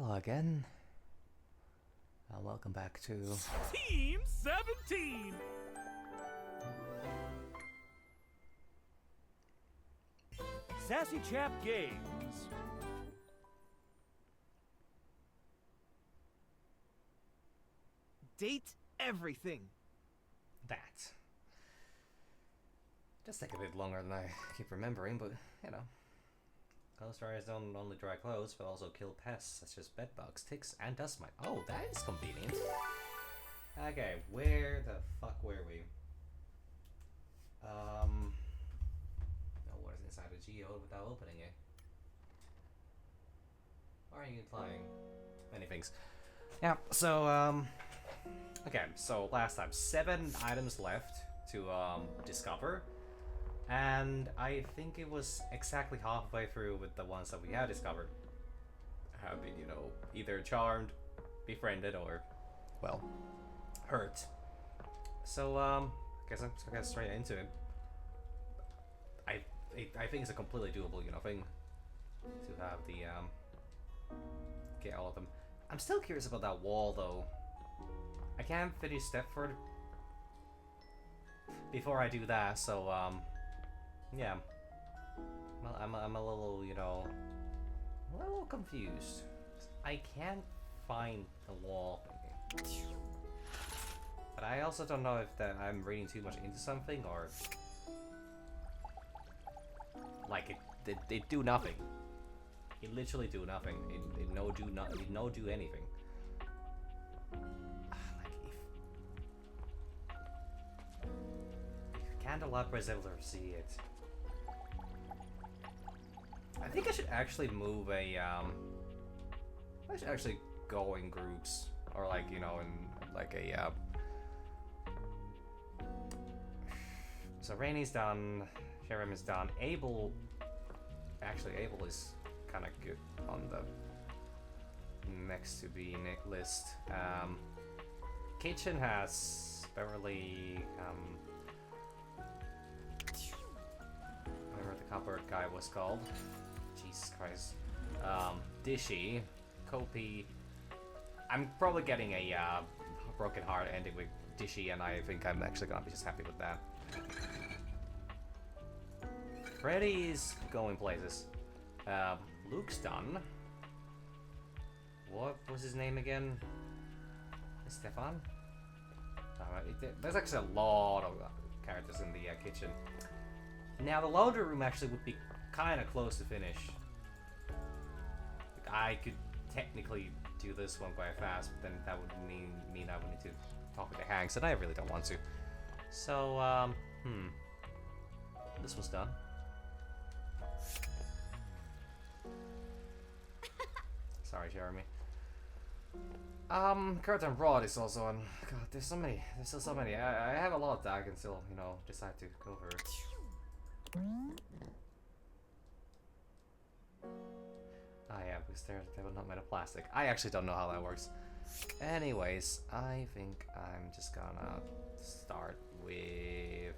Hello again. Welcome back to Team 17! Sassy Chap Games. Date everything. that. Does take a bit longer than I keep remembering, but you know. Clothes dryers don't only dry clothes, but also kill pests such as bedbugs, ticks, and dust mites. Oh, that is convenient. Okay, where the fuck were we? What is inside a geode without opening it? Why are you implying many things? Yeah, so, okay, so last time, 7 items left to, discover. And I think it was exactly halfway through with the ones that we had discovered. Have been, either charmed, befriended, or, well, hurt. So, I guess I'm just gonna get straight into it. I think it's a completely doable, thing to have the, get all of them. I'm still curious about that wall, though. I can't finish Stepford before I do that, so, yeah. Well, I'm a little, a little confused. I can't find the wall. But I also don't know if that I'm reading too much into something, or like it do nothing. It literally do nothing. It no do anything. Like if Candelabra is able to see it, I think I should actually move a I should actually go in groups, or like in like a So Rainey's done, Sherem is done. Abel is kind of good on the next to be list. Kitchen has Beverly, whatever the cupboard guy was called. Jesus Christ. Dishy, Kopi. I'm probably getting a broken heart ending with Dishy, and I think I'm actually gonna be just happy with that. Freddy's going places. Luke's done. What was his name again? Stefan? There's actually a lot of characters in the kitchen. Now the laundry room actually would be kind of close to finish. Like, I could technically do this one quite fast, but then that would mean I would need to talk with the Hanks, and I really don't want to. So, this was done. Sorry, Jeremy. Curtain Rod is also on. God, there's still so many. I have a lot that I can still, decide to go over. Ah, yeah, because they were not made of plastic. I actually don't know how that works. Anyways, I think I'm just gonna start with...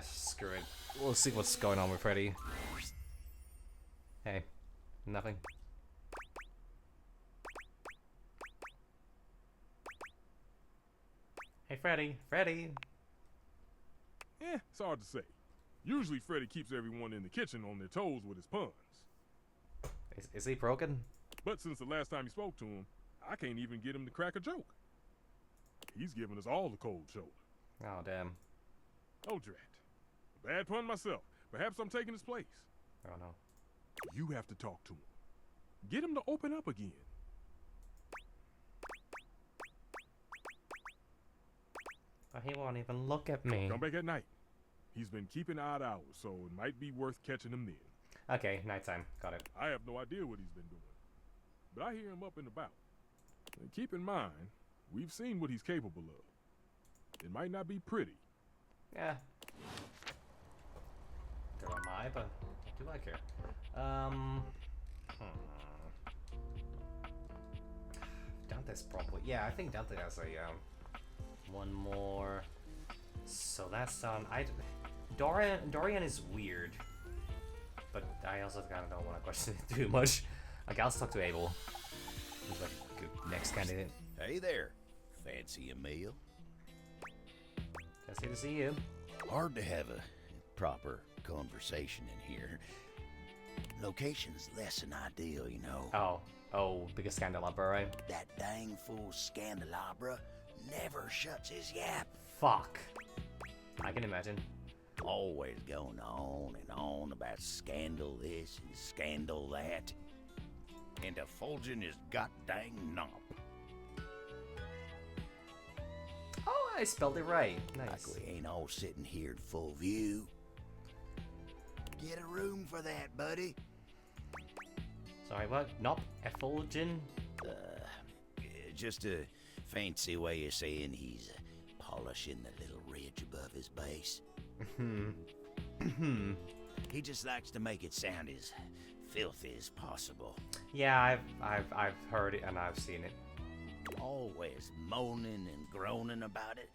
screw it. We'll see what's going on with Freddy. Hey, nothing. Hey, Freddy. Freddy! It's hard to say. Usually Freddy keeps everyone in the kitchen on their toes with his puns. Is he broken? But since the last time you spoke to him, I can't even get him to crack a joke. He's giving us all the cold shoulder. Oh, damn. Oh, drat. A bad pun myself. Perhaps I'm taking his place. Oh, no. You have to talk to him. Get him to open up again. But he won't even look at me. Come back at night. He's been keeping odd hours, so it might be worth catching him then. Okay, nighttime. Got it. I have no idea what he's been doing, but I hear him up and about. And keep in mind, we've seen what he's capable of. It might not be pretty. Yeah. Do I, but do I care? Dante's probably... Yeah, I think Dante has a, one more. So that's done. Dorian is weird. But I also kind of don't want to question it too much. Okay, I'll talk to Abel. He's like a good next candidate. Hey there. Fancy a meal? Fancy to see you. Hard to have a proper conversation in here. Location's less than ideal, you know. Oh, because Candelabra, right? That dang fool Scandelabra never shuts his yap. Fuck. I can imagine. Always going on and on about scandal this and scandal that. And effulging his goddamn knob. Oh, I spelled it right. Nice. Like we ain't all sitting here in full view. Get a room for that, buddy. Sorry, what? Not effulgent? Just a fancy way of saying he's polishing the little ridge above his base. He just likes to make it sound as filthy as possible. Yeah, I've heard it and I've seen it. Always moaning and groaning about it,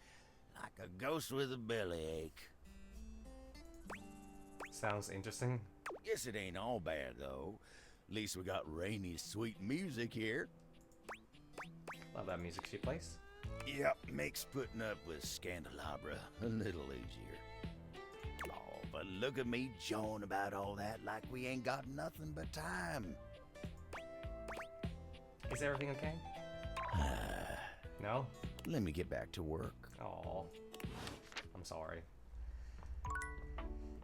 like a ghost with a bellyache. Sounds interesting. Guess it ain't all bad though. At least we got Rainy's sweet music here. Love that music she plays. Yep, makes putting up with Scandelabra a little easier. Oh, but look at me jawing about all that like we ain't got nothing but time. Is everything okay? No? Let me get back to work. Oh, I'm sorry.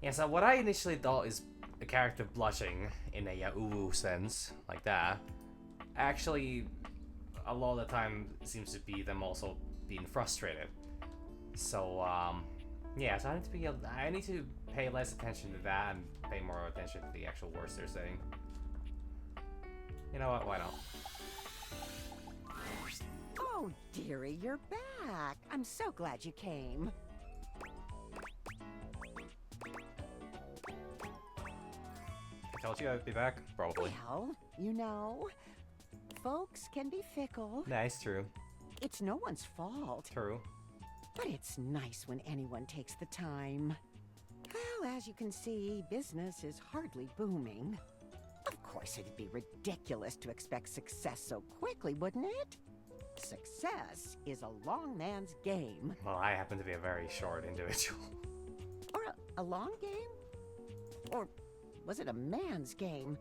Yeah, so what I initially thought is a character blushing in a ooh sense, like that, actually, a lot of the time seems to be them also being frustrated. So, yeah, so I need to pay less attention to that and pay more attention to the actual words they're saying. You know what? Why not? Oh, dearie, you're back. I'm so glad you came. I told you I'd be back, probably. Well, you know, folks can be fickle. Nice, true. It's no one's fault. True. But it's nice when anyone takes the time. Well, as you can see, business is hardly booming. Of course, it'd be ridiculous to expect success so quickly, wouldn't it? Success is a long man's game. Well, I happen to be a very short individual. Or a long game? Or was it a man's game?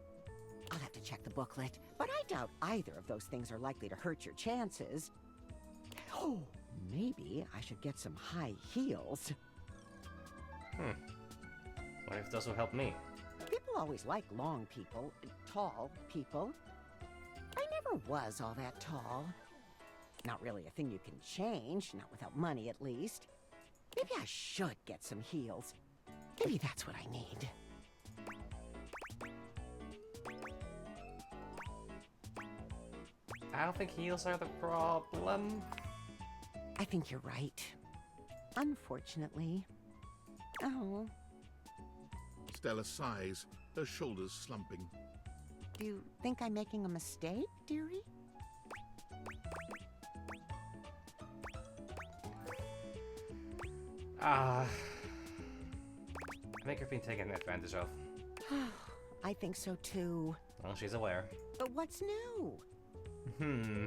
I'll have to check the booklet, but I doubt either of those things are likely to hurt your chances. Oh, maybe I should get some high heels. What if those will help me? People always like long people, tall people. I never was all that tall. Not really a thing you can change, not without money at least. Maybe I should get some heels. Maybe that's what I need. I don't think heels are the problem. I think you're right. Unfortunately. Oh, Stella sighs, her shoulders slumping. do you think I'm making a mistake, dearie? I think you're being taken advantage of. I think so too. Well, she's aware. But what's new? Hmm.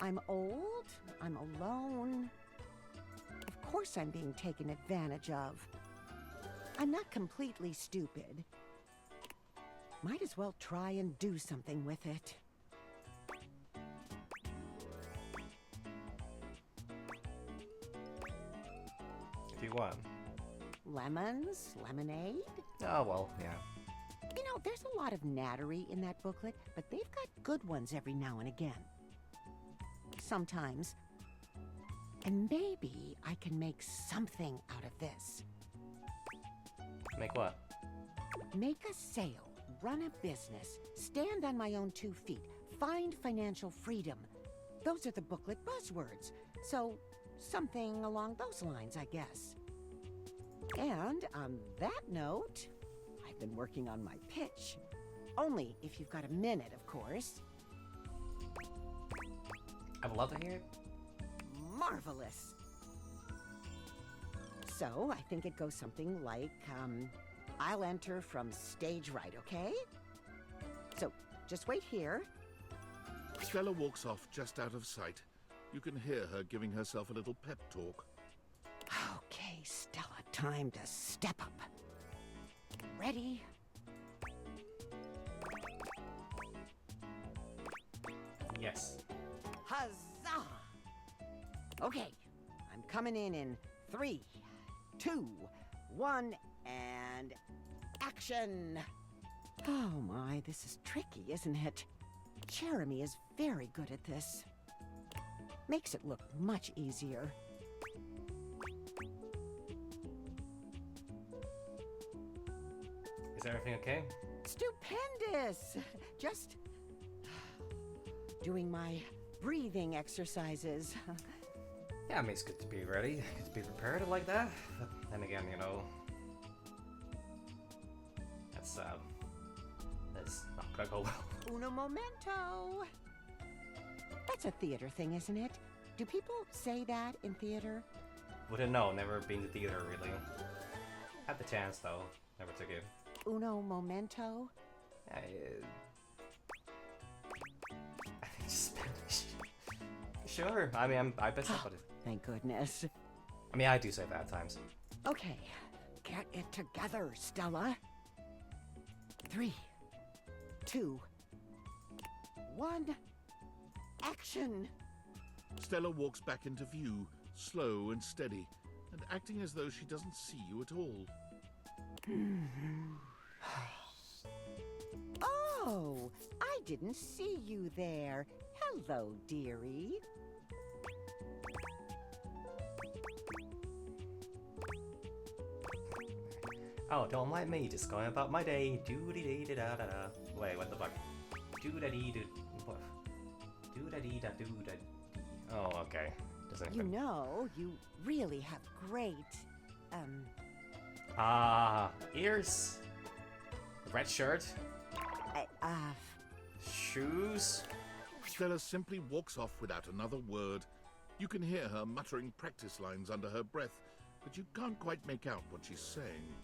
I'm old, I'm alone. Of course I'm being taken advantage of. I'm not completely stupid. Might as well try and do something with it. If you want. Lemons, lemonade. Oh, well, yeah. You know, there's a lot of nattery in that booklet, but they've got good ones every now and again. Sometimes. And maybe I can make something out of this. Make what? Make a sale, run a business, stand on my own 2 feet, find financial freedom. Those are the booklet buzzwords. So, something along those lines, I guess. And on that note, I've been working on my pitch. Only if you've got a minute, of course. I would love to hear it. Marvelous. So, I think it goes something like, I'll enter from stage right, okay? So, just wait here. Stella walks off just out of sight. You can hear her giving herself a little pep talk. Okay, Stella, time to step up. Ready? Yes. Huzzah! Okay, I'm coming in 3, 2, 1, and action! Oh my, this is tricky, isn't it? Jeremy is very good at this. Makes it look much easier. Is everything okay? Stupendous! Just doing my breathing exercises. Yeah, I mean, it's good to be ready, good to be prepared like that. But then again, you know, that's not gonna go well. Uno momento! That's a theater thing, isn't it? Do people say that in theater? Wouldn't know, never been to theater really. Had the chance though, never took it. Uno momento? I think Spanish. Sure, I mean, I bet somebody. Thank goodness. I mean, I do say that at times. Okay, get it together, Stella. 3, 2, 1, action! Stella walks back into view, slow and steady, and acting as though she doesn't see you at all. Oh, I didn't see you there. Hello, dearie. Oh, don't mind me, just going about my day. Do-de-dee-da-da-da. Wait, what the fuck? Do-da-dee-da. What? Do-da-dee-da-do-da-dee. Oh, okay. Doesn't You even... know, you really have great, ears. Red shirt. uh, Shoes. Stella simply walks off without another word. You can hear her muttering practice lines under her breath, but you can't quite make out what she's saying.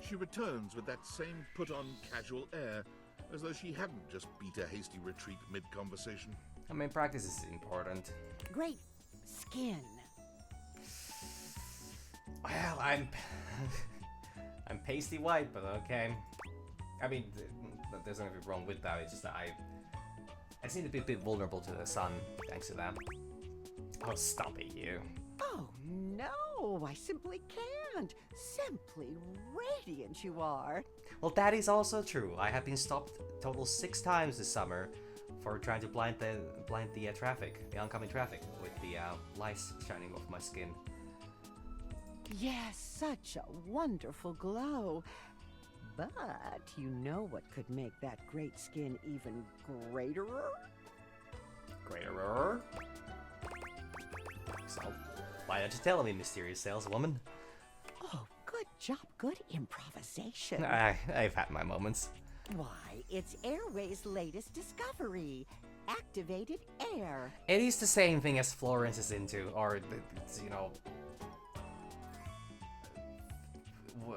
She returns with that same put-on casual air, as though she hadn't just beat a hasty retreat mid-conversation. I mean, practice is important. great skin. Well, I'm pasty white, but okay. I mean, there's nothing wrong with that. It's just that I seem to be a bit vulnerable to the sun, thanks to that. Oh, stop it, you. Oh, no, I simply can't. Simply radiant you are. Well, that is also true. I have been stopped total 6 times this summer for trying to blind the traffic, the oncoming traffic, with the lights shining off my skin. Yes, such a wonderful glow. But you know what could make that great skin even greater? Greater. So, why don't you tell me, mysterious saleswoman? Oh, good job, good improvisation. I've had my moments. Why, it's Airway's latest discovery. Activated air. It is the same thing as Florence is into, or, you know...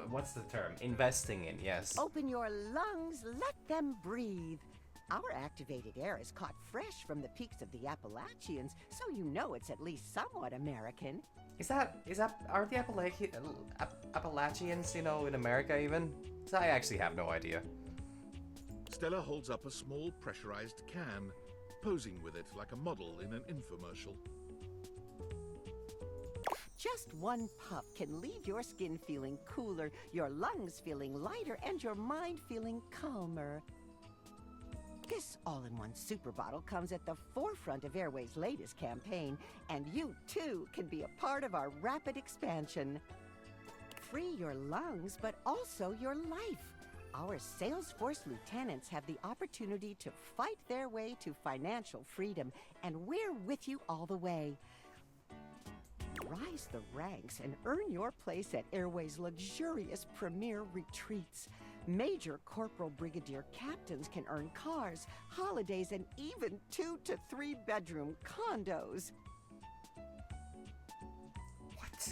What's the term? Investing in, yes. Open your lungs, let them breathe. Our activated air is caught fresh from the peaks of the Appalachians, so you know it's at least somewhat American. Are the Appalachians, you know, in America even? So I actually have no idea. Stella holds up a small pressurized can, posing with it like a model in an infomercial. Just one puff can leave your skin feeling cooler, your lungs feeling lighter, and your mind feeling calmer. This all-in-one super bottle comes at the forefront of Airway's latest campaign, and you, too, can be a part of our rapid expansion. Free your lungs, but also your life. Our Salesforce lieutenants have the opportunity to fight their way to financial freedom, and we're with you all the way. Rise the ranks and earn your place at Airway's luxurious premier retreats. Major Corporal Brigadier captains can earn cars, holidays, and even 2 to 3 bedroom condos. What?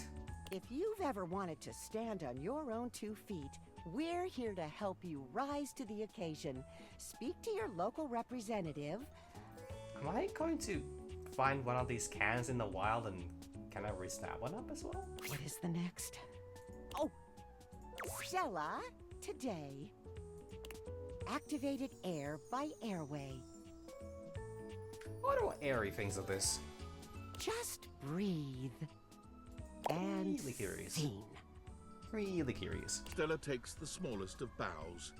If you've ever wanted to stand on your own 2 feet, we're here to help you rise to the occasion. Speak to your local representative. Am I going to find one of these cans in the wild and can I raise that one up as well? What is the next? Oh! Stella, today. Activated air by Airway. What do Airy thinks of this? Just breathe. And Really curious. scene. Really curious. Stella takes the smallest of bows.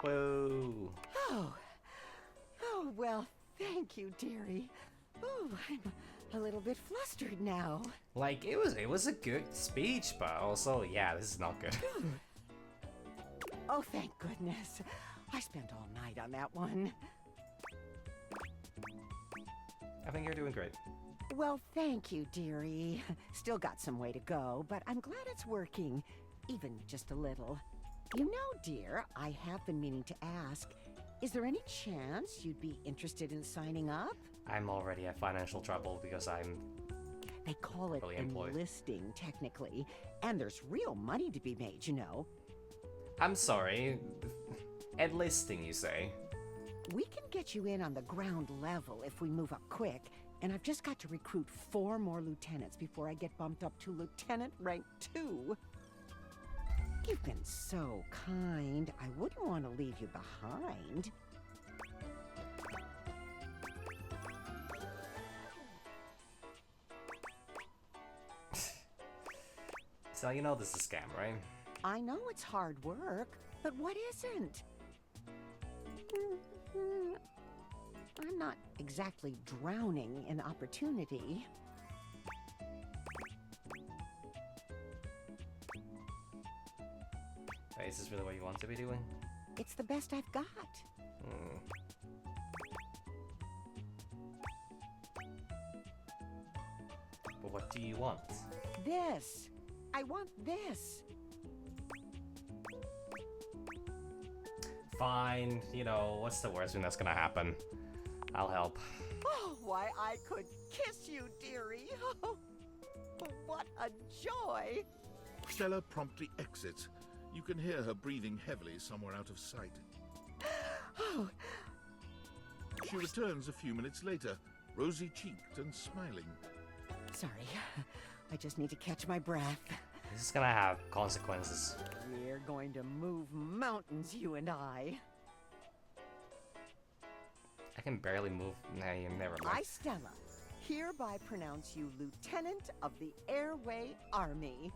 Whoa. Oh, well, thank you, dearie. Oh, I'm a little bit flustered now. Like it was a good speech, but also yeah, this is not good. Oh, thank goodness. I spent all night on that one. I think you're doing great. Well, thank you, dearie. Still got some way to go, but I'm glad it's working. Even just a little. You know, dear, I have been meaning to ask, is there any chance you'd be interested in signing up? I'm already at financial trouble because I'm They call it Fully employed. enlisting, technically, and there's real money to be made, you know. I'm sorry. Enlisting, you say? We can get you in on the ground level if we move up quick, and I've just got to recruit 4 more lieutenants before I get bumped up to lieutenant rank 2. You've been so kind. I wouldn't want to leave you behind. So you know this is a scam, right? I know it's hard work, but what isn't? I'm not exactly drowning in opportunity. Wait, is this really what you want to be doing? It's the best I've got. Hmm. But what do you want? This. I want this. Fine, you know, what's the worst thing that's gonna happen? I'll help. Oh, why I could kiss you, dearie. Oh, what a joy. Stella promptly exits. You can hear her breathing heavily somewhere out of sight. Oh, She returns a few minutes later, rosy-cheeked and smiling. sorry. I just need to catch my breath. This is gonna have consequences. We're going to move mountains, you and I. I can barely move. Nah, never I, mind. Stella, hereby pronounce you Lieutenant of the Airway Army.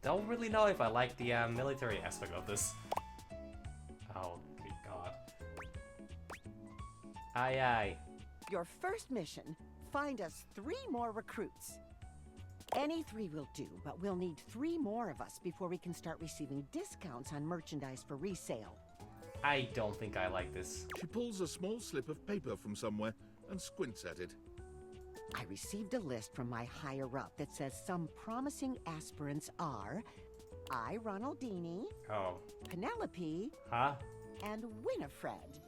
Don't really know if I like the military aspect of this. Oh, good god. Aye aye. Your first mission, find us 3 more recruits. Any 3 will do, but we'll need 3 more of us before we can start receiving discounts on merchandise for resale. I don't think I like this. She pulls a small slip of paper from somewhere and squints at it. I received a list from my higher-up that says some promising aspirants are I, Ronaldini, Oh. Penelope, Huh? and Winifred.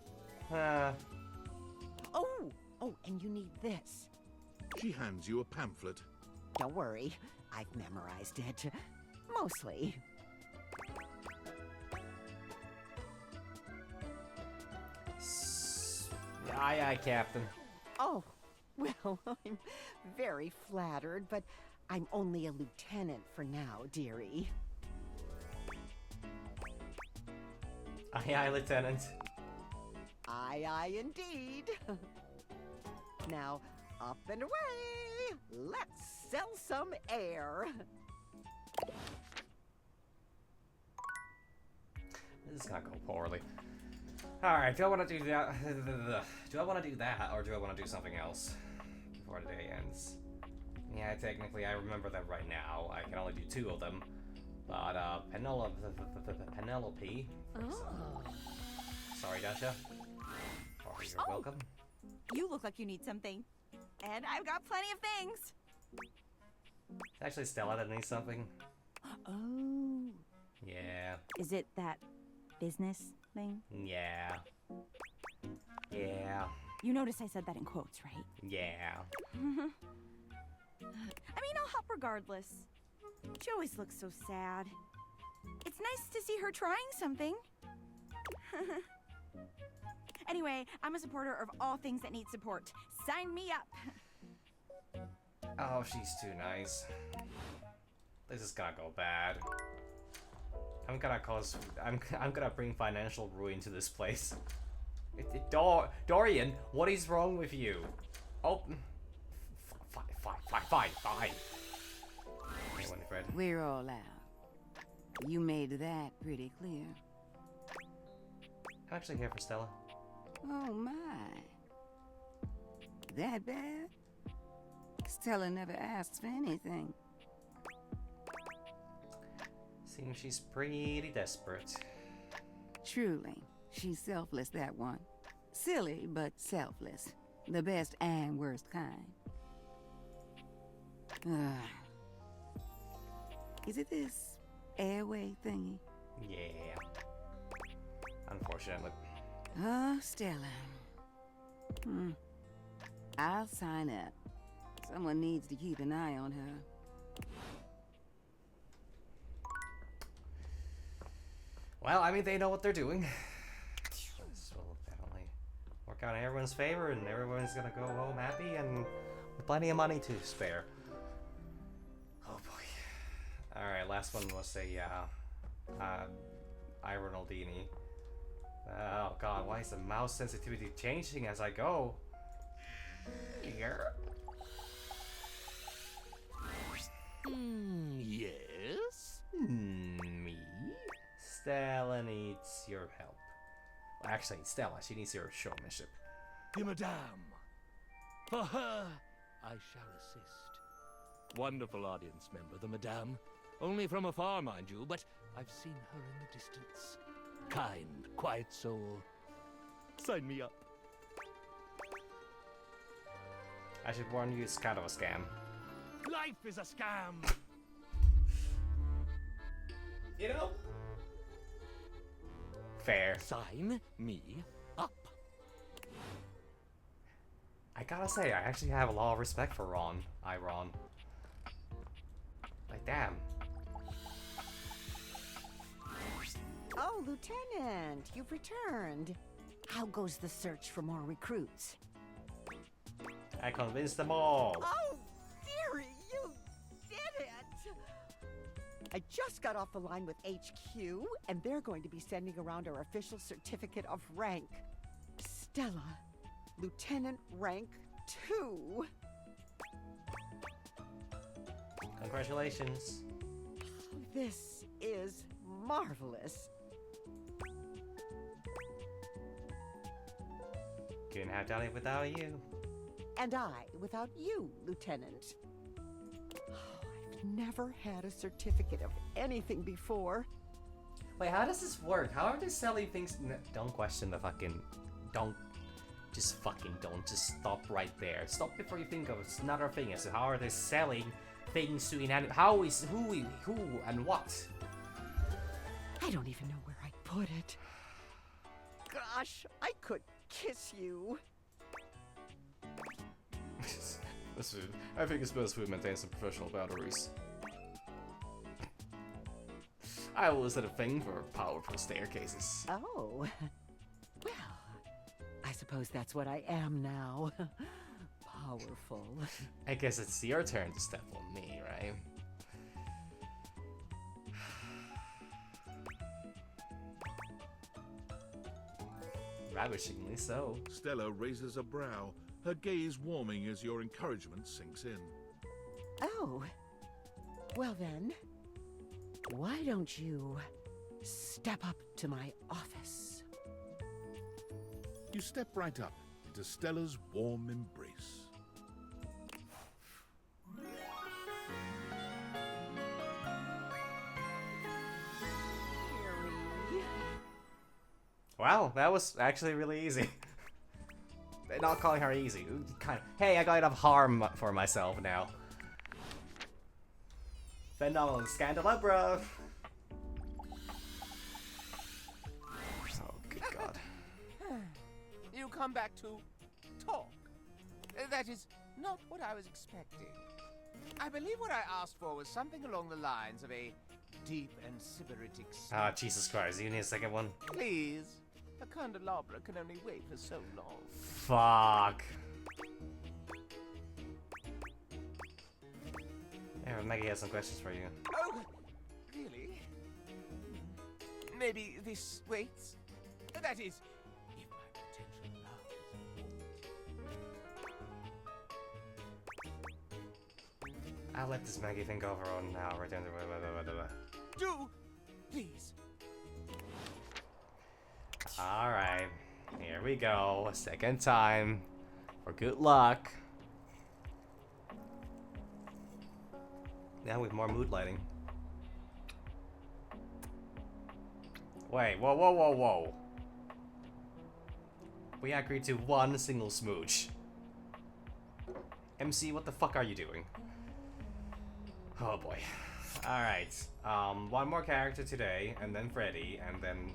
Oh, and you need this. She hands you a pamphlet. Don't worry, I've memorized it. Mostly. Aye aye, Captain. Oh, well, I'm very flattered, but I'm only a lieutenant for now, dearie. Aye aye, Lieutenant. Aye, indeed. Now, up and away! Let's sell some air! This is gonna go poorly. Alright, do I want to do that? Do I want to do that, or do I want to do something else before the day ends? Yeah, technically, I remember that right now. I can only do 2 of them. But, Penelope. Oh. Sorry, Dasha. You're welcome. You look like you need something. And I've got plenty of things. Actually, Stella that needs something. Oh. Yeah. Is it that business thing? Yeah. Yeah. You notice I said that in quotes, right? Yeah. I mean, I'll help regardless. She always looks so sad. It's nice to see her trying something. Anyway, I'm a supporter of all things that need support. Sign me up. Oh, she's too nice. This is gonna go bad. I'm gonna bring financial ruin to this place. Dorian, what is wrong with you? Oh, fine. Hey, Winifred. We're all out. You made that pretty clear. I'm actually here for Stella. Oh my. That bad? Stella never asks for anything. Seems she's pretty desperate. Truly, she's selfless, that one. Silly, but selfless. The best and worst kind. Is it this airway thingy? Yeah. Unfortunately. Oh, Stella. I'll sign up. Someone needs to keep an eye on her. Well, I mean, they know what they're doing. This will definitely work out in everyone's favor, and everyone's gonna go home happy and with plenty of money to spare. Oh boy. Alright, last one was a Iron Aldini. Oh god, why is the mouse sensitivity changing as I go? Here. Yes? Me? Stella needs your help. Well, actually, Stella, she needs your showmanship. Dear Madame, for her, I shall assist. Wonderful audience member, the Madame. Only from afar, mind you, but I've seen her in the distance. Kind, quiet soul. Sign me up. I should warn you, it's kind of a scam. Life is a scam! You know? Fair. Sign me up. I gotta say, I actually have a lot of respect for Ron. Ron. Like, damn. Oh, Lieutenant, you've returned. How goes the search for more recruits? I convinced them all. Oh, dearie, you did it! I just got off the line with HQ, and they're going to be sending around our official certificate of rank. Stella, Lieutenant rank 2. Congratulations. This is marvelous. Couldn't have done it without you. And I without you, Lieutenant. I've never had a certificate of anything before. Wait, how does this work? How are they selling things? Don't question the fucking... Don't just stop right there. Stop before you think of another thing. So how are they selling things to inanimate? How is... Who, and what? I don't even know where I'd put it. Gosh, I could kiss you. I think it's best we maintain some professional boundaries. I will set a thing for powerful staircases. Oh. Well, I suppose that's what I am now. Powerful. I guess it's your turn to step on me, right? Ravishingly so. Stella raises a brow, her gaze warming as your encouragement sinks in. Oh. Well then, why don't you step up to my office? You step right up into Stella's warm embrace. Dearie. Wow, that was actually really easy. not calling her easy. Kind of, hey, I got enough harm for myself now. Phenomenal Scandelabra! Oh, good god. You come back to talk. That is not what I was expecting. I believe what I asked for was something along the lines of a deep and sybaritic Ah, Jesus Christ, you need a second one? Please. A candelabra can only wait for so long. Fuck. Yeah, Maggie has some questions for you. Oh, really? Maybe this waits? That is, if my potential allows. I'll let this Maggie think of her own now. Return to... Do, please. Alright, here we go. Second time. For good luck. Now with more mood lighting. Wait, whoa, whoa, whoa, whoa. We agreed to one single smooch. MC, what the fuck are you doing? Oh boy. Alright, one more character today, and then Freddy, and then...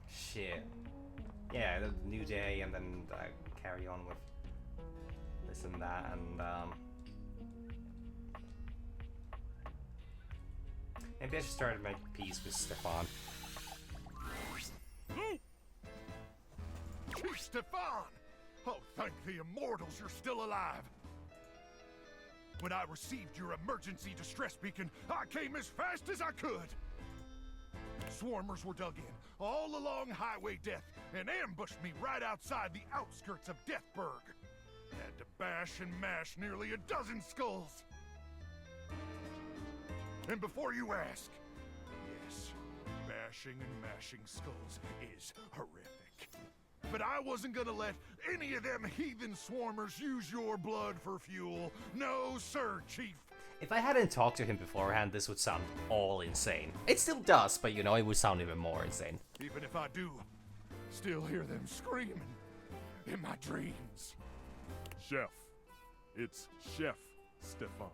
shit. Yeah, the new day, and then carry on with this and that, and maybe I should start to make peace with Stefan. Chief Stefan! Oh, thank the immortals you're still alive! When I received your emergency distress beacon, I came as fast as I could! Swarmers were dug in, all along Highway Death, and ambushed me right outside the outskirts of Deathburg. Had to bash and mash nearly a dozen skulls. And before you ask, yes, bashing and mashing skulls is horrific. But I wasn't gonna let any of them heathen swarmers use your blood for fuel. No, sir, Chief. If I hadn't talked to him beforehand, this would sound all insane. It still does, but you know, it would sound even more insane. Even if I do, still hear them screaming in my dreams. Chef. It's Chef Stefan.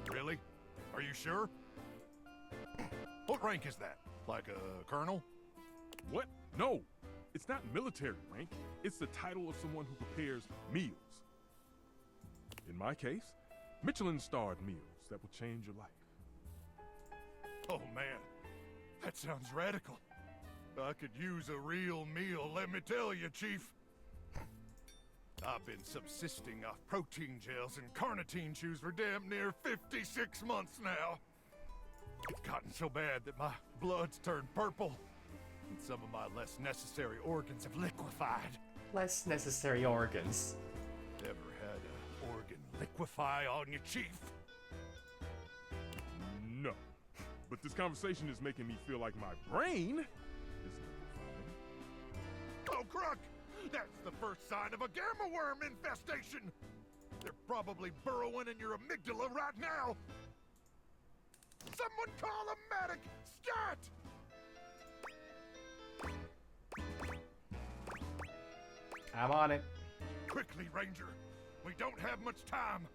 Really? Are you sure? What rank is that? Like a colonel? What? No. It's not military rank. It's the title of someone who prepares meals. In my case, Michelin-starred meals that will change your life. Oh man, that sounds radical. I could use a real meal, let me tell you, Chief. I've been subsisting off protein gels and carnitine chews for damn near 56 months now. It's gotten so bad that my blood's turned purple, and some of my less necessary organs have liquefied. Less necessary organs. Ever had an organ liquefy on you, Chief? No. But this conversation is making me feel like my brain is liquefying. Oh, Crook! That's the first sign of a gamma worm infestation! They're probably burrowing in your amygdala right now! Someone call a medic! Scat! I'm on it. Quickly, Ranger. We don't have much time.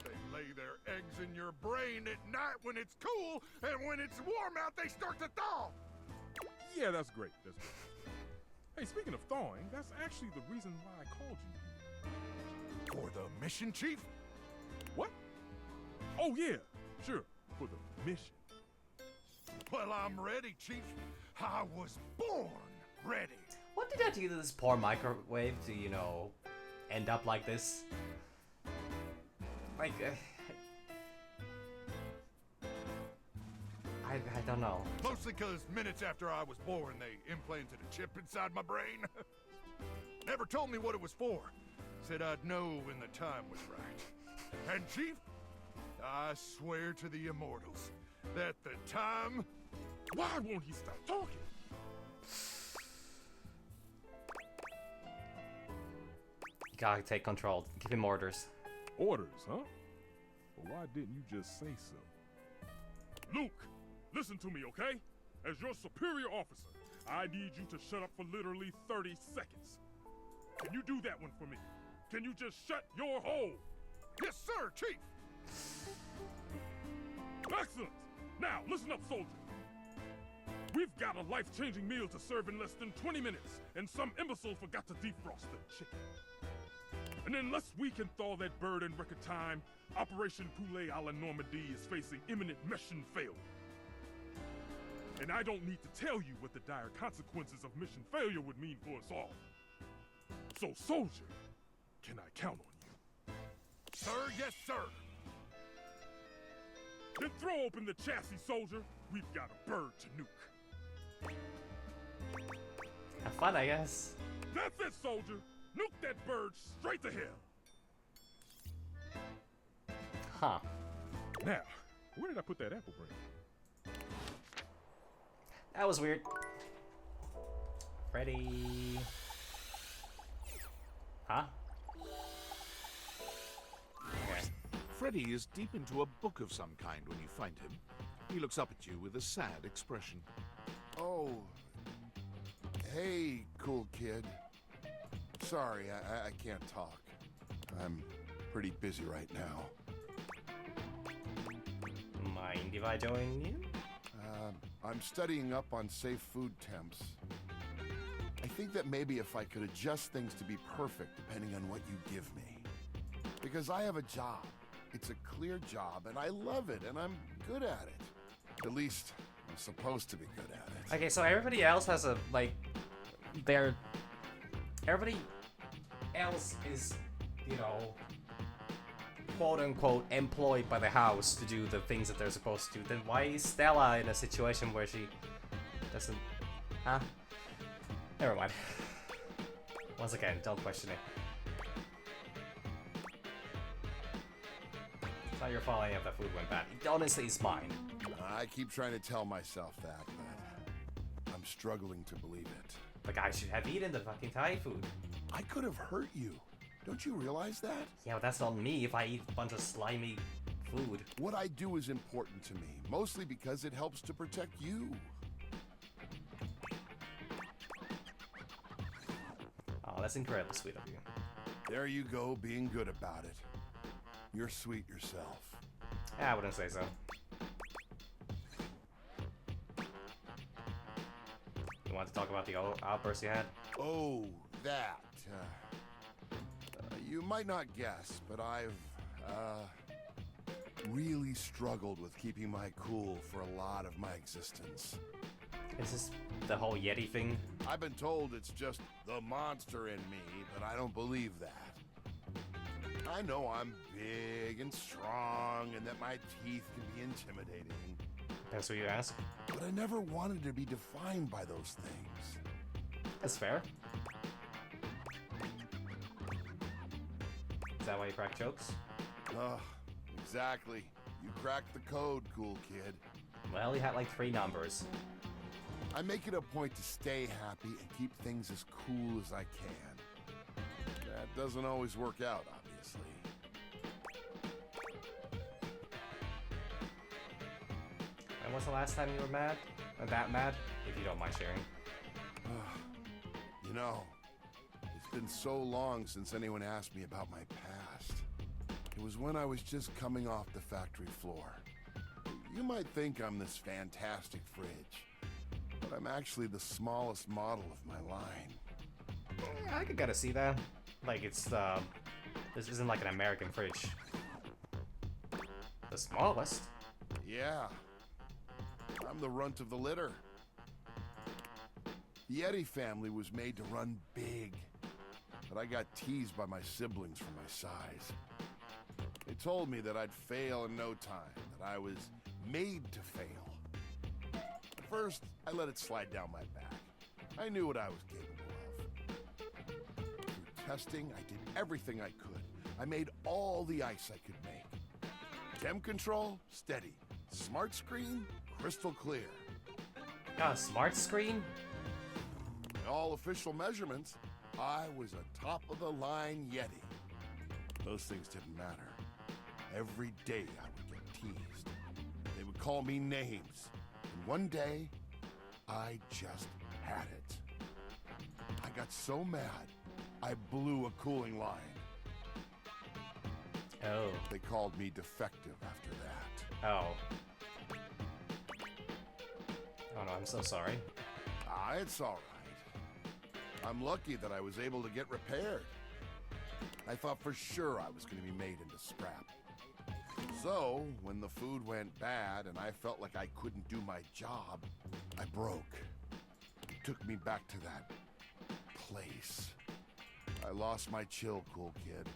They lay their eggs in your brain at night when it's cool, and when it's warm out, they start to thaw! Yeah, that's great. That's great. Hey, speaking of thawing, that's actually the reason why I called you. For the mission, Chief? What? Oh, yeah. Sure. For the mission. Well, I'm ready, Chief. I was born ready. What did I do to this poor microwave to, you know, end up like this? Like, I don't know. Mostly because minutes after I was born, they implanted a chip inside my brain. Never told me what it was for. Said I'd know when the time was right. And Chief, I swear to the immortals that the time... Why won't he stop talking? You gotta take control. Give him orders. Orders, huh? Well, why didn't you just say so? Luke, listen to me, okay? As your superior officer, I need you to shut up for literally 30 seconds. Can you do that one for me? Can you just shut your hole? Yes, sir, Chief. Excellent! Now, listen up, soldier. We've got a life-changing meal to serve in less than 20 minutes, and some imbecile forgot to defrost the chicken. And unless we can thaw that bird in record time, Operation Poulet a la Normandie is facing imminent mission failure. And I don't need to tell you what the dire consequences of mission failure would mean for us all. So, soldier, can I count on you? Sir, yes, sir. Then throw open the chassis, soldier. We've got a bird to nuke. Have fun, I guess. That's it, soldier. Nuke that bird straight to hell. Huh. Now, where did I put that apple brain? That was weird. Freddy. Huh? Okay. Freddy is deep into a book of some kind when you find him. He looks up at you with a sad expression. Oh. Hey, cool kid. Sorry, I can't talk. I'm pretty busy right now. Mind if I join you? I'm studying up on safe food temps. I think that maybe if I could adjust things to be perfect depending on what you give me. Because I have a job. It's a clear job, and I love it, and I'm good at it. At least, I'm supposed to be good at it. Okay, so everybody else has a, like, everybody else is, you know, quote-unquote employed by the house to do the things that they're supposed to do. Then why is Stella in a situation where she doesn't... Huh? Never mind. Once again, don't question it. It's not your fault any of the food went bad. Honestly, it's mine. I keep trying to tell myself that, but I'm struggling to believe it. Like, I should have eaten the fucking Thai food. I could have hurt you. Don't you realize that? Yeah, but that's not me if I eat a bunch of slimy food. What I do is important to me, mostly because it helps to protect you. Oh, that's incredibly sweet of you. There you go, being good about it. You're sweet yourself. Yeah, I wouldn't say so. You want to talk about the outburst you had? Oh, that. You might not guess, but I've, really struggled with keeping my cool for a lot of my existence. Is this the whole Yeti thing? I've been told it's just the monster in me, but I don't believe that. I know I'm big and strong and that my teeth can be intimidating. That's what you ask? But I never wanted to be defined by those things. That's fair. Is that why you crack jokes? Exactly. You cracked the code, cool kid. Well, you had like 3 numbers. I make it a point to stay happy and keep things as cool as I can. That doesn't always work out, obviously. And when's the last time you were mad? That mad? If you don't mind sharing. You know, it's been so long since anyone asked me about my past. It was when I was just coming off the factory floor. You might think I'm this fantastic fridge, but I'm actually the smallest model of my line. Yeah, I could gotta see that. Like, it's, this isn't like an American fridge. The smallest? Yeah. I'm the runt of the litter. The Yeti family was made to run big, but I got teased by my siblings for my size. They told me that I'd fail in no time, that I was made to fail. At first, I let it slide down my back. I knew what I was capable of. Through testing, I did everything I could. I made all the ice I could make. Temp control, steady. Smart screen, crystal clear. Got a smart screen? By all official measurements, I was a top-of-the-line Yeti. Those things didn't matter. Every day I would get teased. They would call me names. And one day, I just had it. I got so mad, I blew a cooling line. Oh. They called me defective after that. Oh. Oh no, I'm so sorry. Ah, it's all right. I'm lucky that I was able to get repaired. I thought for sure I was going to be made into scrap. So, when the food went bad and I felt like I couldn't do my job, I broke. Took me back to that place. I lost my chill, cool kid.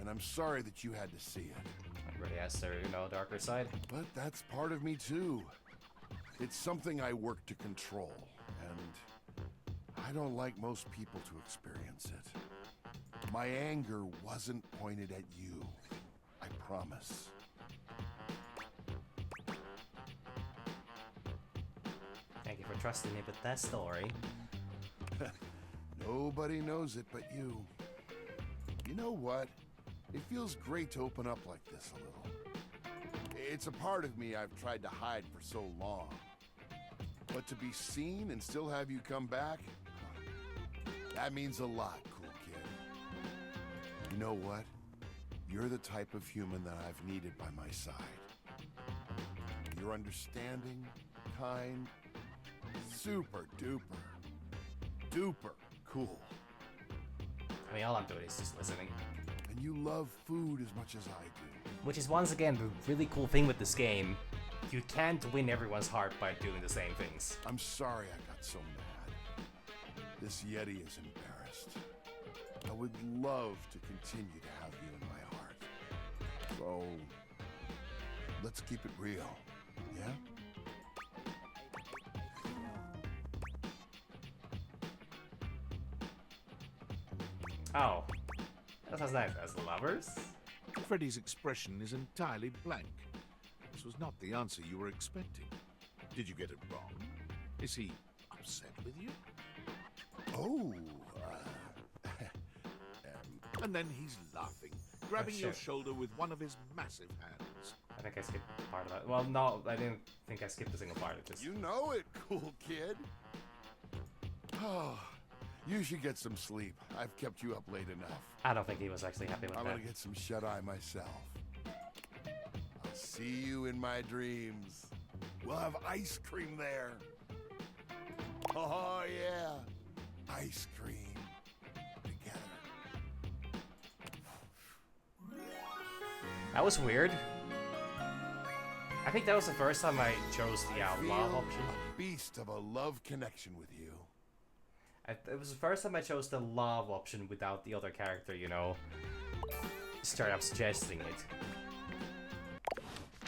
And I'm sorry that you had to see it. Everybody has their, darker side. But that's part of me too. It's something I work to control, and I don't like most people to experience it. My anger wasn't pointed at you. I promise. Thank you for trusting me with that story. Nobody knows it but you. You know what? It feels great to open up like this a little. It's a part of me I've tried to hide for so long. But to be seen and still have you come back, that means a lot, cool kid. You know what? You're the type of human that I've needed by my side. You're understanding, kind, super duper cool. I mean, all I'm doing is just listening. And you love food as much as I do. Which is once again the really cool thing with this game. You can't win everyone's heart by doing the same things. I'm sorry I got so mad. This Yeti is embarrassed. I would love to continue to have you in my heart. So, let's keep it real, yeah? Oh. That sounds nice. As lovers? Freddy's expression is entirely blank. This was not the answer you were expecting. Did you get it wrong? Is he upset with you? Oh, And then he's laughing, grabbing your shit. shoulder with one of his massive hands. I think I skipped part of that. Well, no, I didn't think I skipped a single part of this. you know it, cool kid. Oh, you should get some sleep. I've kept you up late enough. I don't think he was actually happy with I'm that. gonna get some shut-eye myself. I'll see you in my dreams. We'll have ice cream there. Oh, yeah. Ice cream. Together. That was weird. I think that was the first time I chose the I outlaw feel option. a beast of a love connection with you. It was the first time I chose the love option without the other character, straight up suggesting it.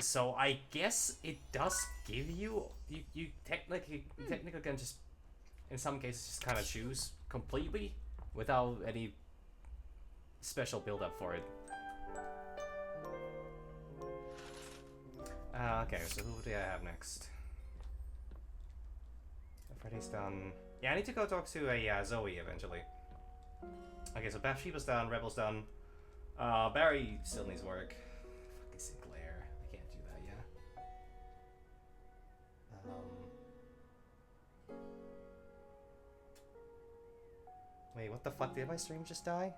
So I guess it does give you technically can just in some cases just kind of choose completely without any special build up for it. Okay, so who do I have next? Freddy's done. Yeah, I need to go talk to Zoe eventually. Okay, so Bathsheba's done, Rebel's done. Barry still needs work. Fucking Sinclair. I can't do that yet. Wait, what the fuck? Did my stream just die?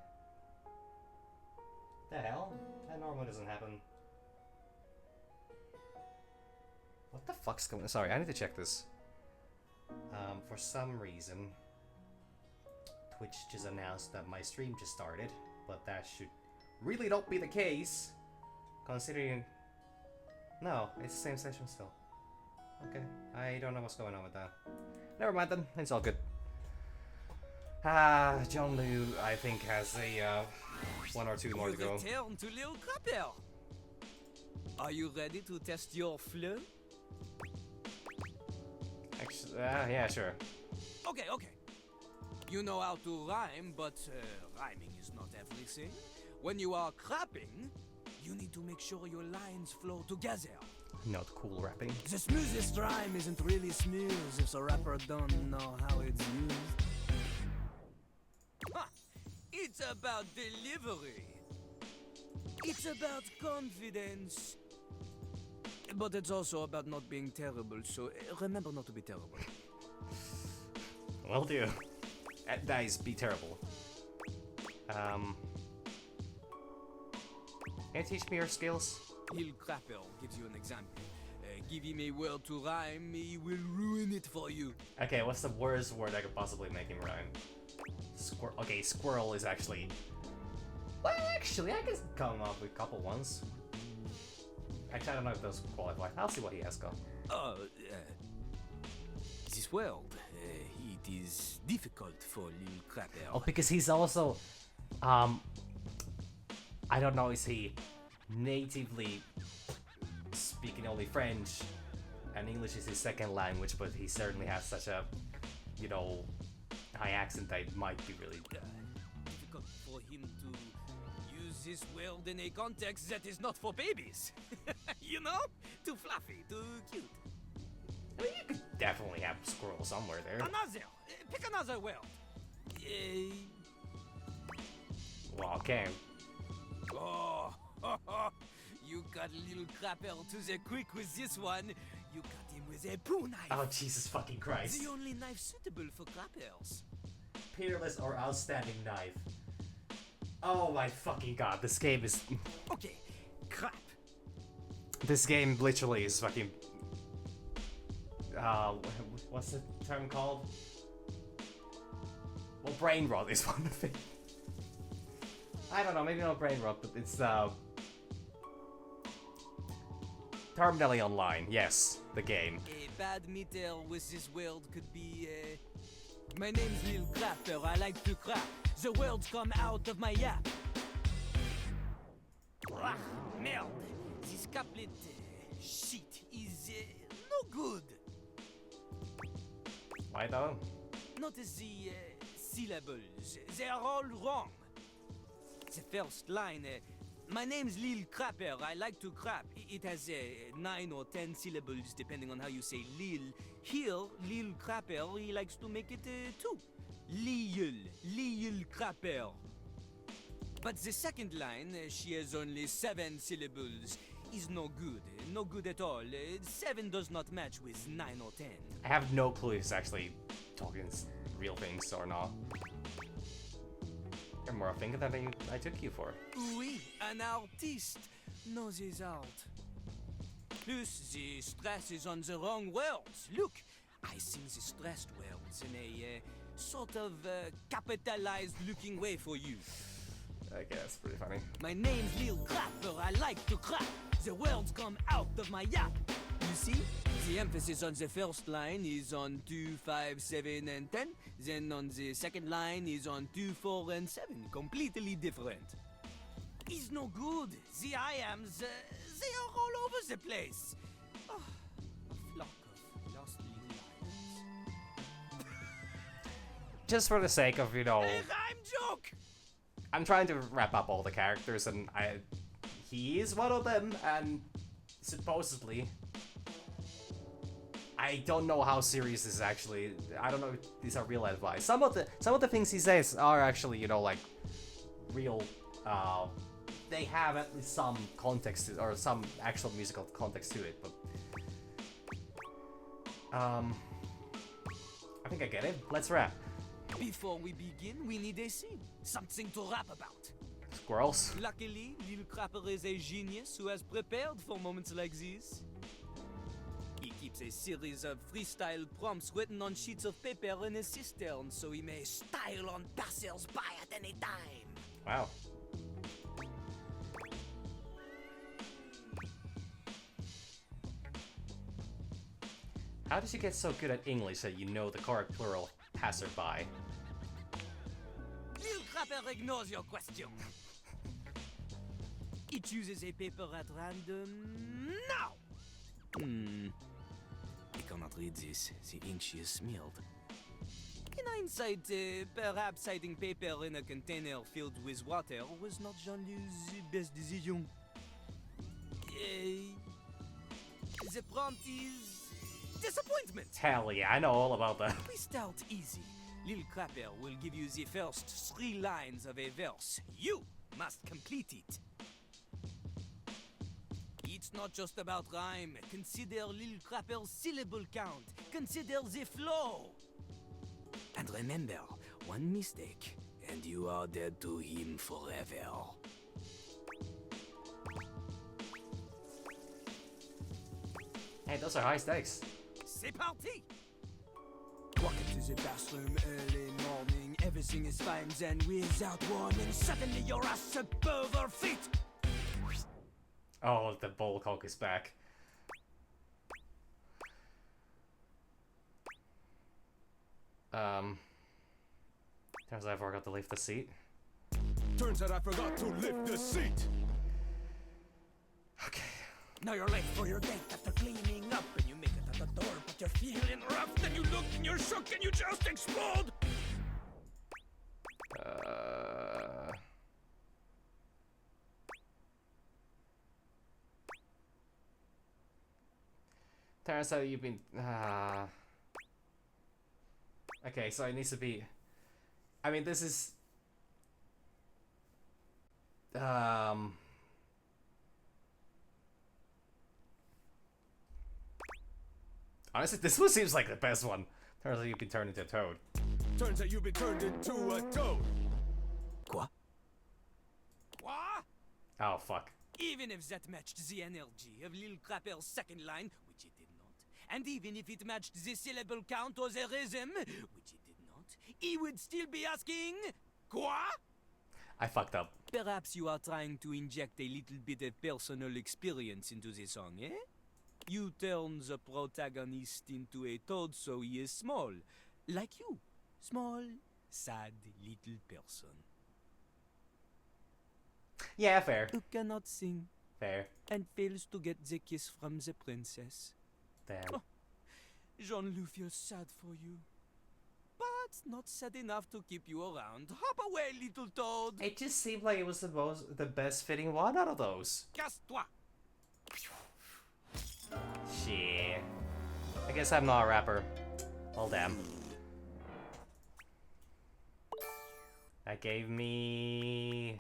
The hell? That normally doesn't happen. What the fuck's going on? Sorry, I need to check this. For some reason, Twitch just announced that my stream just started, but that should really not be the case, considering... No, it's the same session still. Okay, I don't know what's going on with that. Never mind then, it's all good. John Liu, I think, has a, one or two more to go. Return to Little Crapper. Are you ready to test your flow? Actually, yeah, sure. Okay. You know how to rhyme, but rhyming is not everything. When you are crapping, you need to make sure your lines flow together. Not cool rapping. The smoothest rhyme isn't really smooth if the rapper don't know how it's used. Ha! It's about delivery. It's about confidence. But it's also about not being terrible, so remember not to be terrible. Will do. Nice, be terrible. Can you teach me your skills? Lil Crapper gives you an example. Give him a word to rhyme, he will ruin it for you. Okay, what's the worst word I could possibly make him rhyme? Okay, squirrel is actually... Well, actually, I can come up with a couple ones. Actually, I don't know if those qualify. I'll see what he has got. This world, it is difficult for Lil Crapper. Oh, because he's also... I don't know, is he natively speaking only French and English is his second language, but he certainly has such a, you know, high accent that it might be really... difficult for him to use this world in a context that is not for babies. You know? Too fluffy, too cute. I mean, you could definitely have squirrel somewhere there. Another! Pick another world. Well, okay. Oh, you got Lil Crapper to the quick with this one. You got him with a poo knife. Oh, Jesus fucking Christ. The only knife suitable for crappers. Peerless or outstanding knife. Oh my fucking god, this game is... Okay, crap. This game literally is fucking... what's the term called? Well, brain rot is one of it. I don't know, maybe not brain rot, but it's Terminally Online, yes, the game. A bad meter with this world could be, my name's Lil Crapper, I like to crap. The words come out of my yap. Ah, merde. This couplet, shit, is, no good. Why though? Not the syllables, they are all wrong. The first line, my name's Lil Crapper, I like to crap. It has 9 or 10 syllables depending on how you say Lil. Here, Lil Crapper, he likes to make it 2. Lil Crapper. But the second line, she has only 7 syllables, is no good at all. 7 does not match with 9 or 10. I have no clue if he's actually talking real things or not. You're more a finger than I took you for. Oui, un artiste knows his art. Plus, the stress is on the wrong words. Look, I sing the stressed words in a sort of capitalized looking way for you. Okay, that's pretty funny. My name's Lil Crapper, I like to crap. The words come out of my yap. You see? The emphasis on the first line is on 2, 5, 7, and 10. Then on the second line is on 2, 4, and 7. Completely different. It's no good. The I-ams, they are all over the place. Oh, a flock of lost little lions. Just for the sake of, you know... A rhyme joke! I'm trying to wrap up all the characters, and he is one of them, and supposedly... I don't know how serious this is actually. I don't know if these are real advice. Some of the things he says are actually, you know, like real. They have at least some context or some actual musical context to it. But I think I get it. Let's rap. Before we begin, we need a scene, something to rap about. Squirrels. Luckily, Lil Crapper is a genius who has prepared for moments like these. He keeps a series of freestyle prompts written on sheets of paper in his cistern so he may style on passers-by at any time. Wow. How did you get so good at English that you know the correct plural passerby? Lil Crapper ignores your question. He chooses a paper at random now. I cannot read this. The ink she has smeared. In hindsight, perhaps hiding paper in a container filled with water was not Jean-Lou's best decision. The prompt is... disappointment! Hell yeah, I know all about that. We start easy. Lil Crapper will give you the first 3 lines of a verse. You must complete it. It's not just about rhyme. Consider Lil Crapper's syllable count. Consider the flow. And remember, one mistake, and you are dead to him forever. Hey, those are high stakes. C'est parti! Walk into the bathroom early morning, everything is fine, then without warning, suddenly your ass above her feet! Oh, the bowl cock is back. Turns out I forgot to lift the seat. Turns out I forgot to lift the seat. Okay. Now you're late for your date after cleaning up, and you make it at the door, but you're feeling rough, then you look and you're shook and you just explode! Turns out you've been... Okay, so it needs to be... I mean, this is... Honestly, this one seems like the best one. Turns out you've been turned into a toad. Turns out you've been turned into a toad. Quoi? What? Oh, fuck. Even if that matched the energy of Lil Crapper's second line, which it did not, and even if it matched the syllable count or the rhythm, which it did not, he would still be asking, Quoi? I fucked up. Perhaps you are trying to inject a little bit of personal experience into the song, eh? You turn the protagonist into a toad so he is small, like you. Small, sad little person. Yeah, fair. Who cannot sing Fair. and fails to get the kiss from the princess. Damn. Oh. Jean-Loup feels sad for you. But not sad enough to keep you around. Hop away, little toad! It just seemed like it was the best fitting one out of those. Casse-toi! Shit. I guess I'm not a rapper. Well, damn. That gave me...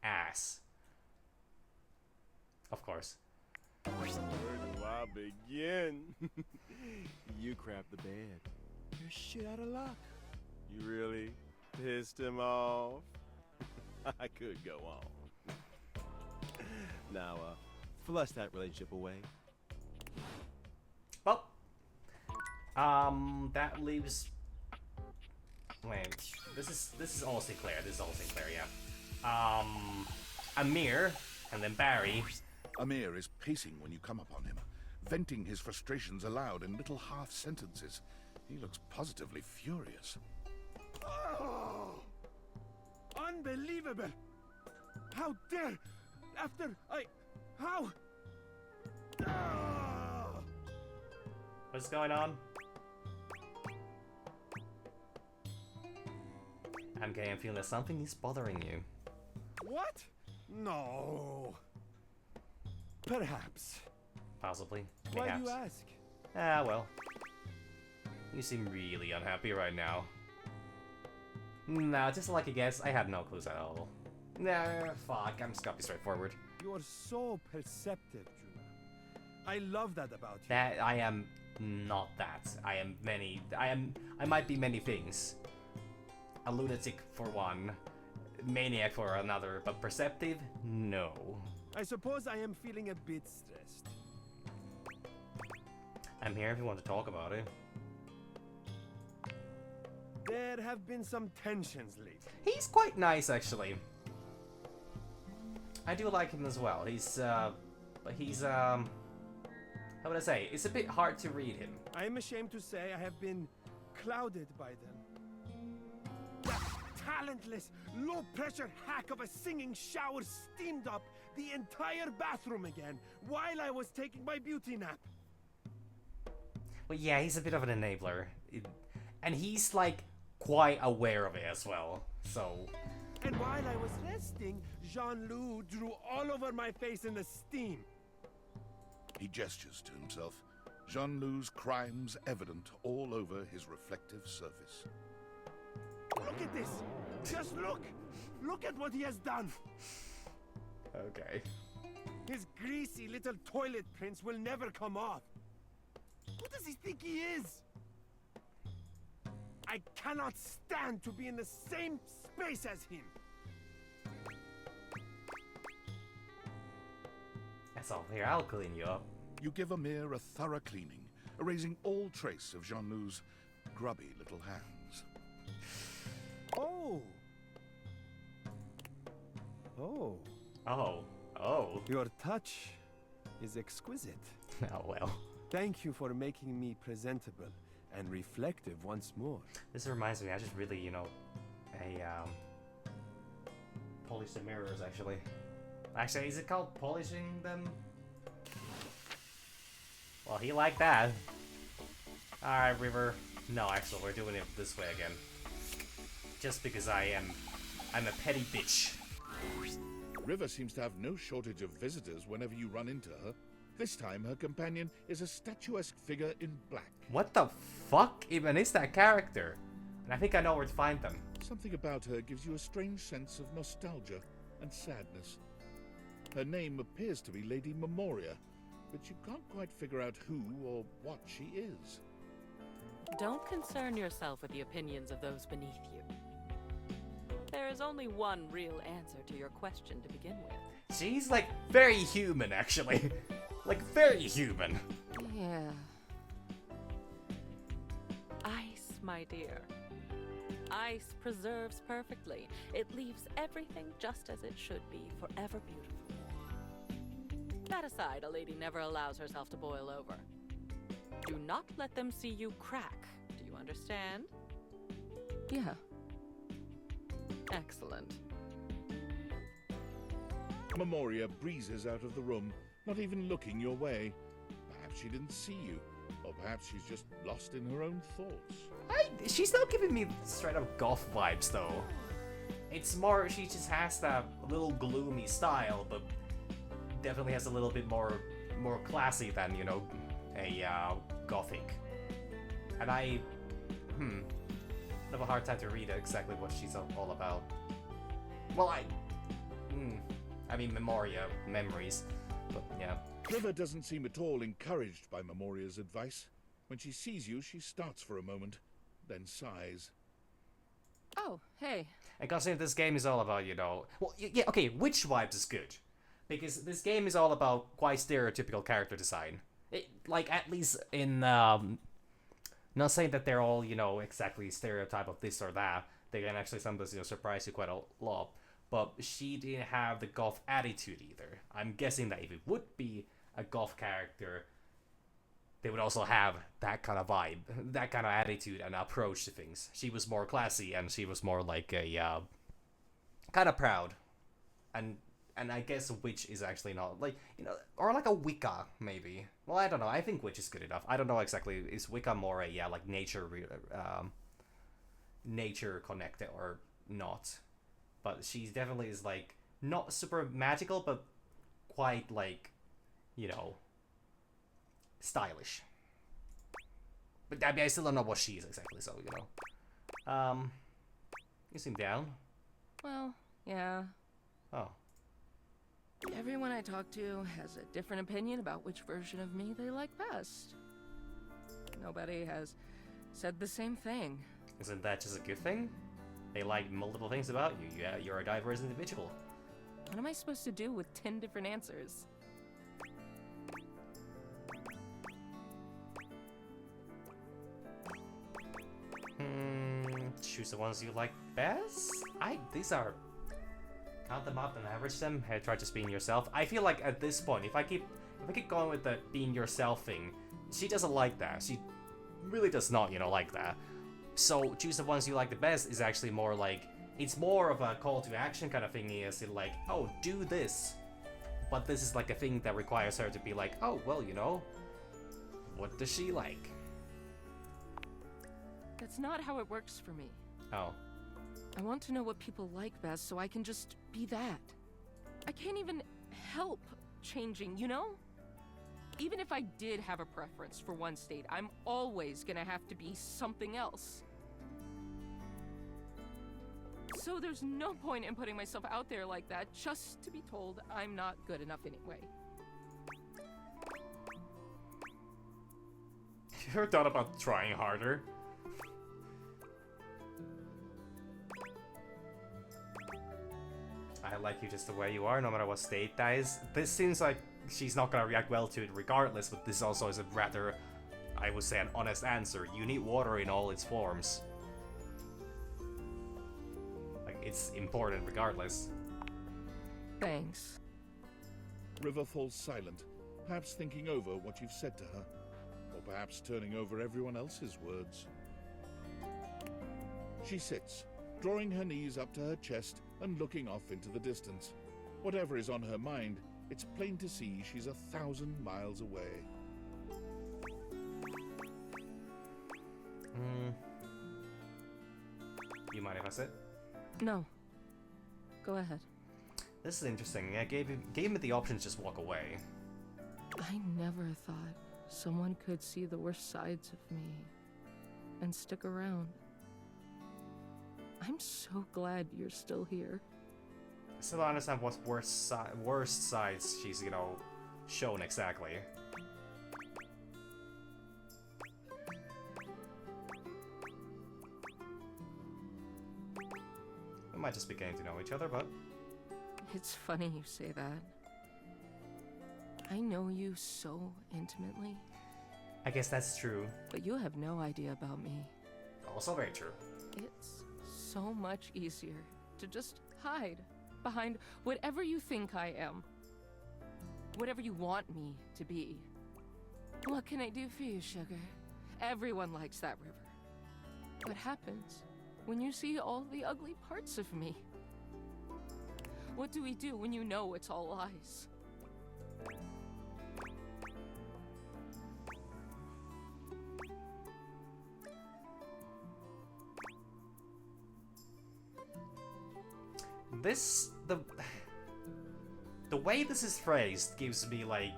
ass. Of course. Where do I begin? You crapped the bed. You're shit out of luck. You really pissed him off? I could go on. Now, flush that relationship away. Well, that leaves... Wait, this is all Sinclair. This is all Sinclair, yeah. Amir, and then Barry. Amir is pacing when you come upon him, venting his frustrations aloud in little half sentences. He looks positively furious. Oh, unbelievable! How dare! After how? Ah! What's going on? I'm getting a feeling that something is bothering you. What? No. Perhaps. Possibly. Why Perhaps. do you ask? Ah, well. You seem really unhappy right now. Nah, just like a guess, I had no clues at all. Nah, fuck, I'm just gonna be straightforward. You are so perceptive, Juna. I love that about you. That, I am not that. I might be many things. A lunatic for one, maniac for another, but perceptive? No. I suppose I am feeling a bit stressed. I'm here if you want to talk about it. There have been some tensions lately. He's quite nice, actually. I do like him as well. How would I say? It's a bit hard to read him. I am ashamed to say I have been clouded by them. That talentless, low-pressure hack of a singing shower steamed up the entire bathroom again while I was taking my beauty nap. But yeah, he's a bit of an enabler. And he's, like, quite aware of it as well, so... And while I was resting, Jean-Loup drew all over my face in the steam. He gestures to himself, Jean-Loup's crimes evident all over his reflective surface. Look at this! Just look! Look at what he has done! Okay. His greasy little toilet prints will never come off. Who does he think he is? I cannot stand to be in the same space as him. That's all here. I'll clean you up. You give Amir a thorough cleaning, erasing all trace of Jean-Lou's grubby little hands. Oh. Oh. Oh. Oh. Your touch is exquisite. Oh well. Thank you for making me presentable and reflective once more. This reminds me, I just really, you know, polish the mirrors actually. Actually, is it called polishing them? Well, he liked that. Alright, River. No, actually, we're doing it this way again. Just because I'm a petty bitch. River seems to have no shortage of visitors whenever you run into her. This time, her companion is a statuesque figure in black. What the fuck even is that character? And I think I know where to find them. Something about her gives you a strange sense of nostalgia and sadness. Her name appears to be Lady Memoria, but you can't quite figure out who or what she is. Don't concern yourself with the opinions of those beneath you. There is only one real answer to your question to begin with. She's like very human, actually. Like very human. Yeah. Ice, my dear. Ice preserves perfectly. It leaves everything just as it should be, forever beautiful. That aside, a lady never allows herself to boil over. Do not let them see you crack. Do you understand? Yeah. Excellent. Memoria breezes out of the room, not even looking your way. Perhaps she didn't see you, or perhaps she's just lost in her own thoughts. She's not giving me straight up goth vibes though. It's more, she just has that little gloomy style, but definitely has a little bit more classy than, you know, a gothic. And I have a hard time to read exactly what she's all about. Well, I mean Memoria, memories, but yeah. River doesn't seem at all encouraged by Memoria's advice. When she sees you, she starts for a moment, then sighs. Oh, hey. And considering this game is all about, you know... Well, yeah, okay, Witch Vibes is good. Because this game is all about quite stereotypical character design. Like, at least in, not saying that they're all, you know, exactly stereotype of this or that. They can actually sometimes, you know, surprise you quite a lot. But she didn't have the goth attitude either. I'm guessing that if it would be a goth character, they would also have that kind of vibe, that kind of attitude and approach to things. She was more classy, and she was more like a kind of proud, and I guess witch is actually not like, you know, or like a Wicca maybe. Well, I don't know. I think witch is good enough. I don't know exactly. Is Wicca more a like nature connected or not? But she definitely is like not super magical, but quite like, you know, stylish. But I mean, I still don't know what she is exactly, so, you know. You seem down. Well, yeah. Oh. Everyone I talk to has a different opinion about which version of me they like best. Nobody has said the same thing. Isn't that just a good thing? They like multiple things about you. Yeah, you're a diverse individual. What am I supposed to do with 10 different answers? Choose the ones you like best? These are... Count them up and average them. Hey, try just being yourself. I feel like at this point, if I keep going with the being yourself thing, she doesn't like that. She really does not, you know, like that. So choose the ones you like the best is actually more like, it's more of a call to action kind of thing, is it like, oh, do this. But this is like a thing that requires her to be like, oh, well, you know, what does she like? That's not how it works for me. Oh. I want to know what people like best so I can just be that. I can't even help changing, you know? Even if I did have a preference for one state, I'm always gonna have to be something else. So there's no point in putting myself out there like that just to be told I'm not good enough anyway. You ever thought about trying harder? I like you just the way you are, no matter what state that is. This seems like she's not gonna react well to it regardless, but this also is a rather, I would say, an honest answer. You need water in all its forms. Like, it's important regardless. Thanks. River falls silent, perhaps thinking over what you've said to her, or perhaps turning over everyone else's words. She sits, drawing her knees up to her chest and looking off into the distance. Whatever is on her mind, it's plain to see she's 1,000 miles away. You mind if I sit? No. Go ahead. This is interesting. I gave me the option to just walk away. I never thought someone could see the worst sides of me and stick around. I'm so glad you're still here. I still don't understand what worst sides she's, shown exactly. We might just be getting to know each other, but... It's funny you say that. I know you so intimately. I guess that's true. But you have no idea about me. Also very true. It's so much easier to just hide behind whatever you think I am. Whatever you want me to be. What can I do for you, sugar? Everyone likes that river. What happens when you see all the ugly parts of me? What do we do when you know it's all lies? The way this is phrased gives me, like,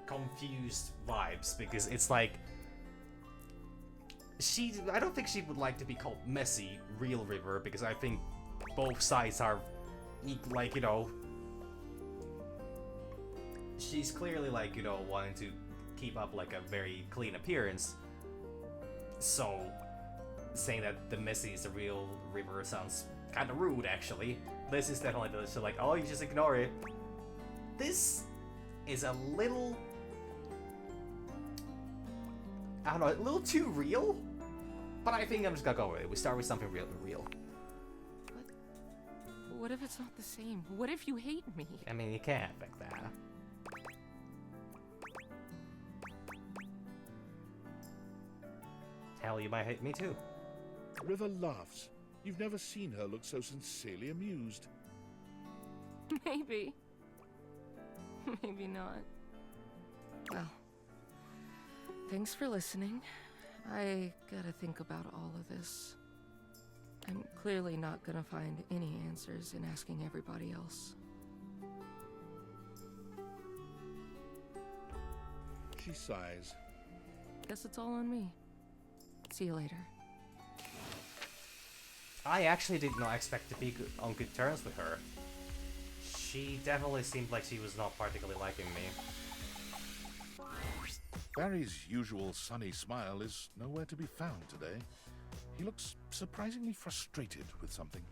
confused vibes, because it's like, I don't think she would like to be called messy, real river, because I think both sides are, like, she's clearly, like, wanting to keep up, like, a very clean appearance, so saying that the messy is the real river sounds kind of rude, actually. This is definitely the shit, like, oh, you just ignore it. This is a little, I don't know, a little too real, but I think I'm just gonna go with it. We start with something real. What if it's not the same? What if you hate me? I mean, you can't affect that. Hell, you might hate me too. River laughs. You've never seen her look so sincerely amused. Maybe. Maybe not. Well, thanks for listening. I gotta think about all of this. I'm clearly not gonna find any answers in asking everybody else. She sighs. Guess it's all on me. See you later. I actually did not expect to be on good terms with her. She definitely seemed like she was not particularly liking me. Barry's usual sunny smile is nowhere to be found today. He looks surprisingly frustrated with something.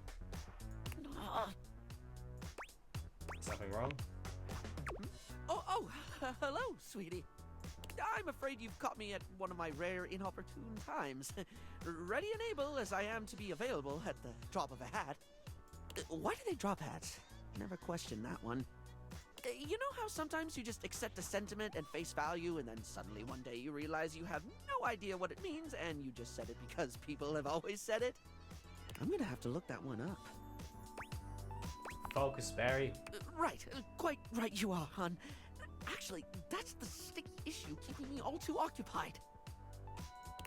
Something wrong? Hello, sweetie. I'm afraid you've caught me at one of my rare inopportune times. Ready and able as I am to be available at the drop of a hat. Why do they drop hats? Never questioned that one. You know how sometimes you just accept a sentiment at face value and then suddenly one day you realize you have no idea what it means and you just said it because people have always said it? I'm gonna have to look that one up. Focus, Barry. Right, quite right you are, hon. Actually, that's the sticky issue keeping me all too occupied.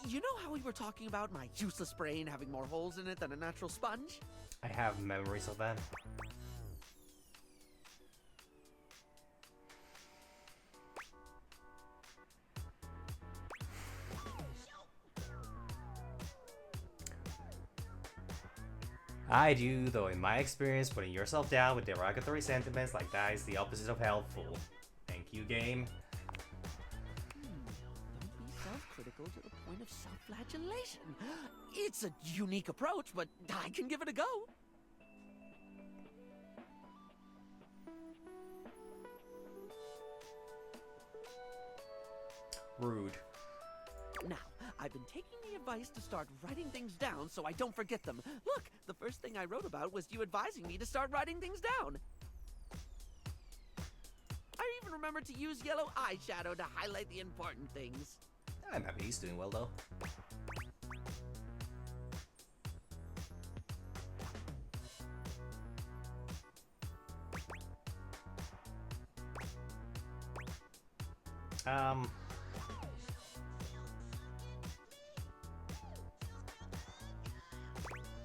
You know how we were talking about my useless brain having more holes in it than a natural sponge? I have memories of that. I do, though in my experience, putting yourself down with derogatory sentiments like that is the opposite of helpful. Thank you, game. Don't be self-critical to the point of self-flagellation. It's a unique approach, but I can give it a go. Rude. Now, I've been taking the advice to start writing things down so I don't forget them. Look, the first thing I wrote about was you advising me to start writing things down. I even remembered to use yellow eyeshadow to highlight the important things. I'm happy he's doing well, though.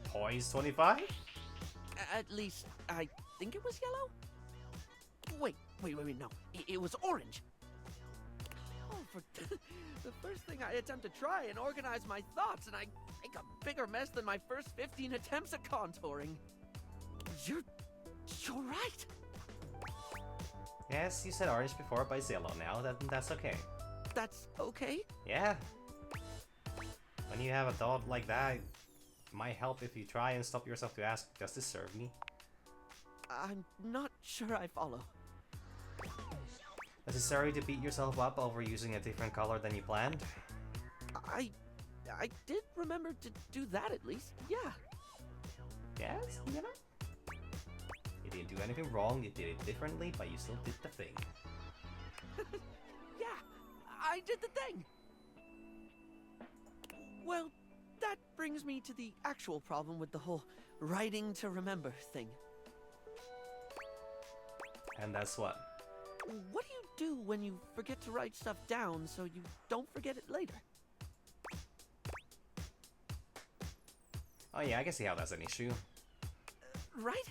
Poise 25? At least, I think it was yellow? Wait, no. It was orange. Oh, for the first thing I attempt to try and organize my thoughts, and I make a bigger mess than my first 15 attempts at contouring. You're right. Yes, you said orange before, but it's yellow now. That's okay. That's okay? Yeah. When you have a thought like that, it might help if you try and stop yourself to ask, does this serve me? I'm not sure I follow. Necessary to beat yourself up over using a different color than you planned? I did remember to do that at least, yeah. Yes, you know? You didn't do anything wrong, you did it differently, but you still did the thing. Yeah, I did the thing! Well, that brings me to the actual problem with the whole writing to remember thing. And that's what? What do you do when you forget to write stuff down so you don't forget it later? Oh yeah, I can see how that's an issue. Right?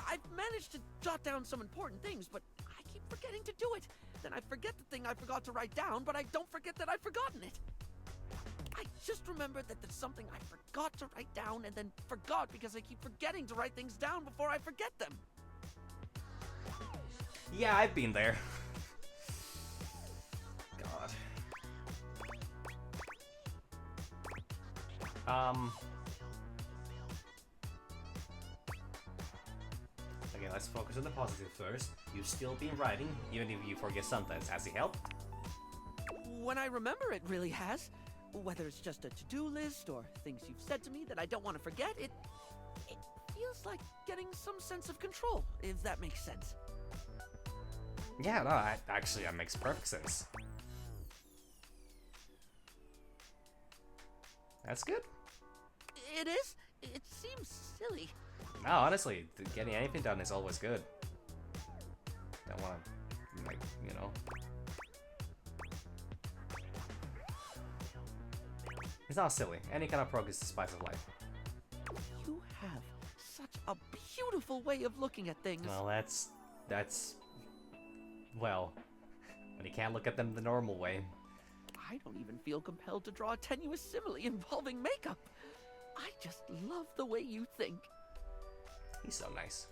I've managed to jot down some important things, but I keep forgetting to do it. Then I forget the thing I forgot to write down, but I don't forget that I've forgotten it. I just remembered that there's something I forgot to write down and then forgot because I keep forgetting to write things down before I forget them. Yeah, I've been there. God. Okay, let's focus on the positive first. You've still been writing, even if you forget sometimes. Has it helped? When I remember, it really has. Whether it's just a to-do list or things you've said to me that I don't want to forget, it feels like getting some sense of control, if that makes sense. Yeah, no, actually that makes perfect sense. That's good. It is? It seems silly. No, honestly, getting anything done is always good. Don't want to, like, you know. It's not silly. Any kind of progress is the spice of life. You have such a beautiful way of looking at things. Well, that's... Well, when you can't look at them the normal way. I don't even feel compelled to draw a tenuous simile involving makeup. I just love the way you think. He's so nice.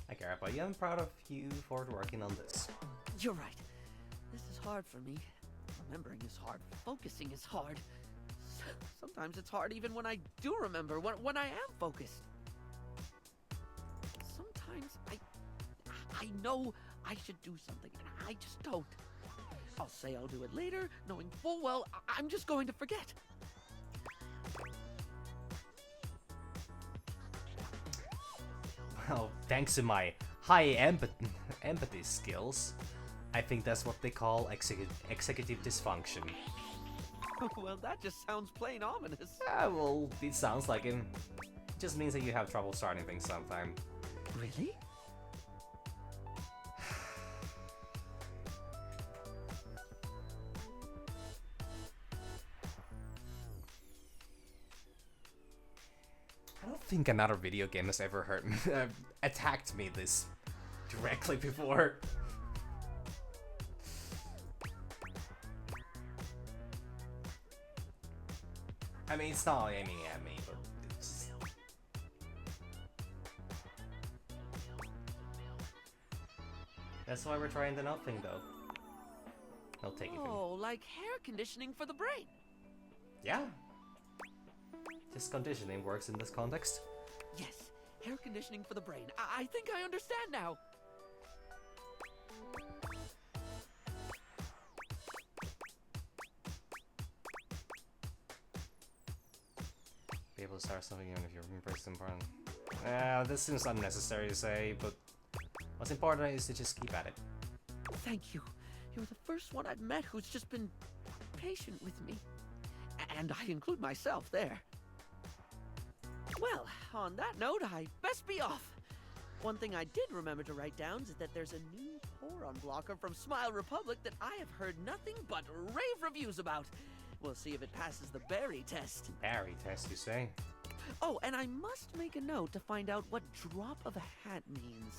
I care about you. I'm proud of you for working on this. You're right. This is hard for me. Remembering is hard. Focusing is hard. Sometimes it's hard even when I do remember, when I am focused. Sometimes I know I should do something, and I just don't. I'll say I'll do it later, knowing full well I'm just going to forget. Well, thanks to my high empathy skills, I think that's what they call executive dysfunction. Well, that just sounds plain ominous. Well, it sounds like it. It just means that you have trouble starting things sometime. Really? I don't think another video game has ever hurt me, attacked me this directly before. I mean, it's not aiming at me, but it's... That's why we're trying the nut thing, though. He'll take it. Oh, like hair conditioning for the brain. Yeah. Just conditioning works in this context. Yes, Air conditioning for the brain. I think I understand now. Be able to start something even if you're impressed important. This seems unnecessary to say, but what's important is to just keep at it. Thank you. You're the first one I've met who's just been patient with me. And I include myself there. Well, on that note, I best be off. One thing I did remember to write down is that there's a new Poron blocker from Smile Republic that I have heard nothing but rave reviews about. We'll see if it passes the Barry test. Barry test, you say? Oh, and I must make a note to find out what drop of a hat means.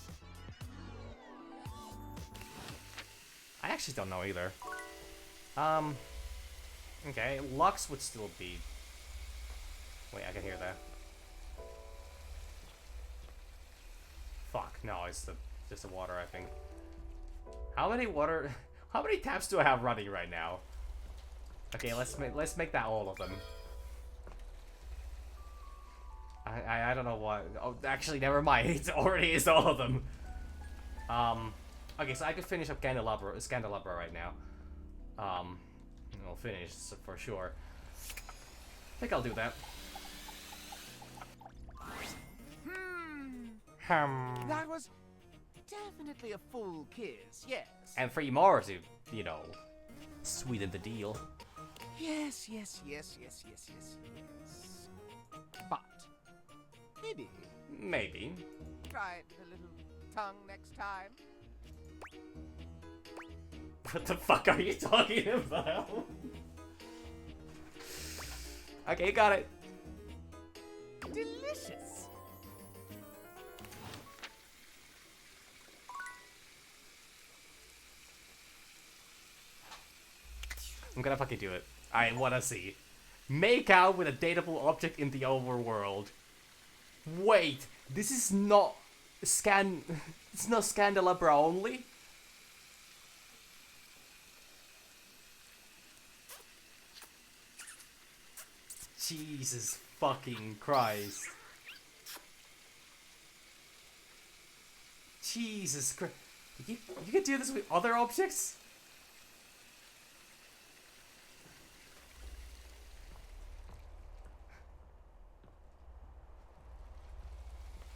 I actually don't know either. Okay, Lux would still be... Wait, I can hear that. Fuck, no, it's just the water, I think. How many taps do I have running right now? Okay, let's make that all of them. I don't know what. Oh, actually, never mind. It already is all of them. Okay, so I could finish up Candelabra right now. I'll finish for sure. I think I'll do that. That was definitely a full kiss, yes. And 3 more to, you know, sweeten the deal. Yes. But Maybe. try it with a little tongue next time. What the fuck are you talking about? Okay, got it. Delicious. I'm gonna fucking do it. I wanna see. Make out with a dateable object in the overworld. Wait, this is not it's not Scandelabra only? Jesus fucking Christ. Jesus Christ. You can do this with other objects?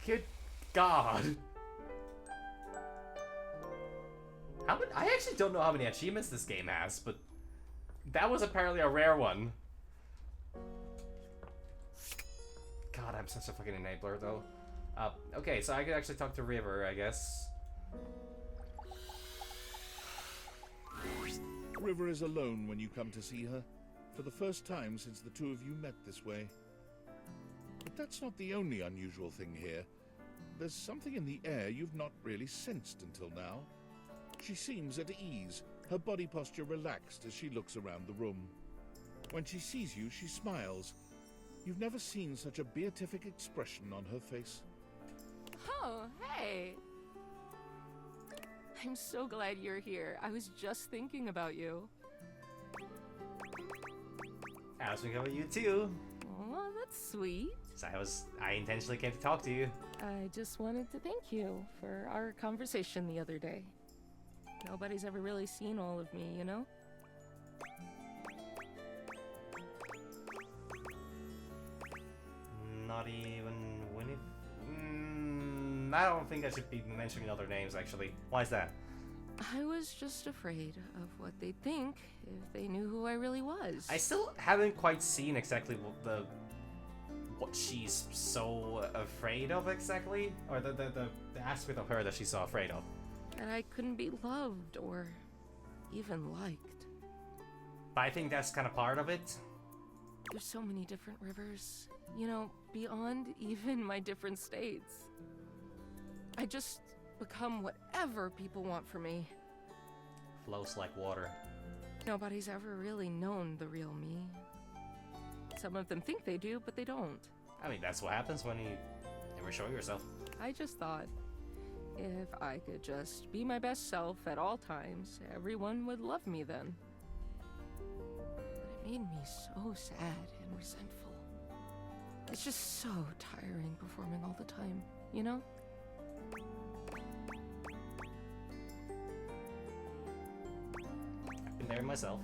Good God. I actually don't know how many achievements this game has, but that was apparently a rare one. God, I'm such a fucking enabler, though. Okay, so I could actually talk to River, I guess. River is alone when you come to see her, for the first time since the two of you met this way. But that's not the only unusual thing here. There's something in the air you've not really sensed until now. She seems at ease, her body posture relaxed as she looks around the room. When she sees you, she smiles. You've never seen such a beatific expression on her face. Oh, hey! I'm so glad you're here. I was just thinking about you. I was thinking about you too. Oh, that's sweet. So I intentionally came to talk to you. I just wanted to thank you for our conversation the other day. Nobody's ever really seen all of me, you know? Not even Winnie? I don't think I should be mentioning other names, actually. Why is that? I was just afraid of what they'd think if they knew who I really was. I still haven't quite seen exactly what she's so afraid of exactly, or the aspect of her that she's so afraid of. That I couldn't be loved or even liked. But I think that's kind of part of it. There's so many different rivers, you know, beyond even my different states. I just become whatever people want from me. Flows like water. Nobody's ever really known the real me. Some of them think they do, but they don't. I mean, that's what happens when you never show yourself. I just thought, if I could just be my best self at all times, everyone would love me then. But it made me so sad and resentful. It's just so tiring performing all the time. you know? I've been there myself.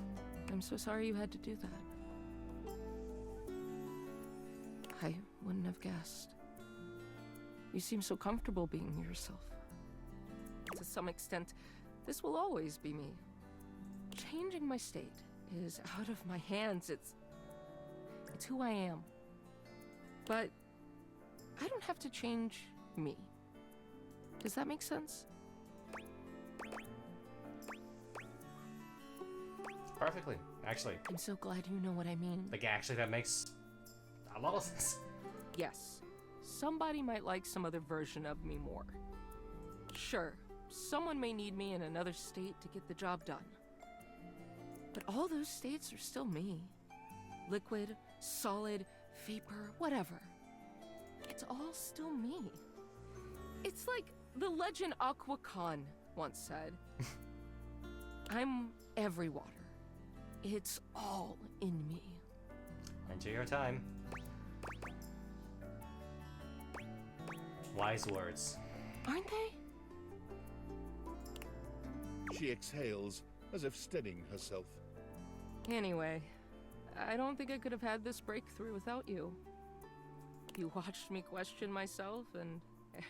I'm so sorry you had to do that. I wouldn't have guessed. You seem so comfortable being yourself. To some extent, this will always be me. Changing my state is out of my hands. It's who I am. But I don't have to change me. Does that make sense? Perfectly, actually. I'm so glad you know what I mean. Like, actually, that makes a lot of sense. Yes, somebody might like some other version of me more. Sure, someone may need me in another state to get the job done. But all those states are still me. Liquid, solid, vapor, whatever. It's all still me. It's like the legend Aqua Khan once said. I'm every water. It's all in me. Enjoy your time. Wise words. Aren't they? She exhales, as if steadying herself. Anyway, I don't think I could have had this breakthrough without you. You watched me question myself and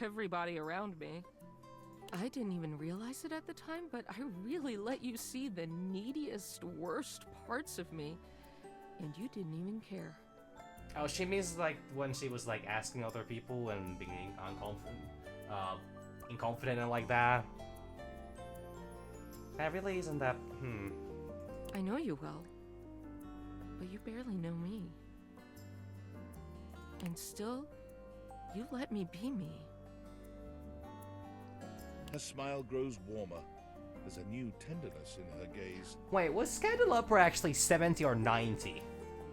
everybody around me. I didn't even realize it at the time, but I really let you see the neediest, worst parts of me, and you didn't even care. Oh, she means like when she was like asking other people and being inconfident and like that. That really isn't that. I know you well, but you barely know me. And still, you let me be me. Her smile grows warmer. There's a new tenderness in her gaze. Wait, was Scandalupra actually 70 or 90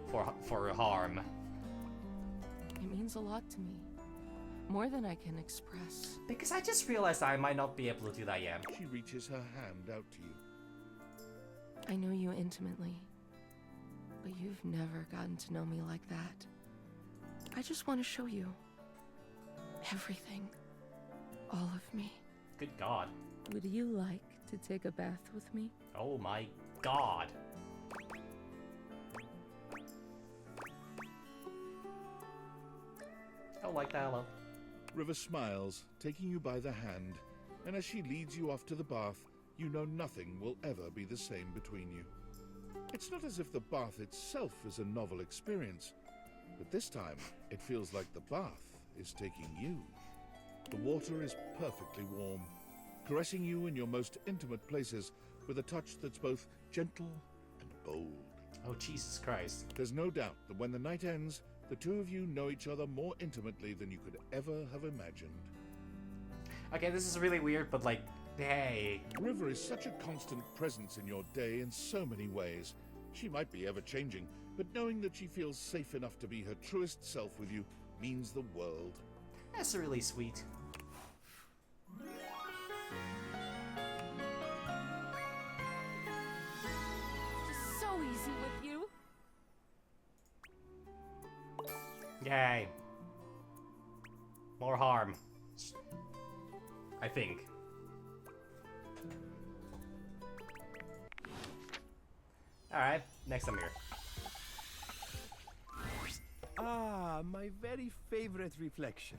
for harm? It means a lot to me. More than I can express. Because I just realized I might not be able to do that yet. She reaches her hand out to you. I know you intimately, but you've never gotten to know me like that. I just want to show you everything. All of me. Good God. Would you like to take a bath with me? Oh my God. I like that, hello. River smiles, taking you by the hand, and as she leads you off to the bath, you know nothing will ever be the same between you. It's not as if the bath itself is a novel experience, but this time it feels like the bath is taking you. The water is perfectly warm, caressing you in your most intimate places with a touch that's both gentle and bold. Oh, Jesus Christ. There's no doubt that when the night ends, the two of you know each other more intimately than you could ever have imagined. Okay, this is really weird, but like, hey. River is such a constant presence in your day in so many ways. She might be ever-changing, but knowing that she feels safe enough to be her truest self with you means the world. That's really sweet. It's so easy with you. Yay. More harm. I think. Alright, next I'm here. Ah, my very favorite reflection.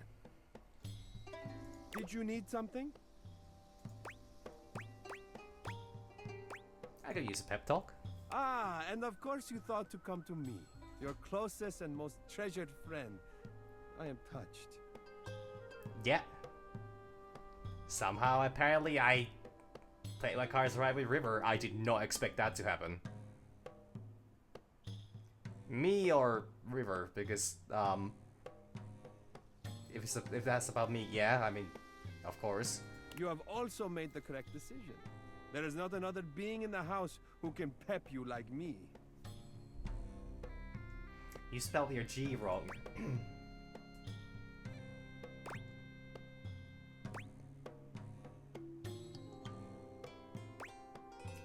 Did you need something? I could use a pep talk. Ah, and of course you thought to come to me, your closest and most treasured friend. I am touched. Yeah. Somehow, apparently, I played my cards right with River. I did not expect that to happen. Me or River, because, if that's about me, yeah, I mean, of course. You have also made the correct decision. There is not another being in the house who can pep you like me. You spelled your G wrong.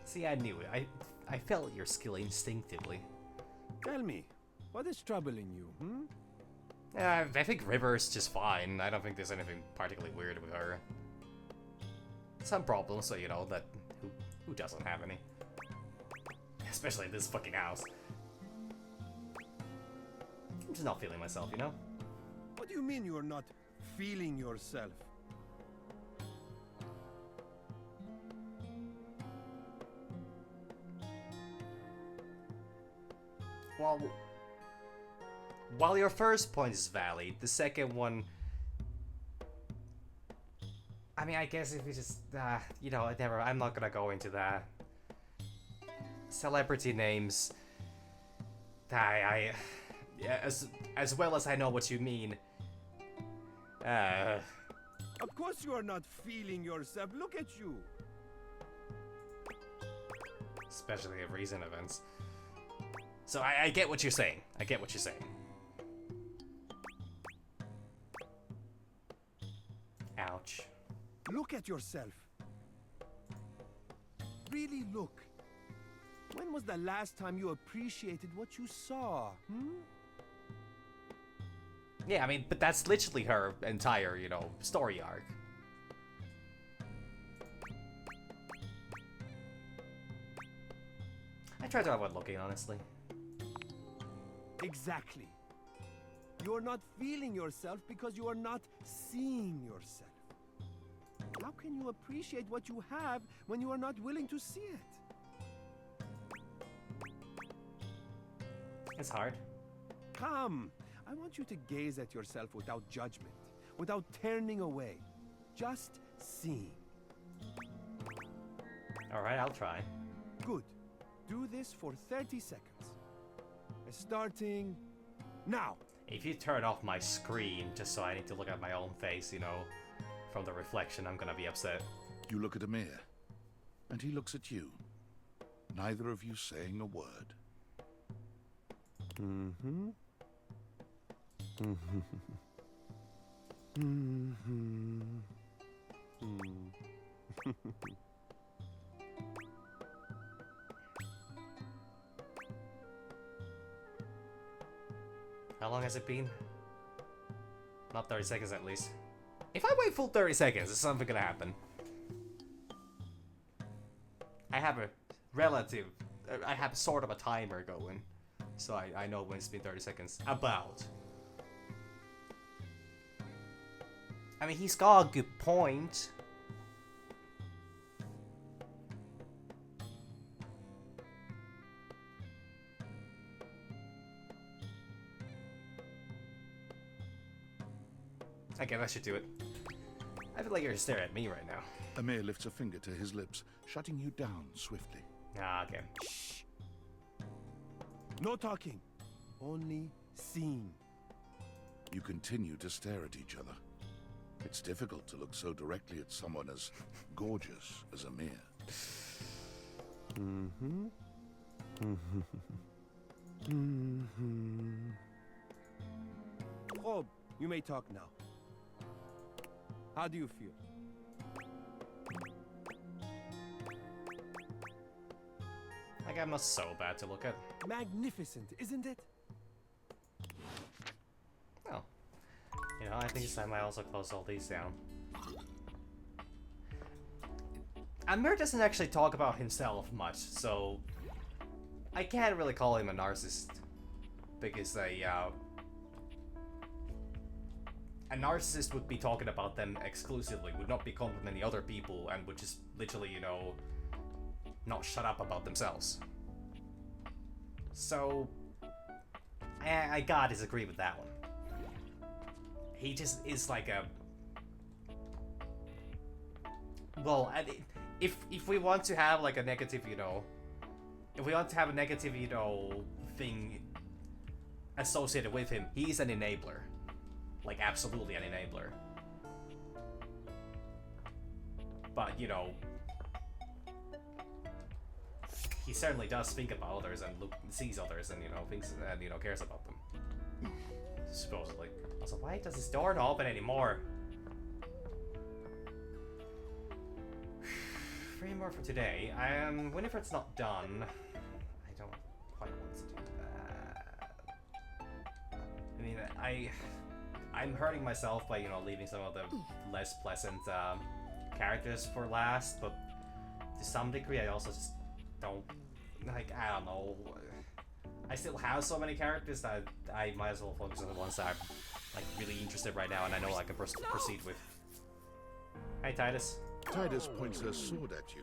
See, I knew it. I felt your skill instinctively. Tell me, what is troubling you, hmm? I think River's just fine. I don't think there's anything particularly weird with her. Some problems, so you know, that who doesn't have any? Especially in this fucking house. I'm just not feeling myself, you know? What do you mean you're not feeling yourself? Well, while your first point is valid, the second one... I mean, I guess if we just, you know, I'm not gonna go into that. Celebrity names. Yeah, as well as I know what you mean. Of course you are not feeling yourself. Look at you. Especially of recent events. So I get what you're saying. I get what you're saying. Ouch. Look at yourself. Really look. When was the last time you appreciated what you saw? Yeah, I mean, but that's literally her entire, you know, story arc. I try to avoid looking, honestly. Exactly. You are not feeling yourself because you are not seeing yourself. How can you appreciate what you have when you are not willing to see it? It's hard. Come. I want you to gaze at yourself without judgment, without turning away. Just seeing. Alright, I'll try. Good. Do this for 30 seconds. Starting now. If you turn off my screen just so I need to look at my own face, you know, from the reflection, I'm gonna be upset. You look at Amir, and he looks at you. Neither of you saying a word. How long has it been? Not 30 seconds at least. If I wait full 30 seconds, is something gonna happen. I have sort of a timer going. So I know when it's been 30 seconds. About. I mean, he's got a good point. Okay, that should do it. I feel like you're staring at me right now. Amir lifts a finger to his lips, shutting you down swiftly. Ah, okay. Shh. No talking. Only seeing. You continue to stare at each other. It's difficult to look so directly at someone as gorgeous as Amir. Rob, you may talk now. How do you feel? Like, I'm not so bad to look at. Magnificent, isn't it? Oh. You know, I think it's time I also close all these down. Amir doesn't actually talk about himself much, so I can't really call him a narcissist. Because a narcissist would be talking about them exclusively, would not be complimenting other people, and would just literally, you know, not shut up about themselves. So, I gotta disagree with that one. He just is like a... Well, if we want to have like a negative, you know... If we want to have a negative, you know, thing associated with him, he's an enabler. Like, absolutely an enabler. But, you know... He certainly does think about others and sees others and, you know, thinks and, you know, cares about them. Supposedly. Also, why does this door not open anymore? 3 more for today. Winifred's not done. I don't quite want to do that. I mean, I'm hurting myself by, you know, leaving some of the less pleasant characters for last, but to some degree I also just don't, like, I don't know. I still have so many characters that I might as well focus on the ones that I'm, like, really interested right now and I know I can proceed with. Hey, Titus. Titus points her sword at you,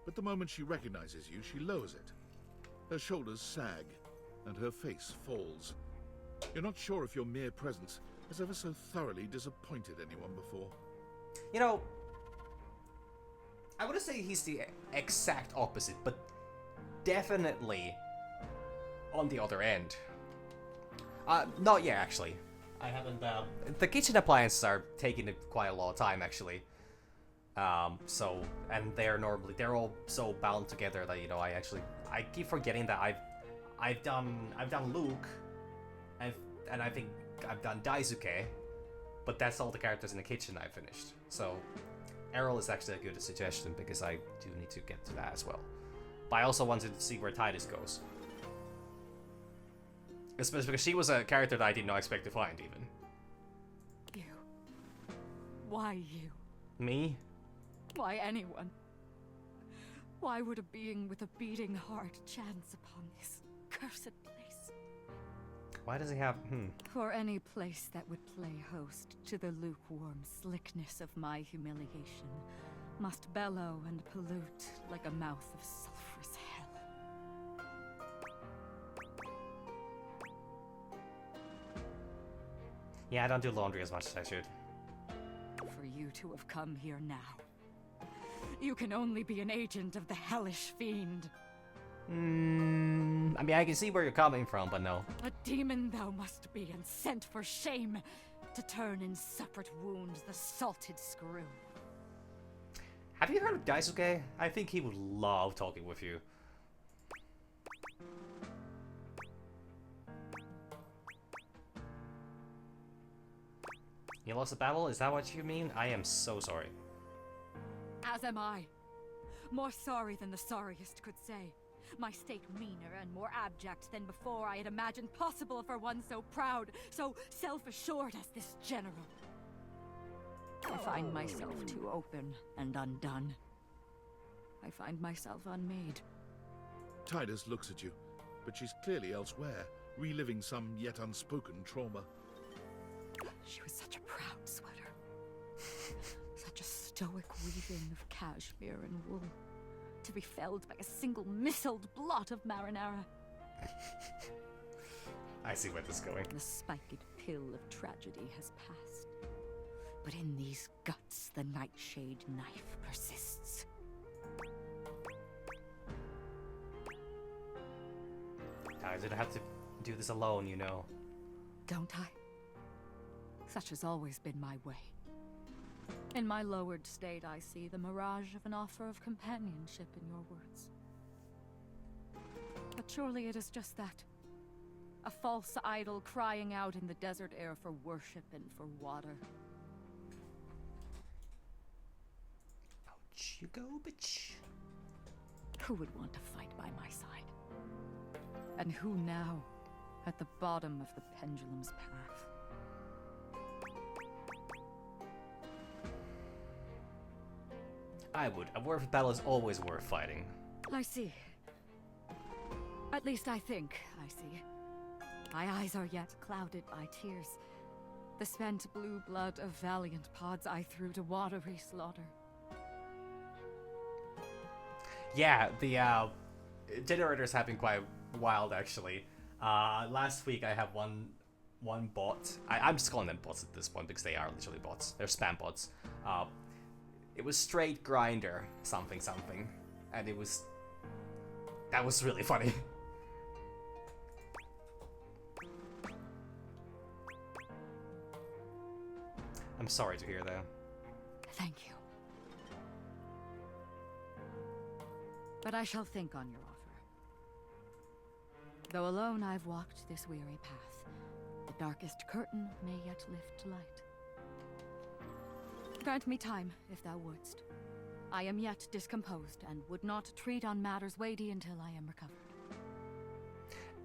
but the moment she recognizes you, she lowers it. Her shoulders sag, and her face falls. You're not sure if your mere presence has ever so thoroughly disappointed anyone before. You know, I wouldn't say he's the exact opposite, but definitely on the other end. Not yet, actually. I haven't, the kitchen appliances are taking quite a lot of time, actually. So, and they're all so bound together that, you know, I keep forgetting that I've done Luke, and I think I've done Daisuke, but that's all the characters in the kitchen I finished. So, Errol is actually a good suggestion because I do need to get to that as well. But I also wanted to see where Titus goes. Especially because she was a character that I did not expect to find, even. You. Why you? Me? Why anyone? Why would a being with a beating heart chance upon this cursed place? Why does he have, For any place that would play host to the lukewarm slickness of my humiliation must bellow and pollute like a mouth of sulphurous hell. Yeah, I don't do laundry as much as I should. For you to have come here now, you can only be an agent of the hellish fiend. I mean, I can see where you're coming from, but no. A demon thou must be, and sent for shame, to turn in separate wounds the salted screw. Have you heard of Daisuke? I think he would love talking with you. You lost the battle? Is that what you mean? I am so sorry. As am I. More sorry than the sorriest could say. My state meaner and more abject than before I had imagined possible for one so proud, so self-assured as this general. I find myself too open and undone. I find myself unmade. Titus looks at you, but she's clearly elsewhere, reliving some yet unspoken trauma. She was such a proud sweater. Such a stoic weaving of cashmere and wool, to be felled by a single missiled blot of marinara. I see where this is going. The spiked pill of tragedy has passed. But in these guts, the nightshade knife persists. I didn't have to do this alone, you know. Don't I? Such has always been my way. In my lowered state, I see the mirage of an offer of companionship in your words. But surely it is just that. A false idol crying out in the desert air for worship and for water. Out you go, bitch. Who would want to fight by my side? And who now, at the bottom of the pendulum's path? I would. A worth battle is always worth fighting. I see. At least I think I see. My eyes are yet clouded by tears. The spent blue blood of valiant pods I threw to watery slaughter. Yeah, the generators have been quite wild, actually. Last week I have one bot. I'm just calling them bots at this point because they are literally bots. They're spam bots. It was straight grinder something, and that was really funny. I'm sorry to hear that. Thank you. But I shall think on your offer. Though alone I've walked this weary path, the darkest curtain may yet lift to light. Grant me time, if thou wouldst. I am yet discomposed, and would not treat on matters weighty until I am recovered.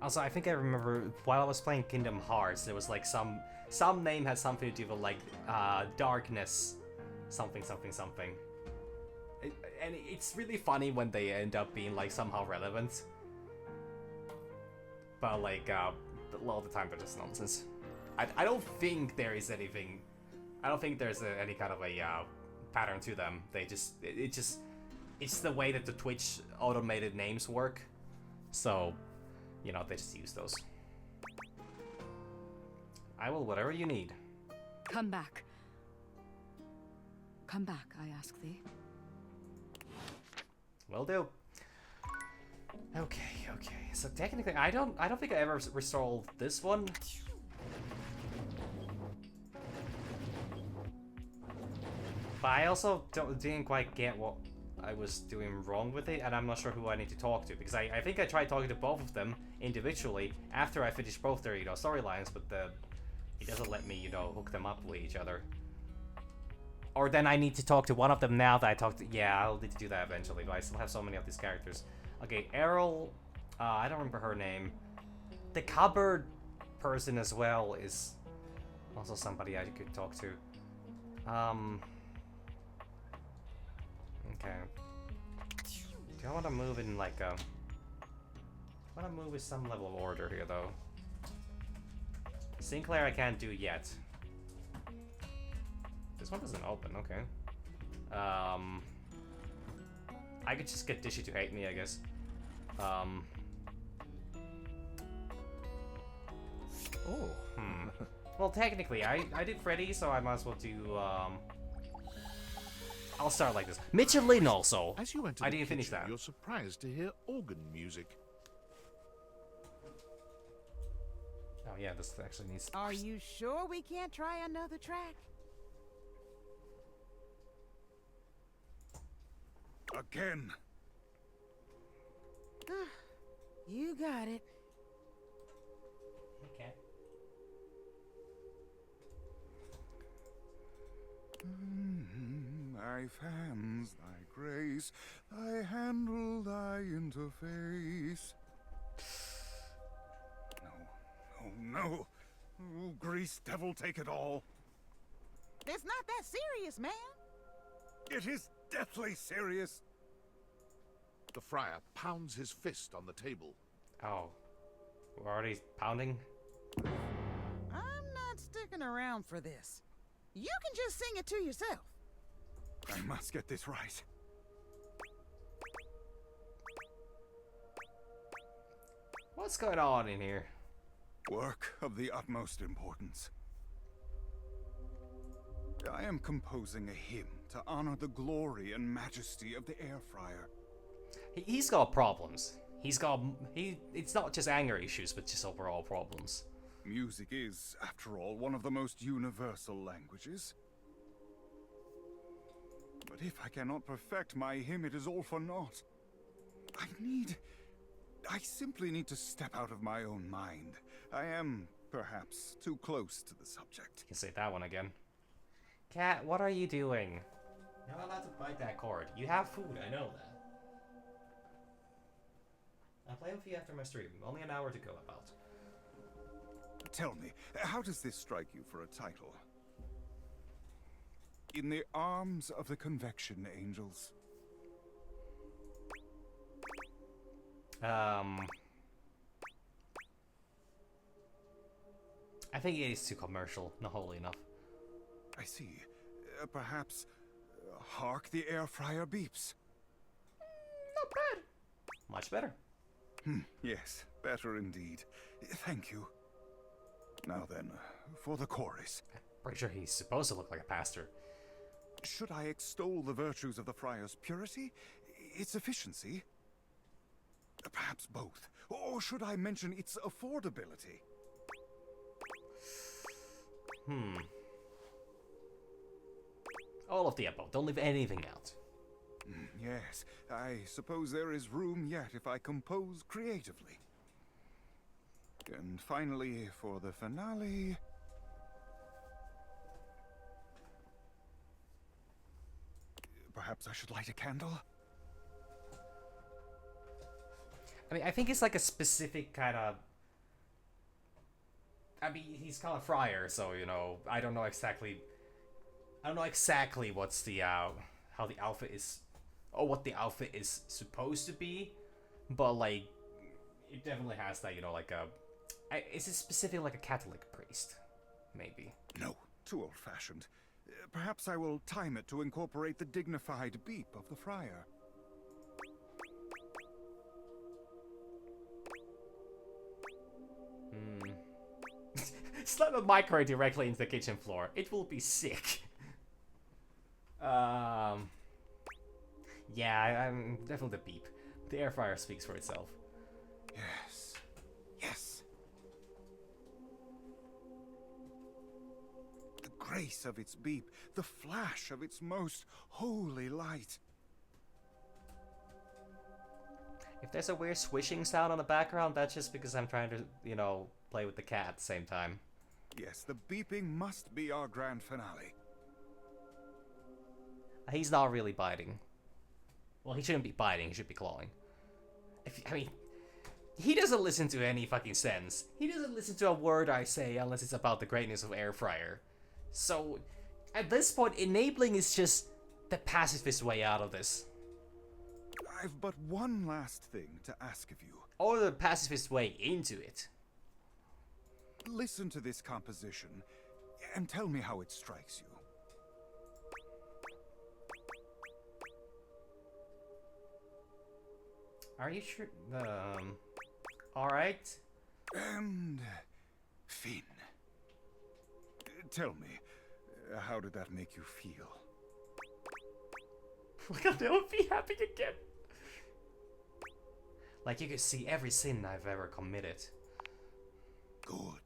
Also, I think I remember while I was playing Kingdom Hearts, there was like some name had something to do with like darkness, something. And it's really funny when they end up being like somehow relevant. But like a lot of the time they're just nonsense. I don't think there is anything. I don't think there's any kind of a pattern to them. They just it's the way that the Twitch automated names work. So, you know, they just use those. I will whatever you need. Come back. Come back, I ask thee. Will do. Okay. So technically, I don't think I ever resolved this one. But I also didn't quite get what I was doing wrong with it, and I'm not sure who I need to talk to, because I think I tried talking to both of them individually after I finished both their, you know, storylines, but it doesn't let me, you know, hook them up with each other. Or then I need to talk to one of them now that I talked to... Yeah, I'll need to do that eventually, but I still have so many of these characters. Okay, Errol... I don't remember her name. The cupboard person as well is also somebody I could talk to. Okay. Do I want to move in like a... I want to move with some level of order here, though. Sinclair I can't do yet. This one doesn't open, okay. I could just get Dishy to hate me, I guess. Well, technically, I did Freddy, so I might as well do, I'll start like this. Michelin also! As you enter I the didn't finish kitchen, that. You're surprised to hear organ music. Oh yeah, this actually needs... Are you sure we can't try another track? Again. You got it. Okay. Thy hands, thy grace, thy handle, thy interface. No. Oh, grease devil, take it all. It's not that serious, man. It is deathly serious. The friar pounds his fist on the table. Oh. We're already pounding? I'm not sticking around for this. You can just sing it to yourself. I must get this right. What's going on in here? Work of the utmost importance. I am composing a hymn to honor the glory and majesty of the air fryer. He's got problems. It's not just anger issues, but just overall problems. Music is, after all, one of the most universal languages. But if I cannot perfect my hymn, it is all for naught. I simply need to step out of my own mind. I am, perhaps, too close to the subject. You can say that one again. Cat, what are you doing? You're not allowed to bite that cord. You have food, I know that. I'll play with you after my stream. Only an hour to go about. Tell me, how does this strike you for a title? In the arms of the Convection Angels. I think it is too commercial, not wholly enough. I see. Perhaps, hark the air fryer beeps. Not bad. Much better. Yes, better indeed. Thank you. Now then, for the chorus. Pretty sure he's supposed to look like a pastor. Should I extol the virtues of the friar's purity? Its efficiency? Perhaps both. Or should I mention its affordability? All of the above. Don't leave anything out. Yes, I suppose there is room yet if I compose creatively. And finally, for the finale... Perhaps I should light a candle? I mean, I think it's like a specific kind of I mean, he's called a friar, so you know, I don't know exactly what's the how the outfit is, or what the outfit is supposed to be, but like, it definitely has that, you know, like is it specifically like a Catholic priest, maybe? No, too old-fashioned. Perhaps I will time it to incorporate the dignified beep of the friar. Slap a microwave directly into the kitchen floor. It will be sick. Yeah, I'm definitely the beep. The air fryer speaks for itself. Yes. Yes. The grace of its beep, the flash of its most holy light. If there's a weird swishing sound on the background, that's just because I'm trying to, you know, play with the cat at the same time. Yes, the beeping must be our grand finale. He's not really biting. Well, he shouldn't be biting, he should be clawing. I mean, he doesn't listen to any fucking sense. He doesn't listen to a word I say unless it's about the greatness of air fryer. So, at this point, enabling is just the pacifist way out of this. I've but one last thing to ask of you. Or the pacifist way into it. Listen to this composition, and tell me how it strikes you. Are you sure? Alright. And Finn. Tell me, how did that make you feel? Look, I'll never be happy again. Like you could see every sin I've ever committed. Good.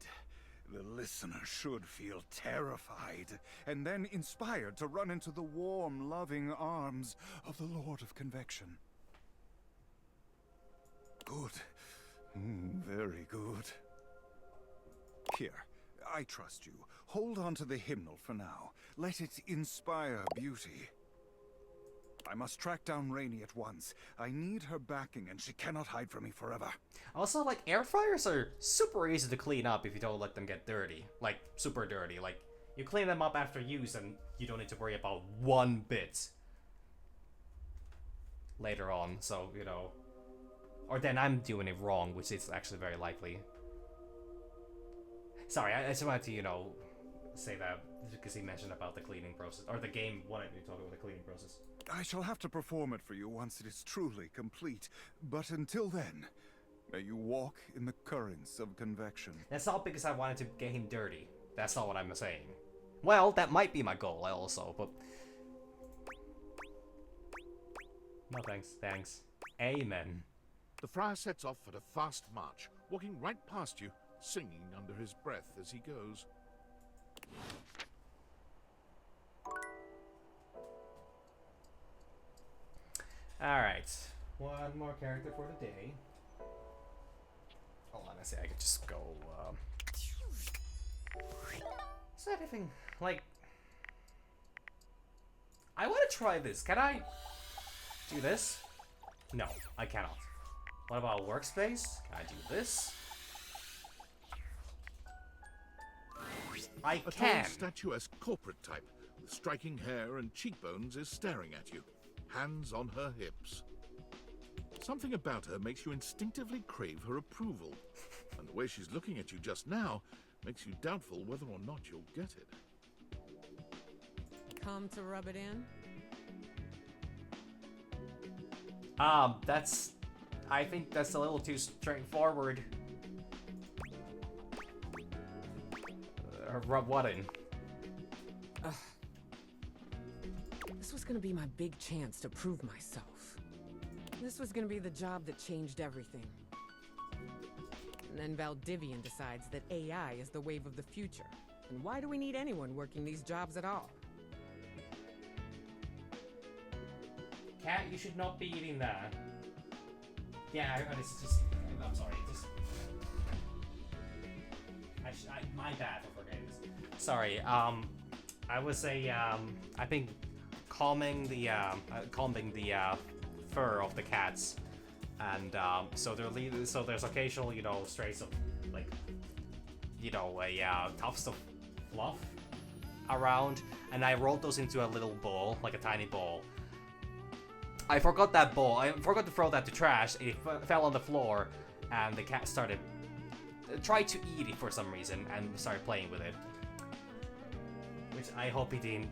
The listener should feel terrified, and then inspired to run into the warm, loving arms of the Lord of Convection. Good. Very good. Here, I trust you. Hold on to the hymnal for now. Let it inspire beauty. I must track down Rainey at once. I need her backing, and she cannot hide from me forever. Also, like, air fryers are super easy to clean up if you don't let them get dirty. Like, super dirty. Like, you clean them up after use, and you don't need to worry about one bit later on, so, you know. Or then I'm doing it wrong, which is actually very likely. Sorry, I just wanted to, you know, say that because he mentioned about the cleaning process, or the game wanted me to talk about the cleaning process. I shall have to perform it for you once it is truly complete, but until then, may you walk in the currents of convection. That's not because I wanted to get him dirty. That's not what I'm saying. Well, that might be my goal also, but... No thanks, thanks. Amen. The friar sets off at a fast march, walking right past you, singing under his breath as he goes. Alright, one more character for the day. Hold on a sec, I could just go, Is there anything, like... I want to try this. Can I do this? No, I cannot. What about workspace? Can I do this? I A can. tall, statuesque corporate type with striking hair and cheekbones is staring at you, hands on her hips. Something about her makes you instinctively crave her approval, and the way she's looking at you just now makes you doubtful whether or not you'll get it. Come to rub it in? That's... I think that's a little too straightforward. Rub what in? This was gonna be my big chance to prove myself. This was gonna be the job that changed everything. And then Valdivian decides that AI is the wave of the future. And why do we need anyone working these jobs at all? Cat, you should not be eating that. Yeah, it's just... I'm sorry, just... my bad for forgetting this. Sorry, I was I've been calming the fur of the cats, and so there's occasional, you know, strays of like you know, tufts of fluff around, and I rolled those into a little bowl, like a tiny bowl. I forgot that bowl. I forgot to throw that to trash. It fell on the floor, and the cat started tried to eat it for some reason and started playing with it. Which I hope he didn't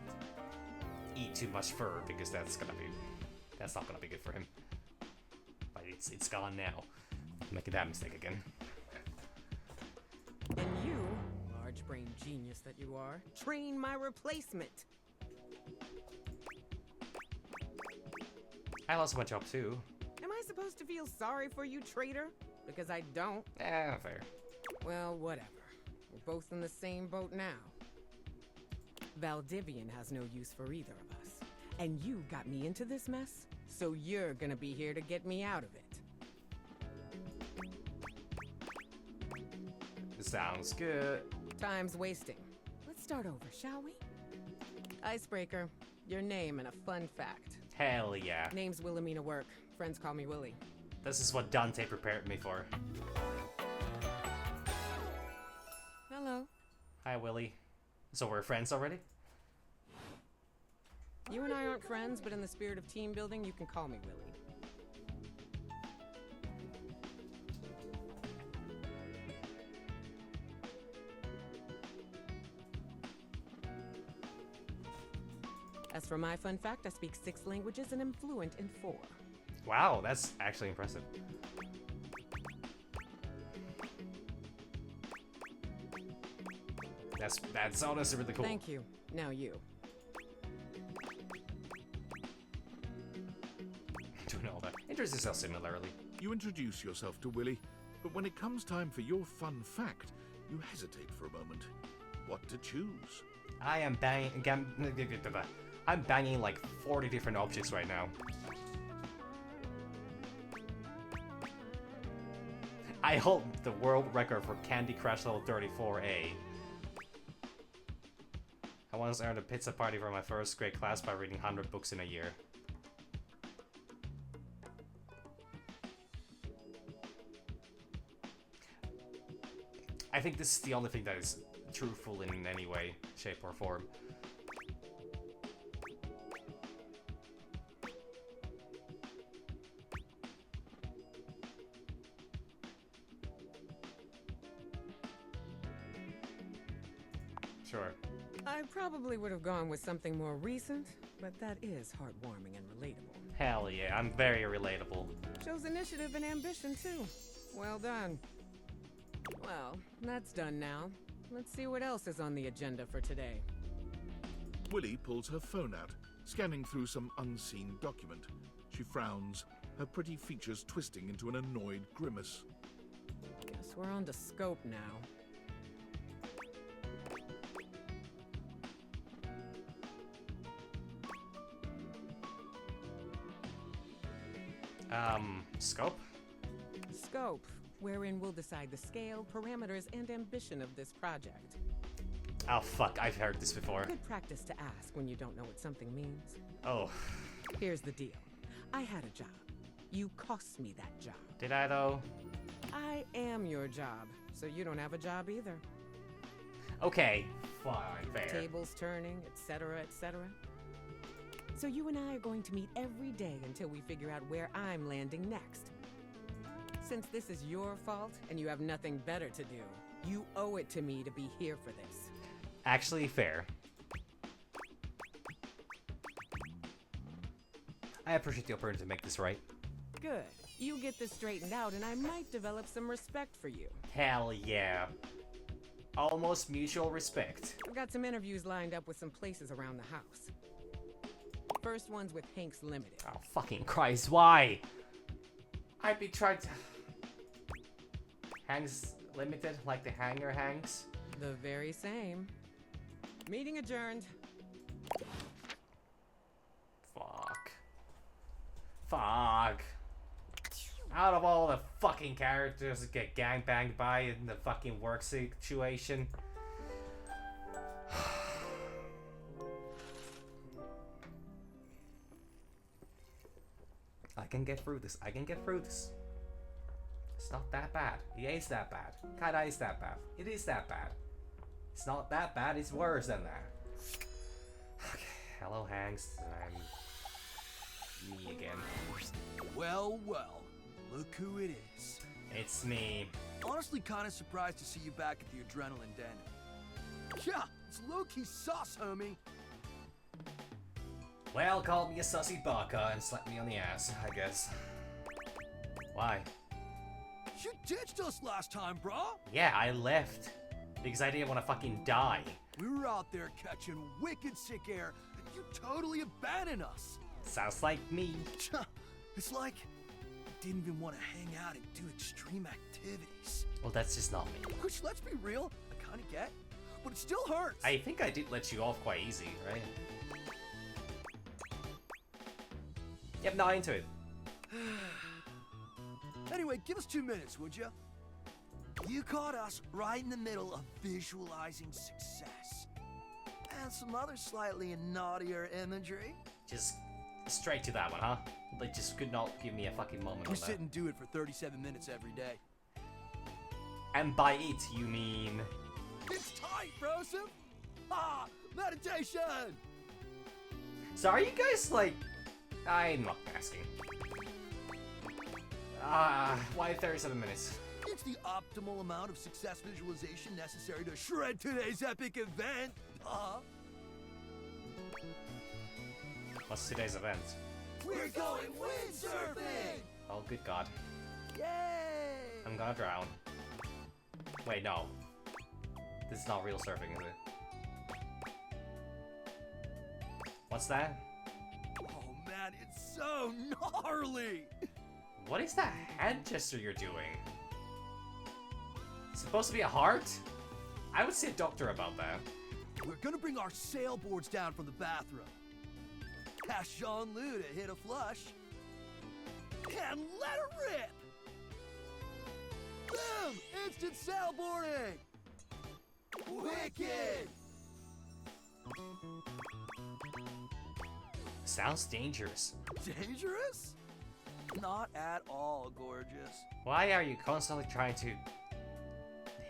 eat too much fur, because that's not gonna be good for him. But it's gone now. I'm making that mistake again. And you, large brain genius that you are, train my replacement. I lost my job too. Am I supposed to feel sorry for you, traitor? Because I don't. Fair. Well, whatever. We're both in the same boat now. Valdivian has no use for either of us. And you got me into this mess, so you're gonna be here to get me out of it. Sounds good. Time's wasting. Let's start over, shall we? Icebreaker, your name and a fun fact. Hell yeah. Name's Wilhelmina Work. Friends call me Willie. This is what Dante prepared me for. Hello. Hi, Willie. So we're friends already? You and I aren't friends, but in the spirit of team building, you can call me Willie. As for my fun fact, I speak 6 languages and am fluent in 4. Wow, that's actually impressive. That's honestly really cool. Thank you. Now you. Doing all that. Introduce yourself similarly. You introduce yourself to Willie, but when it comes time for your fun fact, you hesitate for a moment. What to choose? I am I'm banging like 40 different objects right now. I hold the world record for Candy Crush level 34A. I once earned a pizza party for my first grade class by reading 100 books in a year. I think this is the only thing that is truthful in any way, shape, or form. Sure. I probably would have gone with something more recent, but that is heartwarming and relatable. Hell yeah, I'm very relatable. Shows initiative and ambition, too. Well done. Well, that's done now. Let's see what else is on the agenda for today. Willie pulls her phone out, scanning through some unseen document. She frowns, her pretty features twisting into an annoyed grimace. Guess we're on to scope now. Scope? Scope, wherein we'll decide the scale, parameters, and ambition of this project. Oh fuck, I've heard this before. Good practice to ask when you don't know what something means. Oh. Here's the deal. I had a job. You cost me that job. Did I though? I am your job, so you don't have a job either. Okay, fine, fair. Tables turning, etc., etc. So you and I are going to meet every day until we figure out where I'm landing next. Since this is your fault and you have nothing better to do, you owe it to me to be here for this. Actually, fair. I appreciate the opportunity to make this right. Good. You get this straightened out and I might develop some respect for you. Hell yeah. Almost mutual respect. I've got some interviews lined up with some places around the house. First one's with Hanks Limited. Oh, fucking Christ, why? I'd be trying to... Hanks Limited, like the Hanger Hanks? The very same. Meeting adjourned. Fuck. Fuck. Out of all the fucking characters that get gangbanged by in the fucking work situation. I can get through this. I can get through this. It's not that bad. It is that bad. Kinda is that bad. It is that bad. It's not that bad, it's worse than that. Okay, hello Hanks, I'm me again. Well, well, look who it is. It's me. Honestly, kinda surprised to see you back at the Adrenaline Den. Yeah, it's low-key sauce, homie. Well, call me a sussy baka and slap me on the ass, I guess. Why? You ditched us last time, brah. Yeah, I left. Because I didn't want to fucking die. We were out there catching wicked sick air, and you totally abandoned us. Sounds like me. It's like you didn't even want to hang out and do extreme activities. Well, that's just not me. Which, let's be real, I kind of get, but it still hurts. I think I did let you off quite easy, right? Yep, not into it. Anyway, give us 2 minutes, would you? You caught us right in the middle of visualizing success. And some other slightly naughtier imagery. Just straight to that one, huh? Like, just could not give me a fucking moment We on that. sit and do it for 37 minutes every day. And by it, you mean... It's tight, Broseph! Ah, meditation! So are you guys, like... I'm not asking. Why 37 minutes? It's the optimal amount of success visualization necessary to shred today's epic event. What's today's event? We're going windsurfing! Oh, good God. Yay! I'm gonna drown. Wait, no. This is not real surfing, is it? What's that? Oh man, it's so gnarly! What is that hand gesture you're doing? It's supposed to be a heart? I would see a doctor about that. We're gonna bring our sailboards down from the bathroom. Ask Jean-Lou to hit a flush. And let her rip! Boom! Instant sailboarding! Wicked! Sounds dangerous. Dangerous? Not at all, gorgeous. Why are you constantly trying to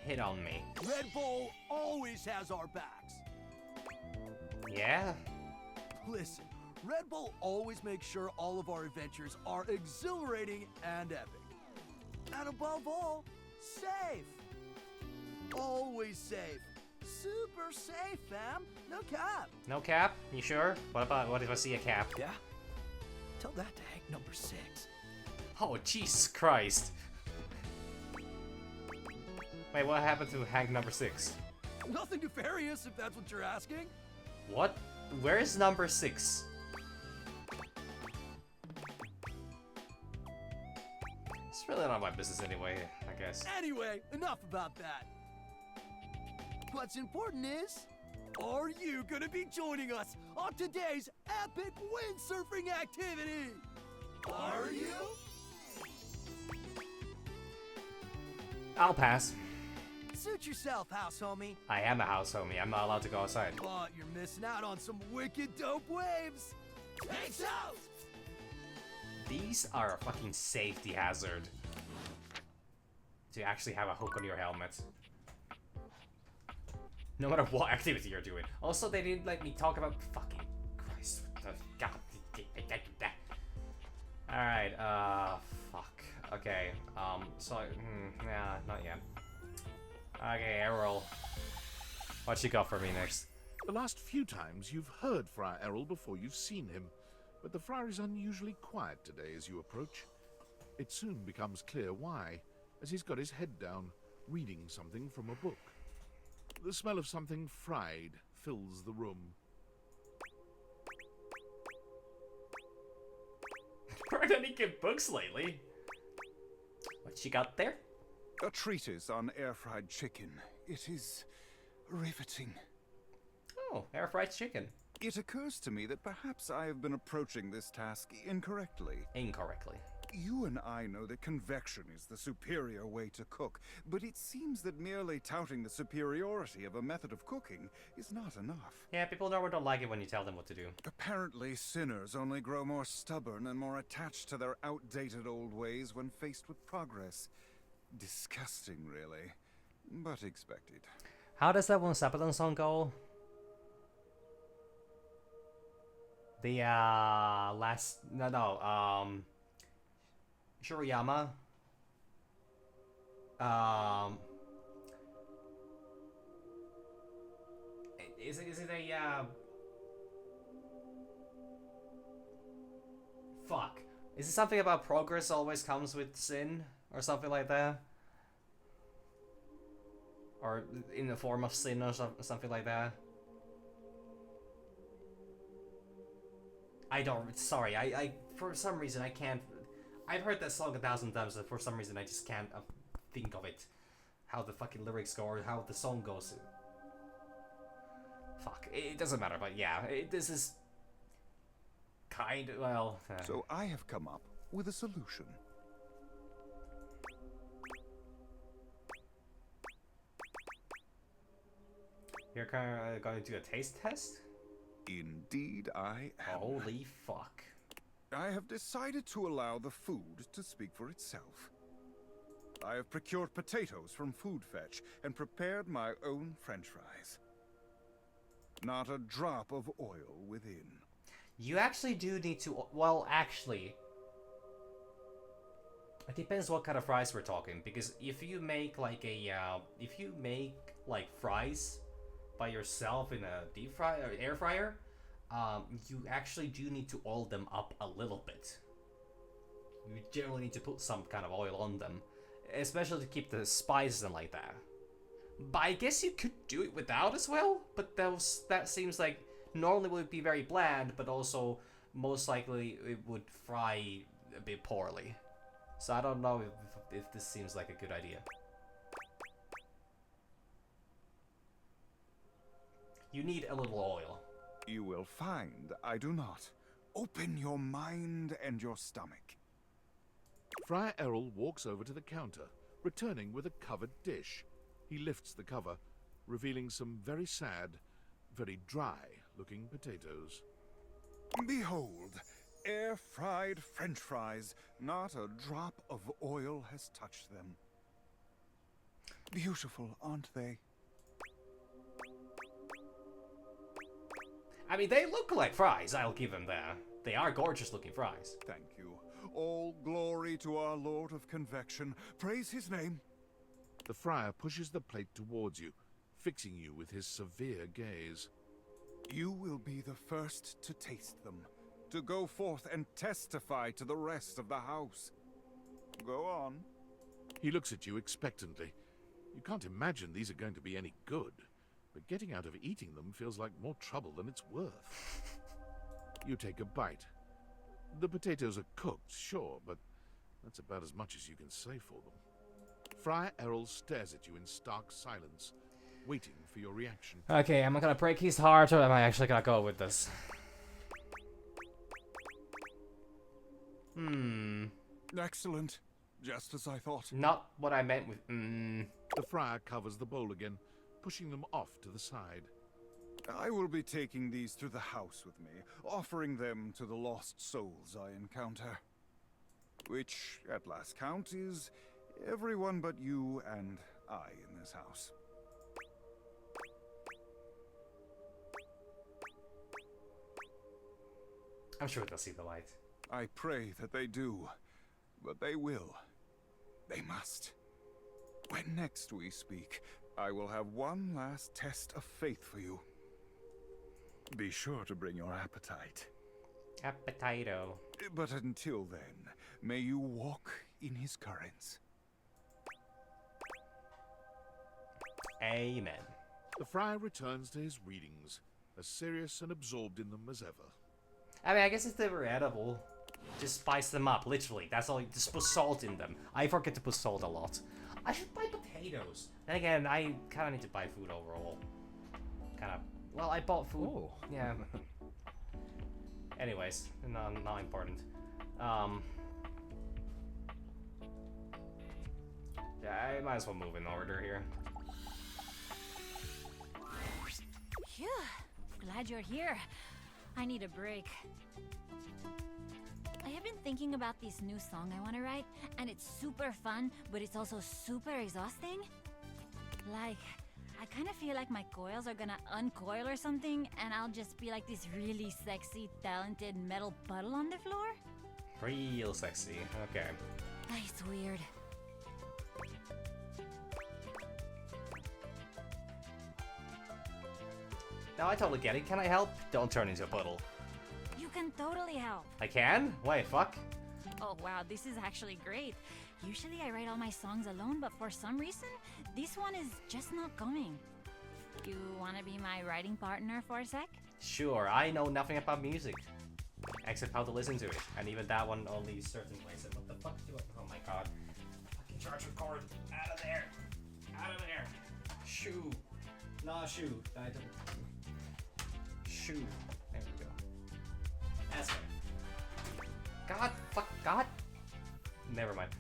hit on me? Red Bull always has our backs. Yeah? Listen, Red Bull always makes sure all of our adventures are exhilarating and epic. And above all, safe. Always safe. Super safe, fam. No cap. No cap? You sure? What if I see a cap? Yeah? Tell that to Hank number 6. Oh, Jesus Christ. Wait, what happened to Hank number 6? Nothing nefarious, if that's what you're asking. What? Where is number 6? It's really not my business anyway, I guess. Anyway, enough about that. What's important is, are you gonna be joining us on today's epic windsurfing activity? Are you? I'll pass. Suit yourself, house homie. I am a house homie. I'm not allowed to go outside. But you're missing out on some wicked dope waves. Peace out! These are a fucking safety hazard. To actually have a hook on your helmet. No matter what activity you're doing. Also, they didn't let me talk about fucking Christ. God. Alright, fuck. Okay, yeah, not yet. Okay, Errol. What you got for me next? The last few times you've heard Friar Errol before you've seen him, but the friar is unusually quiet today as you approach. It soon becomes clear why, as he's got his head down, reading something from a book. The smell of something fried fills the room. Read any good books lately? What you got there? A treatise on air-fried chicken. It is riveting. Oh, air-fried chicken. It occurs to me that perhaps I have been approaching this task incorrectly. Incorrectly. You and I know that convection is the superior way to cook, but it seems that merely touting the superiority of a method of cooking is not enough. Yeah, people normally don't like it when you tell them what to do. Apparently, sinners only grow more stubborn and more attached to their outdated old ways when faced with progress. Disgusting, really, but expected. How does that one Sabaton song go? The Shuriyama. Is it a fuck? Is it something about progress always comes with sin or something like that? Or in the form of sin or something like that? I don't. Sorry, I for some reason I can't. I've heard that song 1,000 times, and for some reason I just can't think of it. How the fucking lyrics go or how the song goes. Fuck, it doesn't matter. But yeah, this is kind of well. So I have come up with a solution. You're kind of going to do a taste test? Indeed, I am. Holy fuck. I have decided to allow the food to speak for itself. I have procured potatoes from Food Fetch and prepared my own French fries. Not a drop of oil within. You actually do need to. Well, actually, it depends what kind of fries we're talking. Because if you make like fries by yourself in a deep fry or air fryer, you actually do need to oil them up a little bit. You generally need to put some kind of oil on them, especially to keep the spices and like that. But I guess you could do it without as well, but that seems like normally would be very bland, but also most likely it would fry a bit poorly. So I don't know if this seems like a good idea. You need a little oil. You will find I do not. Open your mind and your stomach. Friar Errol walks over to the counter, returning with a covered dish. He lifts the cover, revealing some very sad, very dry-looking potatoes. Behold, air-fried French fries. Not a drop of oil has touched them. Beautiful, aren't they? I mean, they look like fries, I'll give them that. They are gorgeous looking fries. Thank you. All glory to our Lord of Convection. Praise his name. The friar pushes the plate towards you, fixing you with his severe gaze. You will be the first to taste them, to go forth and testify to the rest of the house. Go on. He looks at you expectantly. You can't imagine these are going to be any good, but getting out of eating them feels like more trouble than it's worth. You take a bite. The potatoes are cooked, sure, but that's about as much as you can say for them. Friar Errol stares at you in stark silence, waiting for your reaction. Okay, am I gonna break his heart or am I actually gonna go with this? Excellent. Just as I thought. Not what I meant with The friar covers the bowl again, pushing them off to the side. I will be taking these to the house with me, offering them to the lost souls I encounter. Which, at last count, is everyone but you and I in this house. I'm sure they'll see the light. I pray that they do, but they will. They must. When next we speak, I will have one last test of faith for you. Be sure to bring your appetite. Appetito. But until then, may you walk in his currents. Amen. The friar returns to his readings, as serious and absorbed in them as ever. I mean, I guess if they were edible, just spice them up, literally. That's all. Just put salt in them. I forget to put salt a lot. I should buy potatoes. Then again, I kind of need to buy food overall. Kind of. Well, I bought food. Oh. Yeah. Anyways, not important. Yeah, I might as well move in order here. Phew. Glad you're here. I need a break. I have been thinking about this new song I want to write, and it's super fun, but it's also super exhausting. Like, I kind of feel like my coils are gonna uncoil or something, and I'll just be like this really sexy, talented metal puddle on the floor. Real sexy. Okay. It's weird. No, I totally get it. Can I help? Don't turn into a puddle. You can totally help. I can? Wait, fuck. Oh wow, this is actually great. Usually I write all my songs alone, but for some reason, this one is just not coming. You wanna be my writing partner for a sec? Sure, I know nothing about music. Except how to listen to it. And even that one only certain places. What the fuck do I... Oh my god. Fucking charge record. Out of there. Out of there. Shoo. Nah, shoo. I don't... Shoo. There we go. That's it. God, fuck, God. Never mind.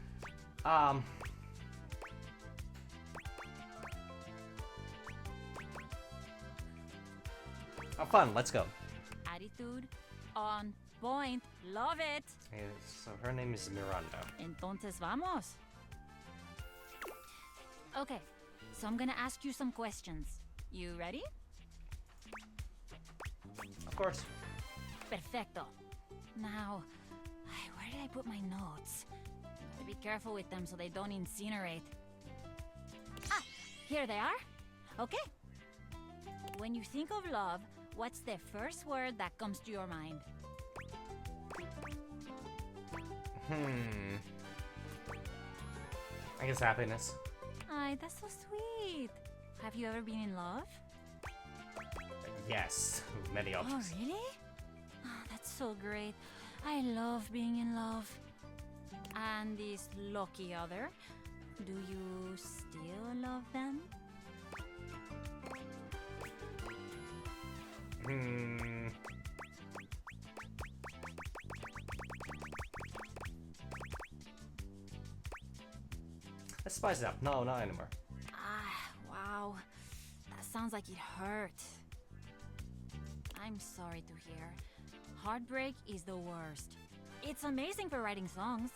Have fun, let's go. Attitude on point. Love it. Okay, so her name is Miranda. Entonces vamos. Okay, so I'm gonna ask you some questions. You ready? Of course. Perfecto. Now, where did I put my notes? Gotta be careful with them so they don't incinerate. Ah, here they are. Okay. When you think of love, what's the first word that comes to your mind? I guess happiness. Ay, that's so sweet. Have you ever been in love? Yes, many options. Oh, really? Oh, that's so great. I love being in love. And this lucky other, do you still love them? Let's spice it up. No, not anymore. Ah, wow. That sounds like it hurt. I'm sorry to hear. Heartbreak is the worst. It's amazing for writing songs.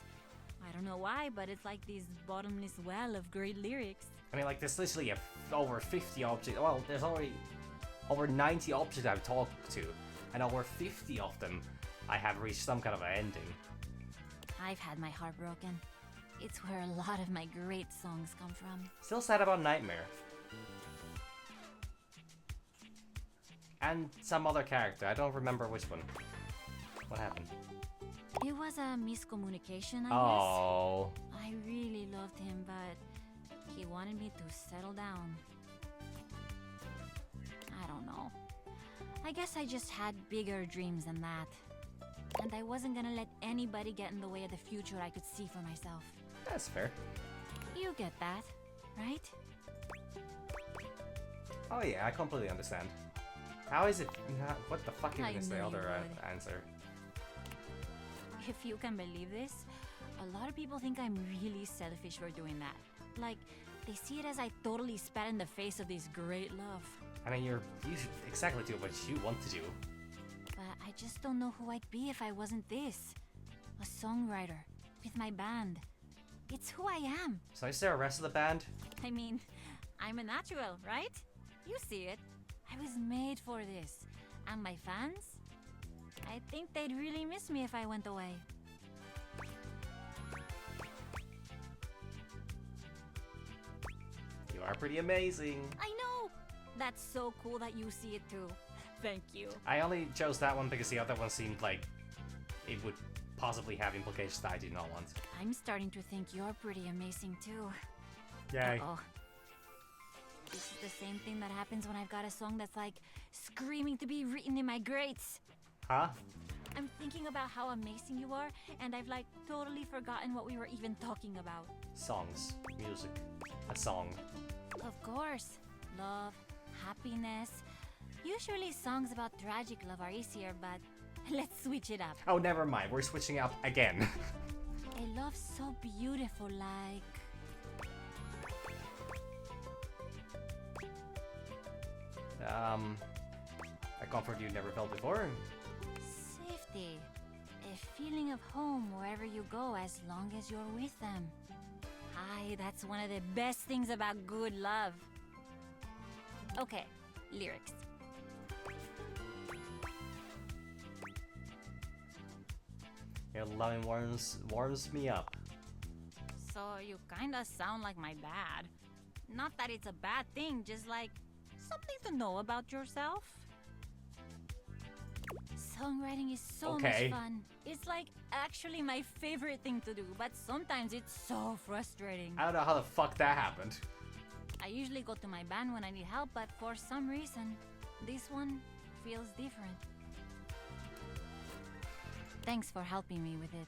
I don't know why, but it's like this bottomless well of great lyrics. I mean, like, there's literally over 50 objects. Well, there's already over 90 objects I've talked to, and over 50 of them I have reached some kind of an ending. I've had my heart broken. It's where a lot of my great songs come from. Still sad about Nightmare. And some other character. I don't remember which one. What happened? It was a miscommunication, I Oh. guess. I really loved him, but he wanted me to settle down. I don't know. I guess I just had bigger dreams than that. And I wasn't gonna let anybody get in the way of the future I could see for myself. That's fair. You get that, right? Oh yeah, I completely understand. How is it not... What the fuck I even is the knew you other would. answer? If you can believe this, a lot of people think I'm really selfish for doing that. Like, they see it as I totally spat in the face of this great love. I mean, you should exactly do what you want to do. But I just don't know who I'd be if I wasn't this. A songwriter, with my band. It's who I am. So is there a rest of the band? I mean, I'm a natural, right? You see it. I was made for this. And my fans? I think they'd really miss me if I went away. You are pretty amazing. I know! That's so cool that you see it too. Thank you. I only chose that one because the other one seemed like it would possibly have implications that I did not want. I'm starting to think you're pretty amazing too. Yay. Uh-oh. This is the same thing that happens when I've got a song that's like screaming to be written in my greats. Huh? I'm thinking about how amazing you are, and I've like totally forgotten what we were even talking about. Songs. Music. A song. Of course. Love, happiness. Usually songs about tragic love are easier, but let's switch it up. Oh, never mind. We're switching up again. A love so beautiful, like... A comfort you never felt before. safety. A feeling of home wherever you go as long as you're with them. Aye, that's one of the best things about good love. Okay, lyrics. Your loving warms me up. So you kinda sound like my dad. Not that it's a bad thing, just like something to know about yourself. Songwriting is so much fun. It's like actually my favorite thing to do, but sometimes it's so frustrating. I don't know how the fuck that happened. I usually go to my band when I need help, but for some reason, this one feels different. Thanks for helping me with it.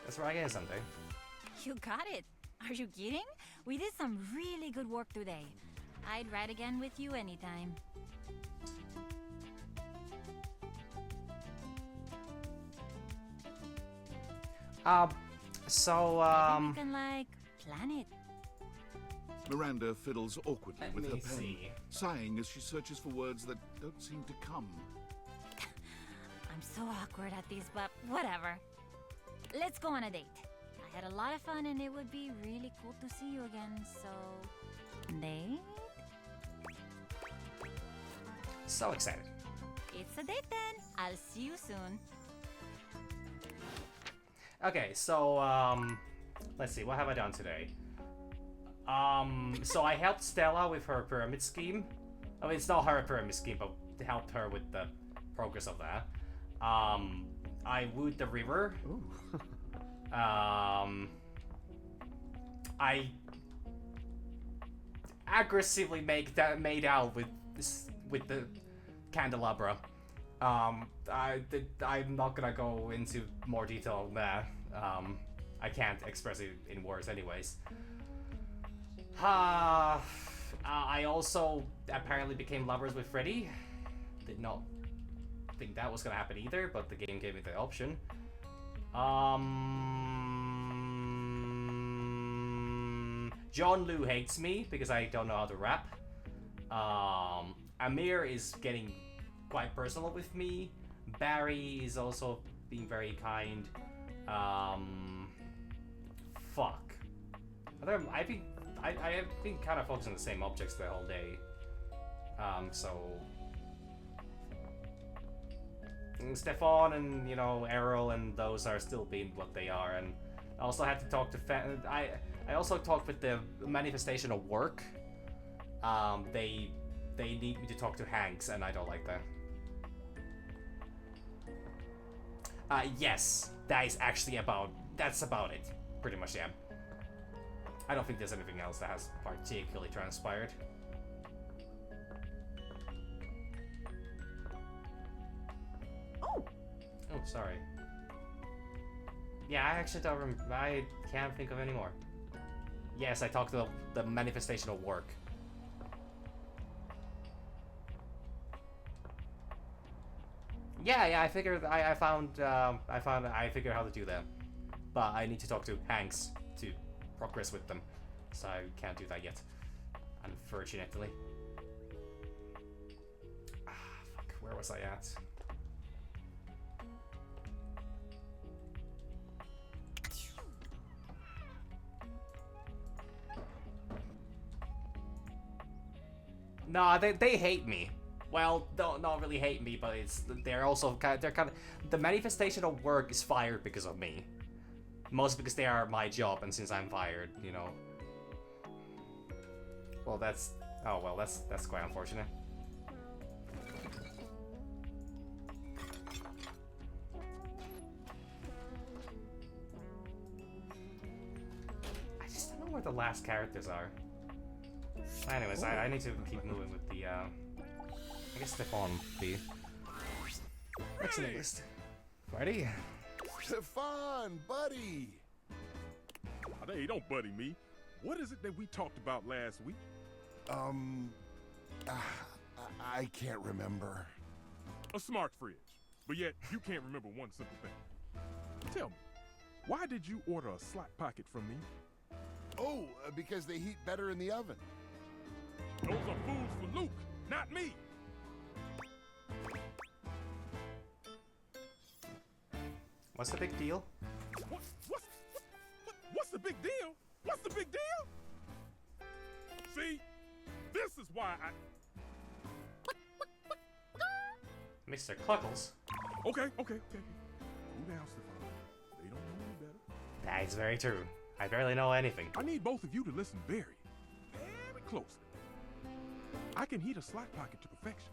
That's where I get something. You got it. Are you kidding? We did some really good work today. I'd write again with you anytime. Maybe we can, like, plan it. Miranda fiddles awkwardly with her me pen, see. sighing as she searches for words that don't seem to come. I'm so awkward at this, but whatever. Let's go on a date. I had a lot of fun and it would be really cool to see you again, so... Date? So excited. It's a date then. I'll see you soon. Okay, so, let's see, what have I done today? So I helped Stella with her pyramid scheme. I mean, it's not her pyramid scheme, but helped her with the progress of that. I wooed the river. I aggressively made out with the candelabra. I'm not gonna go into more detail on that. I can't express it in words anyways. I also apparently became lovers with Freddy. Did not think that was gonna happen either, but the game gave me the option. John Liu hates me because I don't know how to rap. Amir is getting quite personal with me. Barry is also being very kind. Fuck. I've been kind of focusing on the same objects the whole day. So Stefan and, you know, Errol and those are still being what they are, and I also had to talk to I also talked with the manifestation of work. They need me to talk to Hanks, and I don't like that. Yes, that's about it. Pretty much, yeah. I don't think there's anything else that has particularly transpired. Oh, sorry. Yeah, I actually don't remember. I can't think of any more. Yes, I talked to the manifestation of work. Yeah, I figured I figured how to do that. But I need to talk to Hanks to progress with them. So I can't do that yet, unfortunately. Fuck, where was I at? No, they hate me. Well, not really hate me, but they're kind of the manifestation of work is fired because of me. Mostly because they are my job, and since I'm fired, you know. Well, that's quite unfortunate. I just don't know where the last characters are. Anyways, I need to keep moving with the, I guess Stefan would be next on the list. Ready? Stefan, buddy! Oh, hey, don't buddy me. What is it that we talked about last week? I can't remember. A smart fridge. But yet, you can't remember one simple thing. Tell me, why did you order a slot pocket from me? Oh, because they heat better in the oven. Those are fools for Luke, not me. What's the big deal? What's the big deal? What's the big deal? See, this is why I... Mr. Cluckles. Okay. Cool down, Stefan. They don't know any better. That is very true. I barely know anything. I need both of you to listen very closely. I can heat a slot pocket to perfection.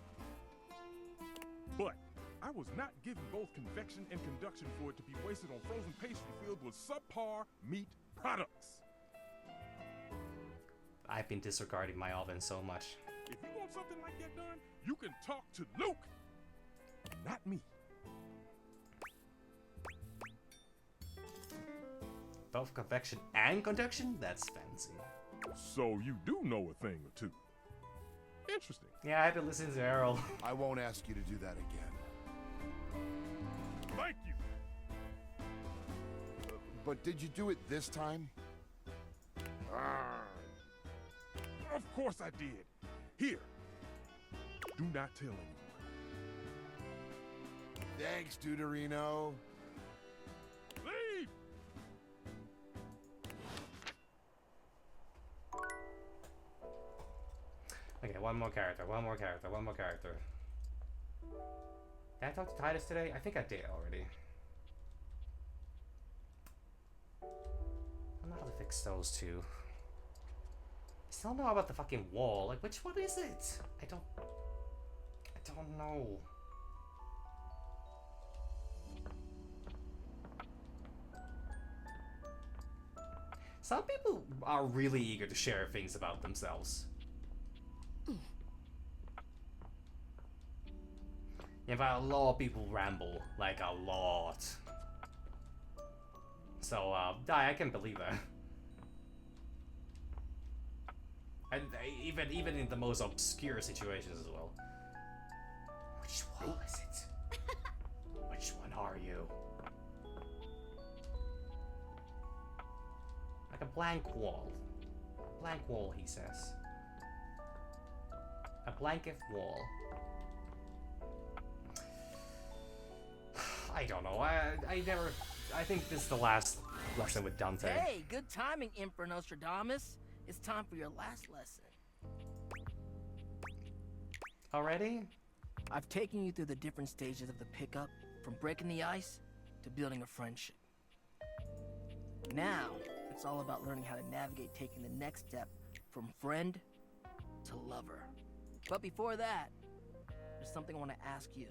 But I was not given both convection and conduction for it to be wasted on frozen pastry filled with subpar meat products. I've been disregarding my oven so much. If you want something like that done, you can talk to Luke, not me. Both convection and conduction? That's fancy. So you do know a thing or two. Interesting. Yeah, I've been listening to Errol. I won't ask you to do that again. Thank you. But did you do it this time? Of course I did. Here. Do not tell anyone. Thanks, Deuterino. Leave! Okay, one more character. Did I talk to Titus today? I think I did already. I don't know how to fix those two. I still don't know about the fucking wall. Like, which one is it? I don't know. Some people are really eager to share things about themselves. Yeah, but a lot of people ramble, like a lot. So, I can believe that. And even in the most obscure situations as well. Which wall is it? Which one are you? Like a blank wall. Blank wall, he says. A blanket wall. I don't know. I think this is the last lesson with Dante. Hey, good timing, Emperor Nostradamus. It's time for your last lesson. Already? I've taken you through the different stages of the pickup, from breaking the ice to building a friendship. Now, it's all about learning how to navigate taking the next step from friend to lover. But before that, there's something I want to ask you.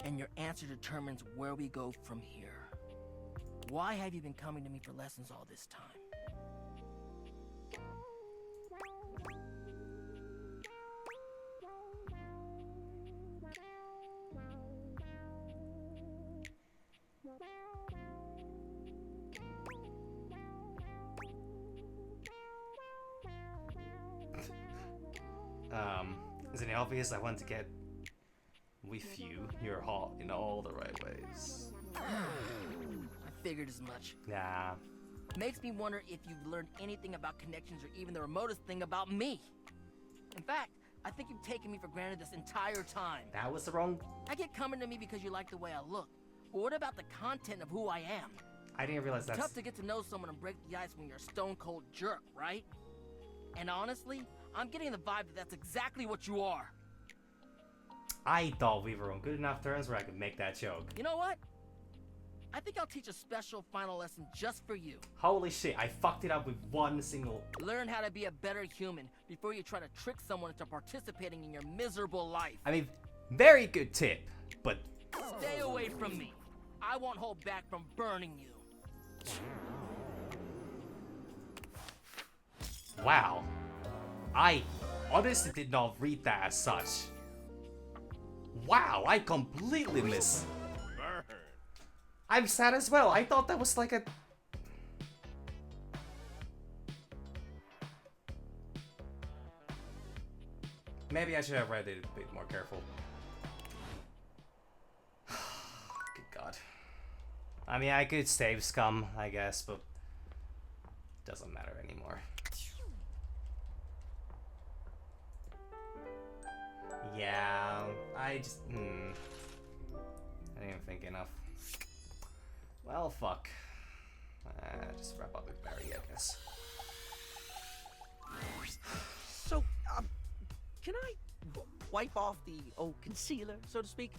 And your answer determines where we go from here. Why have you been coming to me for lessons all this time? Isn't it obvious I want to get with you? You're hot in all the right ways. I figured as much. Nah. Makes me wonder if you've learned anything about connections or even the remotest thing about me. In fact, I think you've taken me for granted this entire time. That was the wrong... I get coming to me because you like the way I look. But what about the content of who I am? I didn't realize that's... Tough to get to know someone and break the ice when you're a stone-cold jerk, right? And honestly, I'm getting the vibe that that's exactly what you are. I thought we were on good enough terms where I could make that joke. You know what? I think I'll teach a special final lesson just for you. Holy shit, I fucked it up with one single... Learn how to be a better human before you try to trick someone into participating in your miserable life. I mean, very good tip, but... Stay away from me. I won't hold back from burning you. Wow. I honestly did not read that as such. Wow, I completely missed. I'm sad as well. I thought that was like a... Maybe I should have read it a bit more careful. Good God. I mean, I could save Scum, I guess, but... Doesn't matter anymore. Yeah, I just... I didn't even think enough. Well, fuck. Just wrap up with Barry, I guess. So, can I wipe off the old concealer, so to speak?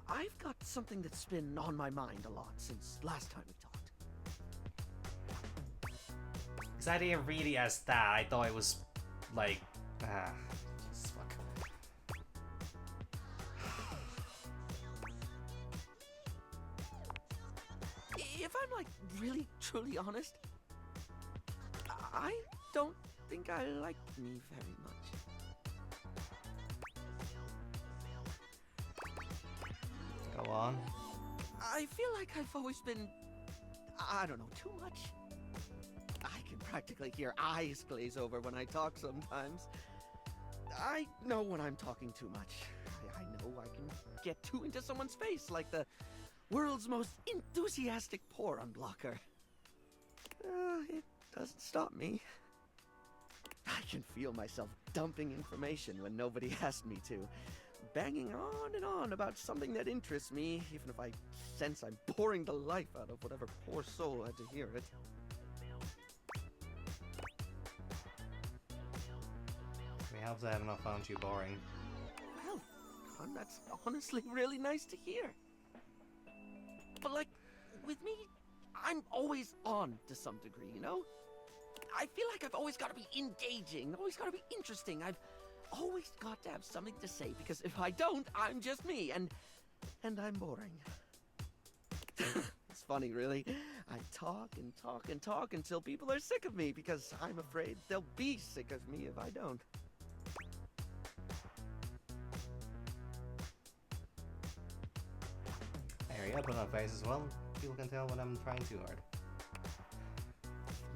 I've got something that's been on my mind a lot since last time we talked. Because I didn't read it as that. I thought it was like... Jesus, fuck. If I'm like really truly honest, I don't think I like me very much. Go on. I feel like I've always been, I don't know, too much. I can practically hear eyes glaze over when I talk sometimes. I know when I'm talking too much. I know I can get too into someone's face like the world's most enthusiastic pour unblocker. It doesn't stop me. I can feel myself dumping information when nobody asked me to. Banging on and on about something that interests me, even if I sense I'm boring the life out of whatever poor soul had to hear it. We hope I have not found you boring. Well, Con, that's honestly really nice to hear. But like, with me, I'm always on to some degree, you know? I feel like I've always got to be engaging, always got to be interesting. I've always got to have something to say, because if I don't, I'm just me, and I'm boring. It's funny, really. I talk and talk and talk until people are sick of me, because I'm afraid they'll be sick of me if I don't. There you go, put on face as well. People can tell when I'm trying too hard.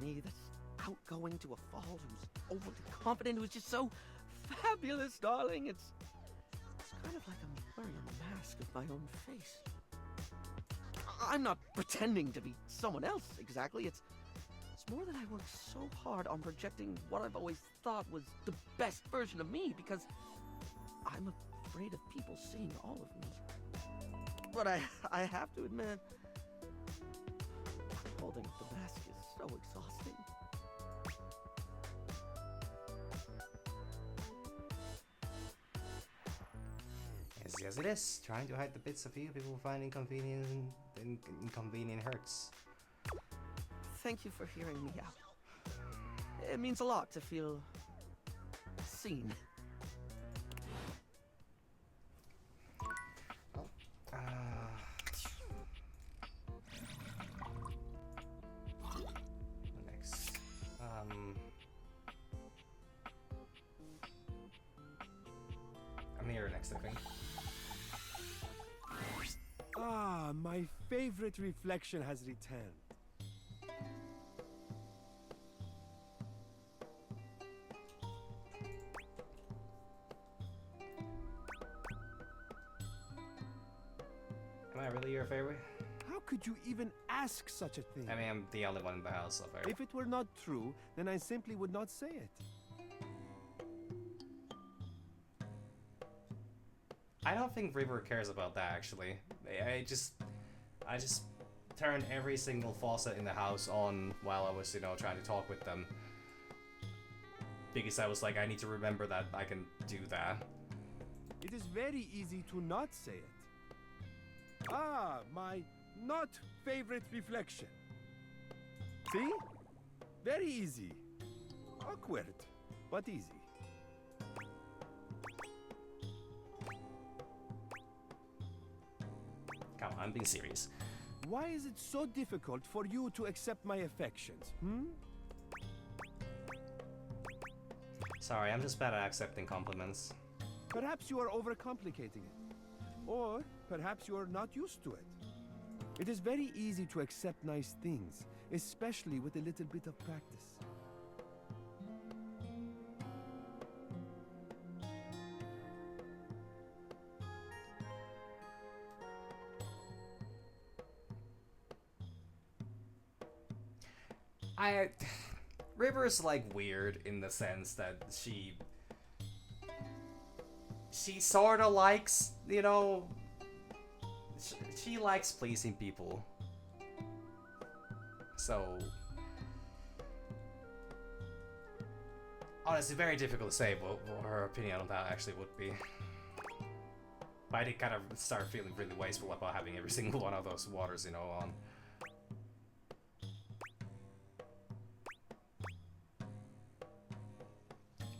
Me, that's outgoing to a fault, who's overly confident, who's just so fabulous, darling. It's kind of like I'm wearing a mask of my own face. I'm not pretending to be someone else exactly. It's more that I work so hard on projecting what I've always thought was the best version of me, because I'm afraid of people seeing all of me. But I have to admit, holding up the mask is so exhausting. Yes, it is. Trying to hide the bits of you people find inconvenient hurts. Thank you for hearing me out. It means a lot to feel seen. Next. I'm here next, I think. Ah, my favorite reflection has returned. Am I really your favorite? How could you even ask such a thing? I mean, I'm the only one in the house, so fair. If it were not true, then I simply would not say it. I don't think River cares about that, actually. I just turned every single faucet in the house on while I was, trying to talk with them. Because I was like, I need to remember that I can do that. It is very easy to not say it. Ah, my not favorite reflection. See? Very easy. Awkward, but easy. Come on, I'm being serious. Why is it so difficult for you to accept my affections, Sorry, I'm just bad at accepting compliments. Perhaps you are overcomplicating it. Or perhaps you are not used to it. It is very easy to accept nice things, especially with a little bit of practice. River's like weird in the sense that she she sort of likes, you know, she likes pleasing people. So, honestly, very difficult to say what her opinion on that actually would be. But I did kind of start feeling really wasteful about having every single one of those waters, you know, on.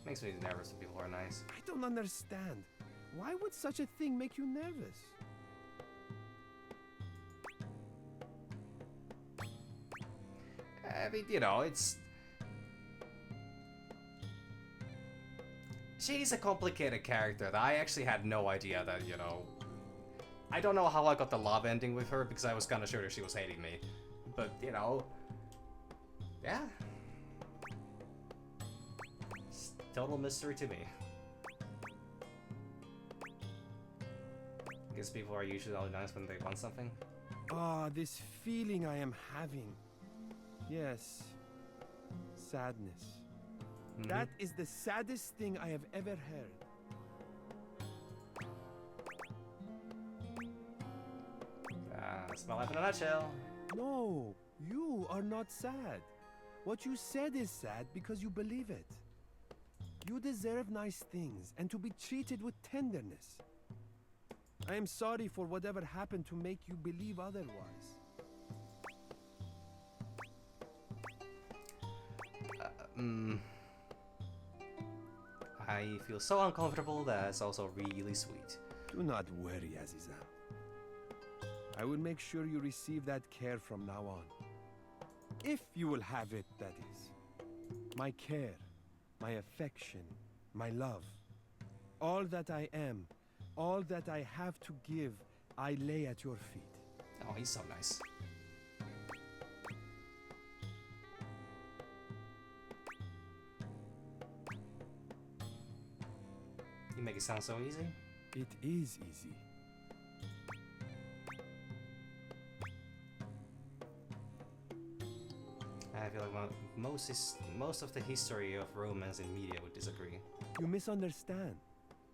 Makes me nervous when people are nice. I don't understand. Why would such a thing make you nervous? I mean, you know, it's... She's a complicated character that I actually had no idea that, you know... I don't know how I got the love ending with her because I was kind of sure that she was hating me. But, you know... Yeah. It's total mystery to me. I guess people are usually only nice when they want something. Ah, this feeling I am having. Yes. Sadness. That is the saddest thing I have ever heard. That's my life in a nutshell. No, you are not sad. What you said is sad because you believe it. You deserve nice things and to be treated with tenderness. I am sorry for whatever happened to make you believe otherwise. I feel so uncomfortable that it's also really sweet. Do not worry, Aziza. I will make sure you receive that care from now on. If you will have it, that is. My care, my affection, my love. All that I am, all that I have to give, I lay at your feet. Oh, he's so nice. You make it sound so easy. It is easy. I feel like most of the history of romance in media would disagree. You misunderstand.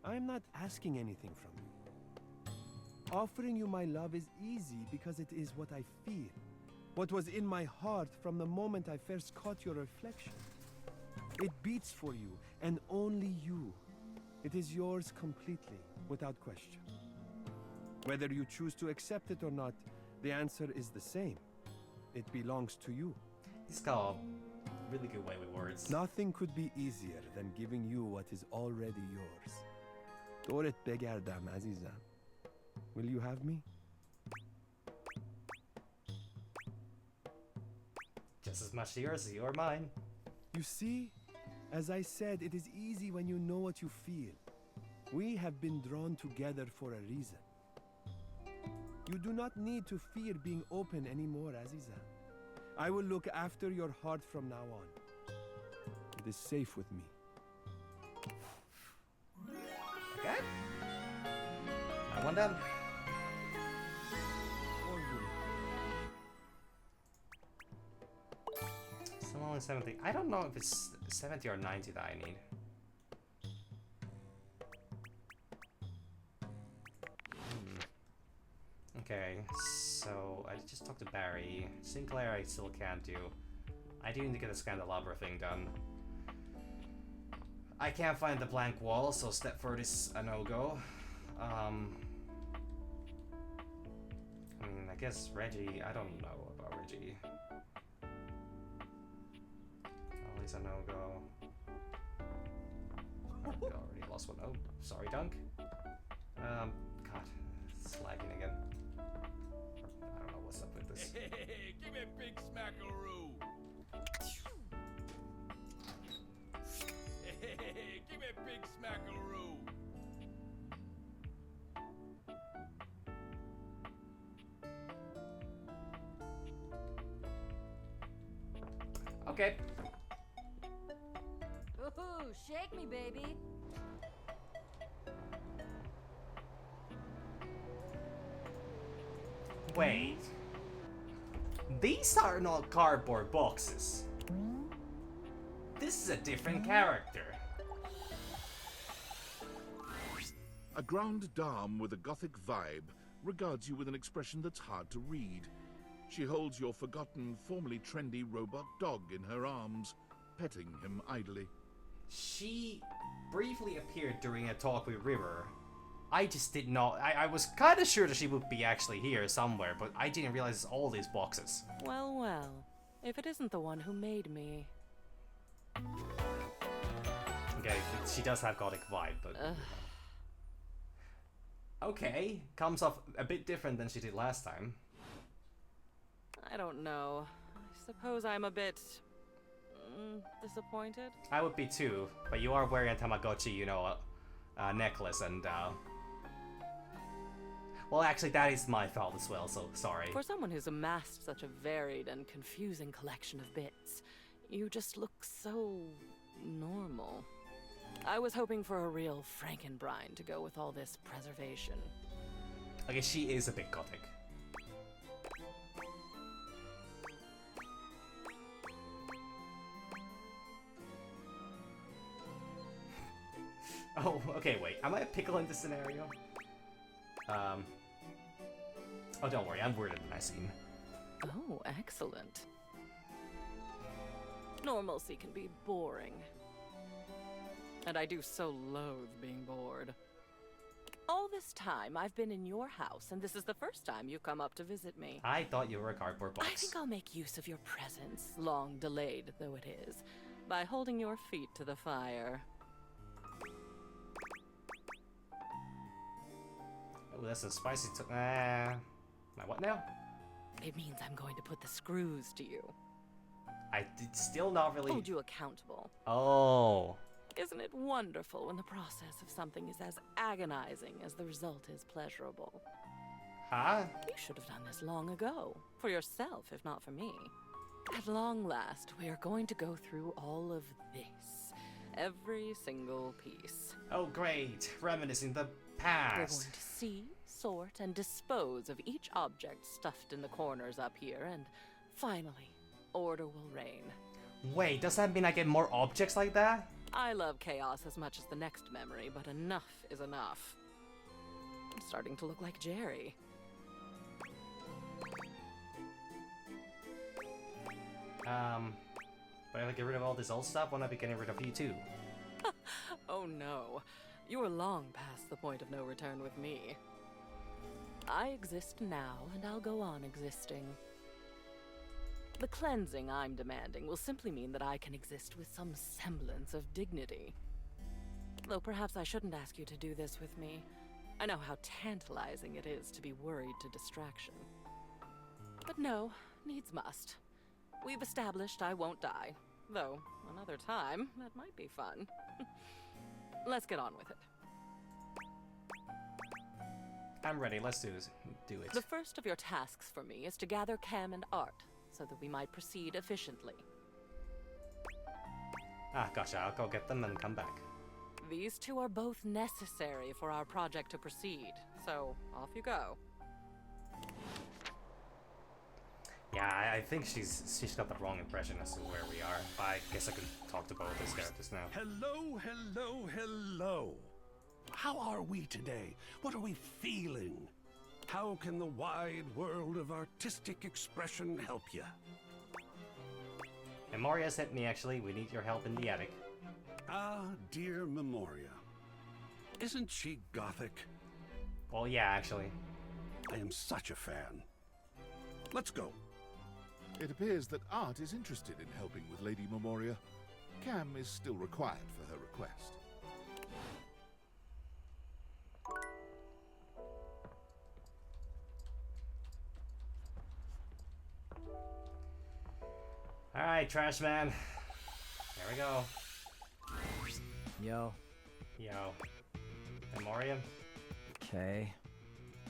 I am not asking anything from you. Offering you my love is easy because it is what I feel. What was in my heart from the moment I first caught your reflection. It beats for you, and only you. It is yours completely, without question. Whether you choose to accept it or not, the answer is the same. It belongs to you. He's got a really good way with words. Nothing could be easier than giving you what is already yours. Doret begerdam, azizam. Will you have me? Just as much yours as you are mine. You see? As I said, it is easy when you know what you feel. We have been drawn together for a reason. You do not need to fear being open anymore, Aziza. I will look after your heart from now on. It is safe with me. Okay. One done. Still only 70. I don't know if it's 70 or 90 that I need. Okay, so I just talked to Barry. Sinclair I still can't do. I do need to get the Candelabra thing done. I can't find the blank wall, so Stepford is a no-go. I mean, I guess Reggie, I don't know about Reggie. Oh, he's a no-go. Already lost one. Oh, sorry, Dunk. God, it's lagging again. I don't know what's up with this. Hey, give me a big smackaroo. Hey, give me a big smackaroo. Okay. Woohoo! Shake me, baby. Wait. These are not cardboard boxes. This is a different character. A grande dame with a gothic vibe regards you with an expression that's hard to read. She holds your forgotten, formerly trendy robot dog in her arms, petting him idly. She briefly appeared during a talk with River. I just did not. I was kind of sure that she would be actually here somewhere, but I didn't realize it's all these boxes. Well, well. If it isn't the one who made me. Okay, she does have gothic vibe, but. Okay, comes off a bit different than she did last time. I don't know. I suppose I'm a bit disappointed. I would be too, but you are wearing a Tamagotchi, you know, necklace, and well, actually, that is my fault as well, so sorry. For someone who's amassed such a varied and confusing collection of bits, you just look so normal. I was hoping for a real Frankenbrine to go with all this preservation. Okay, she is a bit gothic. Oh, okay, wait. Am I a pickle in this scenario? Oh, don't worry. I'm weirder than I seem. Oh, excellent. Normalcy can be boring. And I do so loathe being bored. All this time, I've been in your house, and this is the first time you've come up to visit me. I thought you were a cardboard box. I think I'll make use of your presence, long delayed though it is, by holding your feet to the fire. Oh, that's a spicy. My what now? It means I'm going to put the screws to you. I did still not really. Hold you accountable. Oh. Isn't it wonderful when the process of something is as agonizing as the result is pleasurable? Huh? You should have done this long ago. For yourself, if not for me. At long last, we are going to go through all of this. Every single piece. Oh, great. Reminiscing the We're past. going to see, sort, and dispose of each object stuffed in the corners up here, and finally, order will reign. Wait, does that mean I get more objects like that? I love chaos as much as the next memory, but enough is enough. I'm starting to look like Jerry. But if I get rid of all this old stuff, won't I be getting rid of you too? Oh no, you are long past the point of no return with me. I exist now, and I'll go on existing. The cleansing I'm demanding will simply mean that I can exist with some semblance of dignity. Though perhaps I shouldn't ask you to do this with me. I know how tantalizing it is to be worried to distraction. But no, needs must. We've established I won't die. Though, another time, that might be fun. Let's get on with it. I'm ready, let's do it. The first of your tasks for me is to gather Cam and Art, so that we might proceed efficiently. Ah, gotcha, I'll go get them and come back. These two are both necessary for our project to proceed, so off you go. Yeah, I think she's got the wrong impression as to where we are. I guess I could talk to both these characters now. Hello, hello, hello. How are we today? What are we feeling? How can the wide world of artistic expression help you? Memoria sent me, actually. We need your help in the attic. Ah, dear Memoria. Isn't she gothic? Well, yeah, actually. I am such a fan. Let's go. It appears that Art is interested in helping with Lady Memoria. Cam is still required for her request. Alright, trash man. There we go. Yo. Yo. Memoria? Okay.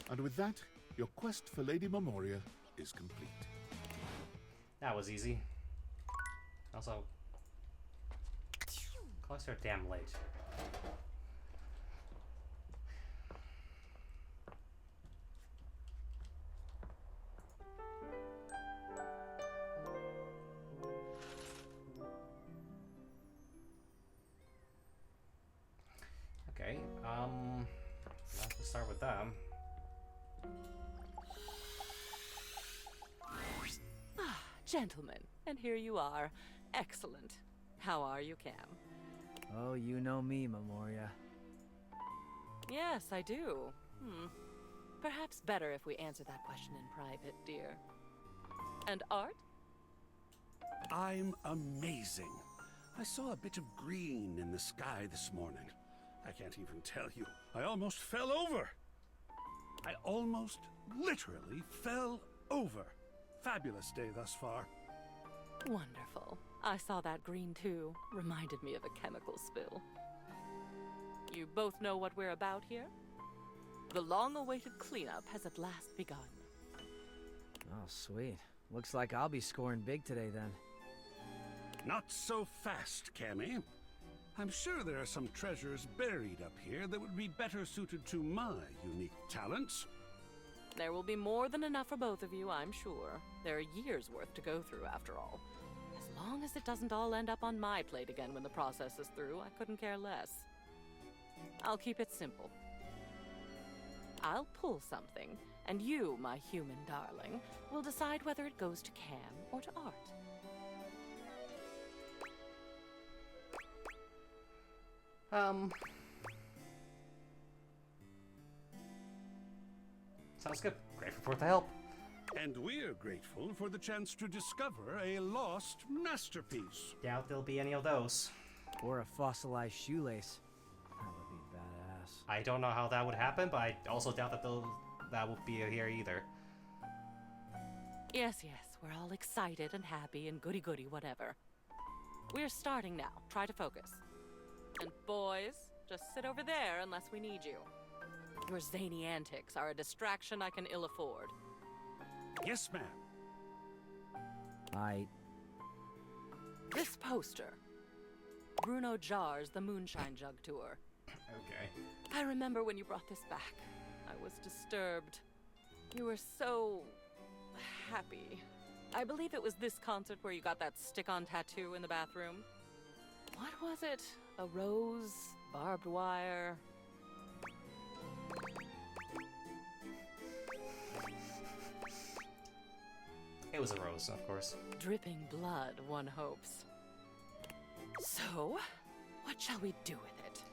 And with that, your quest for Lady Memoria is complete. That was easy. Also, clocks are damn late. Okay, Gentlemen, and here you are. Excellent. How are you, Cam? Oh, you know me, Memoria. Yes, I do. Perhaps better if we answer that question in private, dear. And Art? I'm amazing. I saw a bit of green in the sky this morning. I can't even tell you. I almost fell over. I almost literally fell over. Fabulous day thus far. Wonderful. I saw that green too. Reminded me of a chemical spill. You both know what we're about here? The long-awaited cleanup has at last begun. Oh, sweet. Looks like I'll be scoring big today then. Not so fast, Cammy. I'm sure there are some treasures buried up here that would be better suited to my unique talents. There will be more than enough for both of you, I'm sure. There are years' worth to go through, after all. As long as it doesn't all end up on my plate again when the process is through, I couldn't care less. I'll keep it simple. I'll pull something, and you, my human darling, will decide whether it goes to Cam or to Art. Sounds good. Grateful for the help. And we're grateful for the chance to discover a lost masterpiece. Doubt there'll be any of those. Or a fossilized shoelace. That would be badass. I don't know how that would happen, but I also doubt that that would be here either. Yes, we're all excited and happy and goody-goody whatever. We're starting now. Try to focus. And boys, just sit over there unless we need you. Your zany antics are a distraction I can ill afford. Yes, ma'am. This poster. Bruno Jar's The Moonshine Jug Tour. Okay. I remember when you brought this back. I was disturbed. You were so happy. I believe it was this concert where you got that stick-on tattoo in the bathroom. What was it? A rose? Barbed wire? It was a rose, of course. Dripping blood, one hopes. So, what shall we do with it?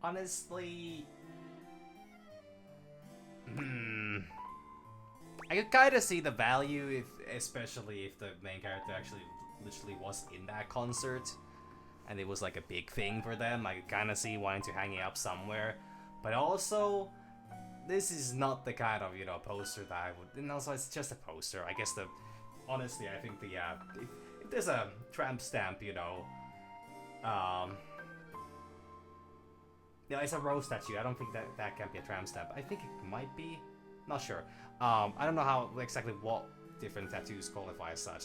Honestly... I could kind of see the value, especially if the main character actually literally was in that concert, and it was like a big thing for them. I could kind of see wanting to hang it up somewhere, but also, this is not the kind of, poster that I would, and also it's just a poster. I guess honestly, I think if there's a tramp stamp, it's a rose statue. I don't think that can be a tramp stamp. I think it might be. Not sure. I don't know how exactly what different tattoos qualify as such.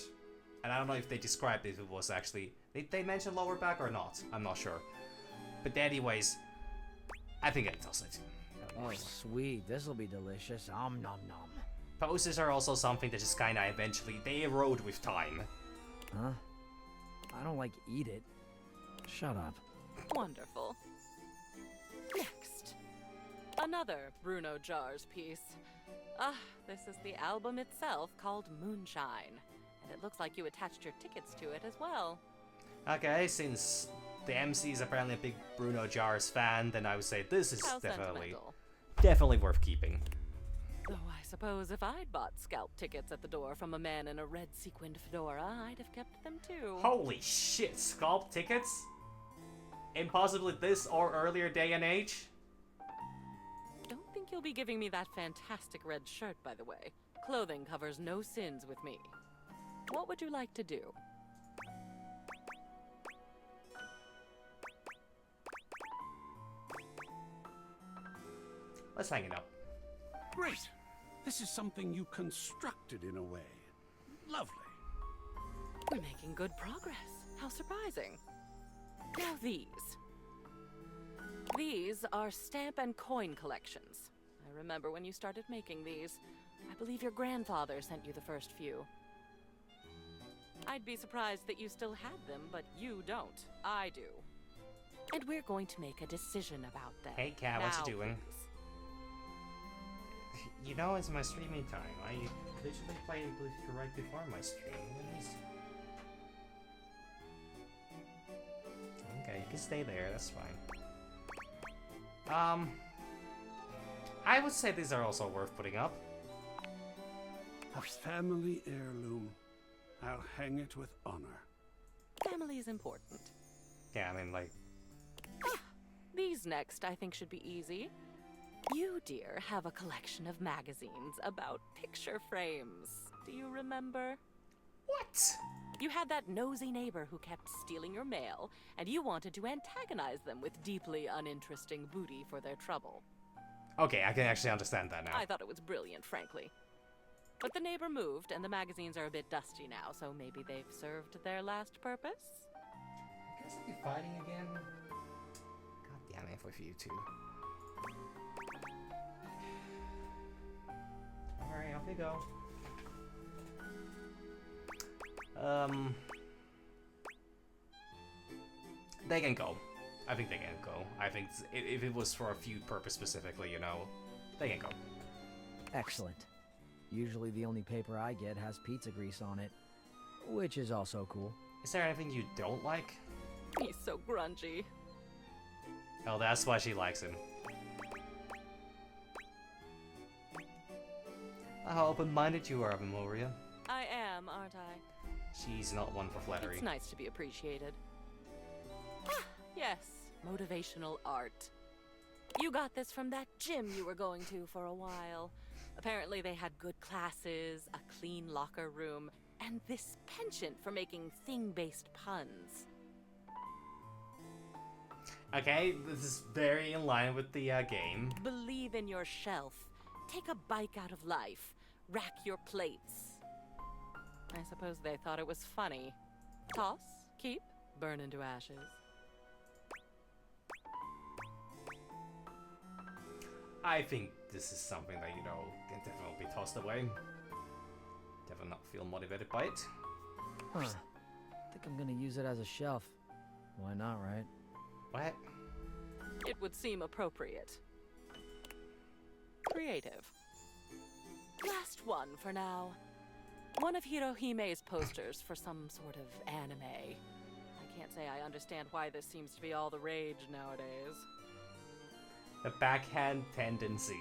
And I don't know if they described if it was actually... Did they mention lower back or not? I'm not sure. But anyways, I think it does it. Oh, sweet. This'll be delicious. Nom nom nom. Poses are also something that just kinda eventually... They erode with time. Huh? I don't like eat it. Shut up. Wonderful. Next. Another Bruno Jar's piece. This is the album itself called Moonshine. And it looks like you attached your tickets to it as well. Okay, since the MC is apparently a big Bruno Jar's fan, then I would say this is How definitely worth keeping. Though I suppose if I'd bought scalp tickets at the door from a man in a red sequined fedora, I'd have kept them too. Holy shit, scalp tickets? In possibly this or earlier day and age? Don't think you'll be giving me that fantastic red shirt, by the way. Clothing covers no sins with me. What would you like to do? Let's hang it up. Great. This is something you constructed in a way. Lovely. We're making good progress. How surprising. Now these. These are stamp and coin collections. I remember when you started making these. I believe your grandfather sent you the first few. I'd be surprised that you still had them, but you don't. I do. And we're going to make a decision about them. Hey, Cat, what Now, you doing? please. You know, it's my streaming time. I literally played right before my stream. Okay, you can stay there. That's fine. I would say these are also worth putting up. A family heirloom. I'll hang it with honor. Family is important. Yeah, I mean, like... These next, I think, should be easy. You, dear, have a collection of magazines about picture frames. Do you remember? What? You had that nosy neighbor who kept stealing your mail, and you wanted to antagonize them with deeply uninteresting booty for their trouble. Okay, I can actually understand that now. I thought it was brilliant, frankly. But the neighbor moved, and the magazines are a bit dusty now, so maybe they've served their last purpose? I guess I'll be fighting again. God damn it with you two. Alright, off you go. They can go. I think they can go. I think if it was for a feud purpose specifically, you know, they can go. Excellent. Usually the only paper I get has pizza grease on it, which is also cool. Is there anything you don't like? He's so grungy. Oh, that's why she likes him. How open-minded you are, Memoria. I am, aren't I? She's not one for flattery. It's nice to be appreciated. Ah, yes, motivational art. You got this from that gym you were going to for a while. Apparently they had good classes, a clean locker room, and this penchant for making thing-based puns. Okay, this is very in line with the game. Believe in your shelf. Take a bite out of life. Rack your plates. I suppose they thought it was funny. Toss, keep, burn into ashes. I think this is something that, you know, can definitely be tossed away. Definitely not feel motivated by it. Huh. I think I'm gonna use it as a shelf. Why not, right? What? It would seem appropriate. Creative. Last one for now. One of Hirohime's posters for some sort of anime. I can't say I understand why this seems to be all the rage nowadays. A backhand tendency.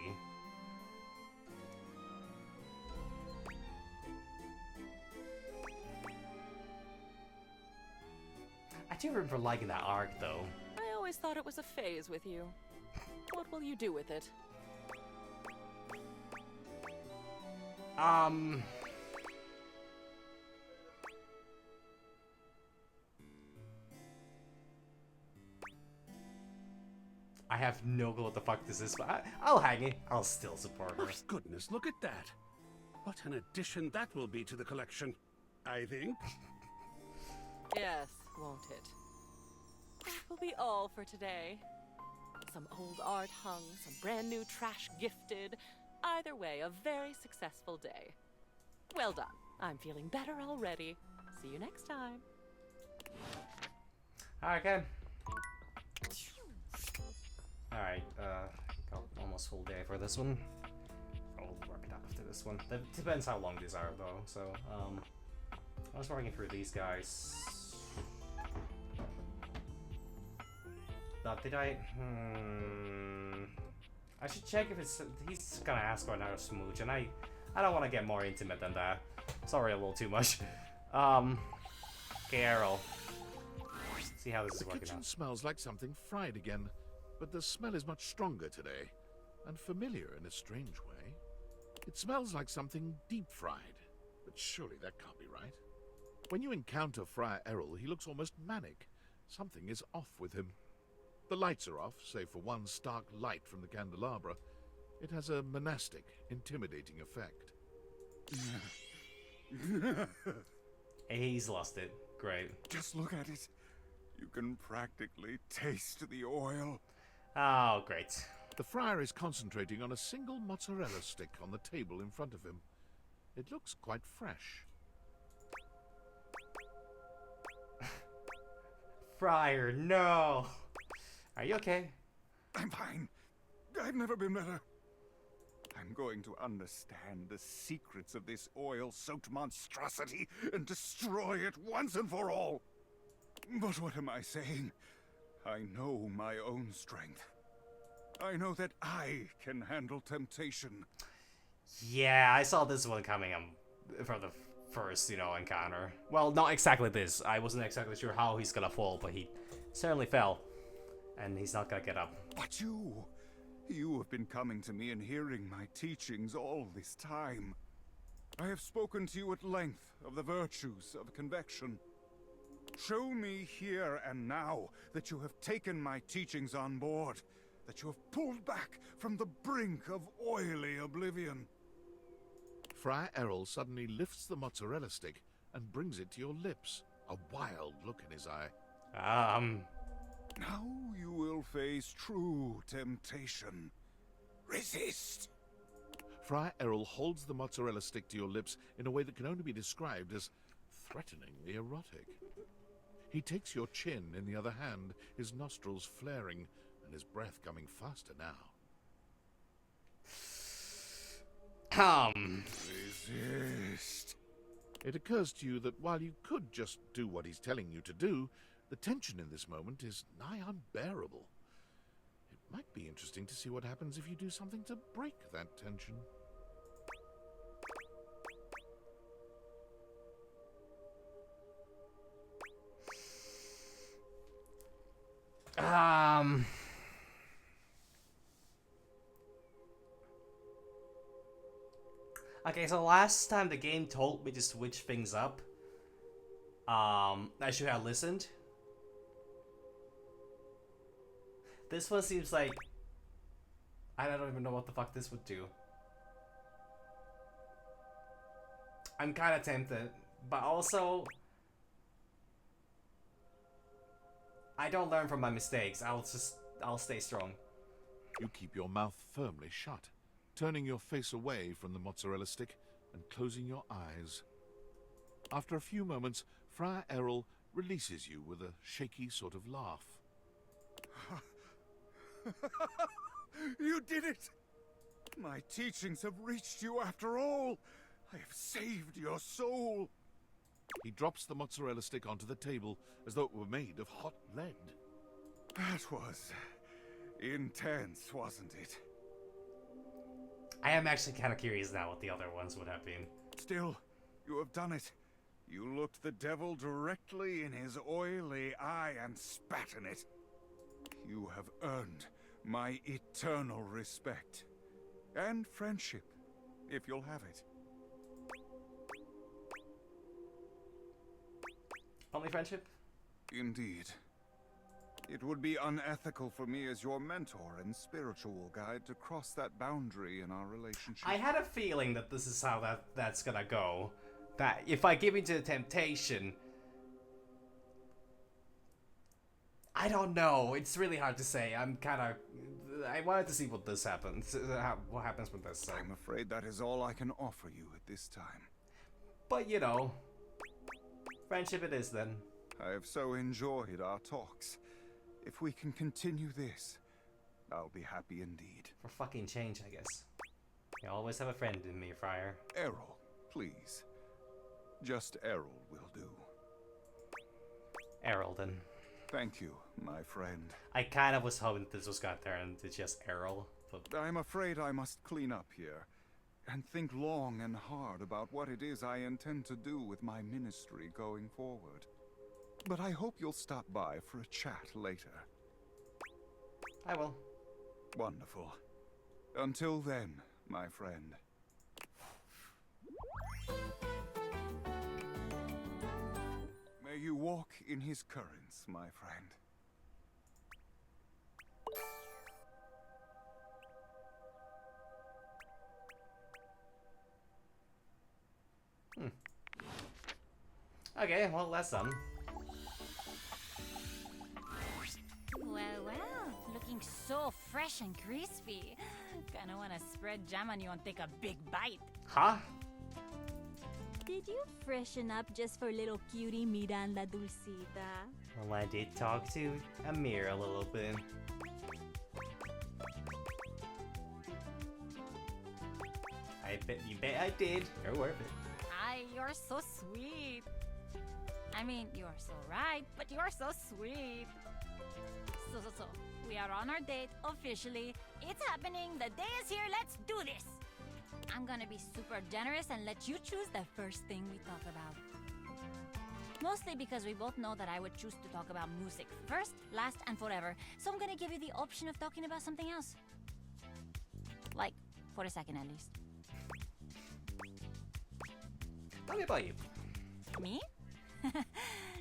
I do remember liking that arc, though. I always thought it was a phase with you. What will you do with it? I have no clue what the fuck this is, but I'll hang it. I'll still support her. Oh, goodness, look at that. What an addition that will be to the collection, I think. Yes, won't it? That will be all for today. Some old art hung, some brand new trash gifted. Either way, a very successful day. Well done. I'm feeling better already. See you next time. Okay. Alright, got almost full day for this one. I'll work it out after this one. Depends how long these are, though, so, I was working through these guys. Did I? I should check if it's. He's gonna ask for another smooch, and I don't want to get more intimate than that. Sorry, a little too much. Carol. See how this is The working kitchen out. smells like something fried again, but the smell is much stronger today, and familiar in a strange way. It smells like something deep-fried, but surely that can't be right. When you encounter Friar Errol, he looks almost manic. Something is off with him. The lights are off, save for one stark light from the candelabra. It has a monastic, intimidating effect. He's lost it. Great. Just look at it. You can practically taste the oil. Oh, great. The friar is concentrating on a single mozzarella stick on the table in front of him. It looks quite fresh. Friar, no! Are you okay? I'm fine. I've never been better. I'm going to understand the secrets of this oil-soaked monstrosity and destroy it once and for all. But what am I saying? I know my own strength. I know that I can handle temptation. Yeah, I saw this one coming from the first, encounter. Well, not exactly this. I wasn't exactly sure how he's gonna fall, but he certainly fell. And he's not gonna get up. But you have been coming to me and hearing my teachings all this time. I have spoken to you at length of the virtues of convection. Show me here and now that you have taken my teachings on board, that you have pulled back from the brink of oily oblivion. Friar Errol suddenly lifts the mozzarella stick and brings it to your lips, a wild look in his eye. Now you will face true temptation. Resist! Friar Errol holds the mozzarella stick to your lips in a way that can only be described as threateningly erotic. He takes your chin in the other hand, his nostrils flaring and his breath coming faster now. Resist. It occurs to you that while you could just do what he's telling you to do, the tension in this moment is nigh unbearable. It might be interesting to see what happens if you do something to break that tension. Okay, so last time the game told me to switch things up, I should have listened. This one seems like I don't even know what the fuck this would do. I'm kind of tempted, but also I don't learn from my mistakes. I'll stay strong. You keep your mouth firmly shut, turning your face away from the mozzarella stick and closing your eyes. After a few moments, Friar Errol releases you with a shaky sort of laugh. You did it! My teachings have reached you after all. I have saved your soul. He drops the mozzarella stick onto the table as though it were made of hot lead. That was intense, wasn't it? I am actually kind of curious now what the other ones would have been. Still, you have done it. You looked the devil directly in his oily eye and spat in it. You have earned my eternal respect. And friendship, if you'll have it. Only friendship? Indeed. It would be unethical for me as your mentor and spiritual guide to cross that boundary in our relationship. I had a feeling that this is how that's gonna go. That if I give into the temptation... I don't know. It's really hard to say. I wanted to see what this happens. What happens with this. I'm afraid that is all I can offer you at this time. But, friendship it is then. I have so enjoyed our talks. If we can continue this, I'll be happy indeed. For fucking change, I guess. You always have a friend in me, Friar. Errol, please. Just Errol will do. Errol, then. Thank you, my friend. I kind of was hoping this was gonna turn into just Errol, but... I'm afraid I must clean up here, and think long and hard about what it is I intend to do with my ministry going forward. But I hope you'll stop by for a chat later. I will. Wonderful. Until then, my friend. May you walk in his currents, my friend. Okay, well, that's done. Well, looking so fresh and crispy. Kinda wanna spread jam on you and take a big bite. Huh? Did you freshen up just for little cutie Miranda Dulcita? Well, I did talk to Amir a little bit. You bet I did. You're worth it. You're so sweet. I mean, you're so right, but you're so sweet. So, we are on our date officially. It's happening. The day is here. Let's do this. I'm gonna be super generous and let you choose the first thing we talk about. Mostly because we both know that I would choose to talk about music first, last, and forever. So I'm gonna give you the option of talking about something else. Like, for a second at least. Tell me about you. Me?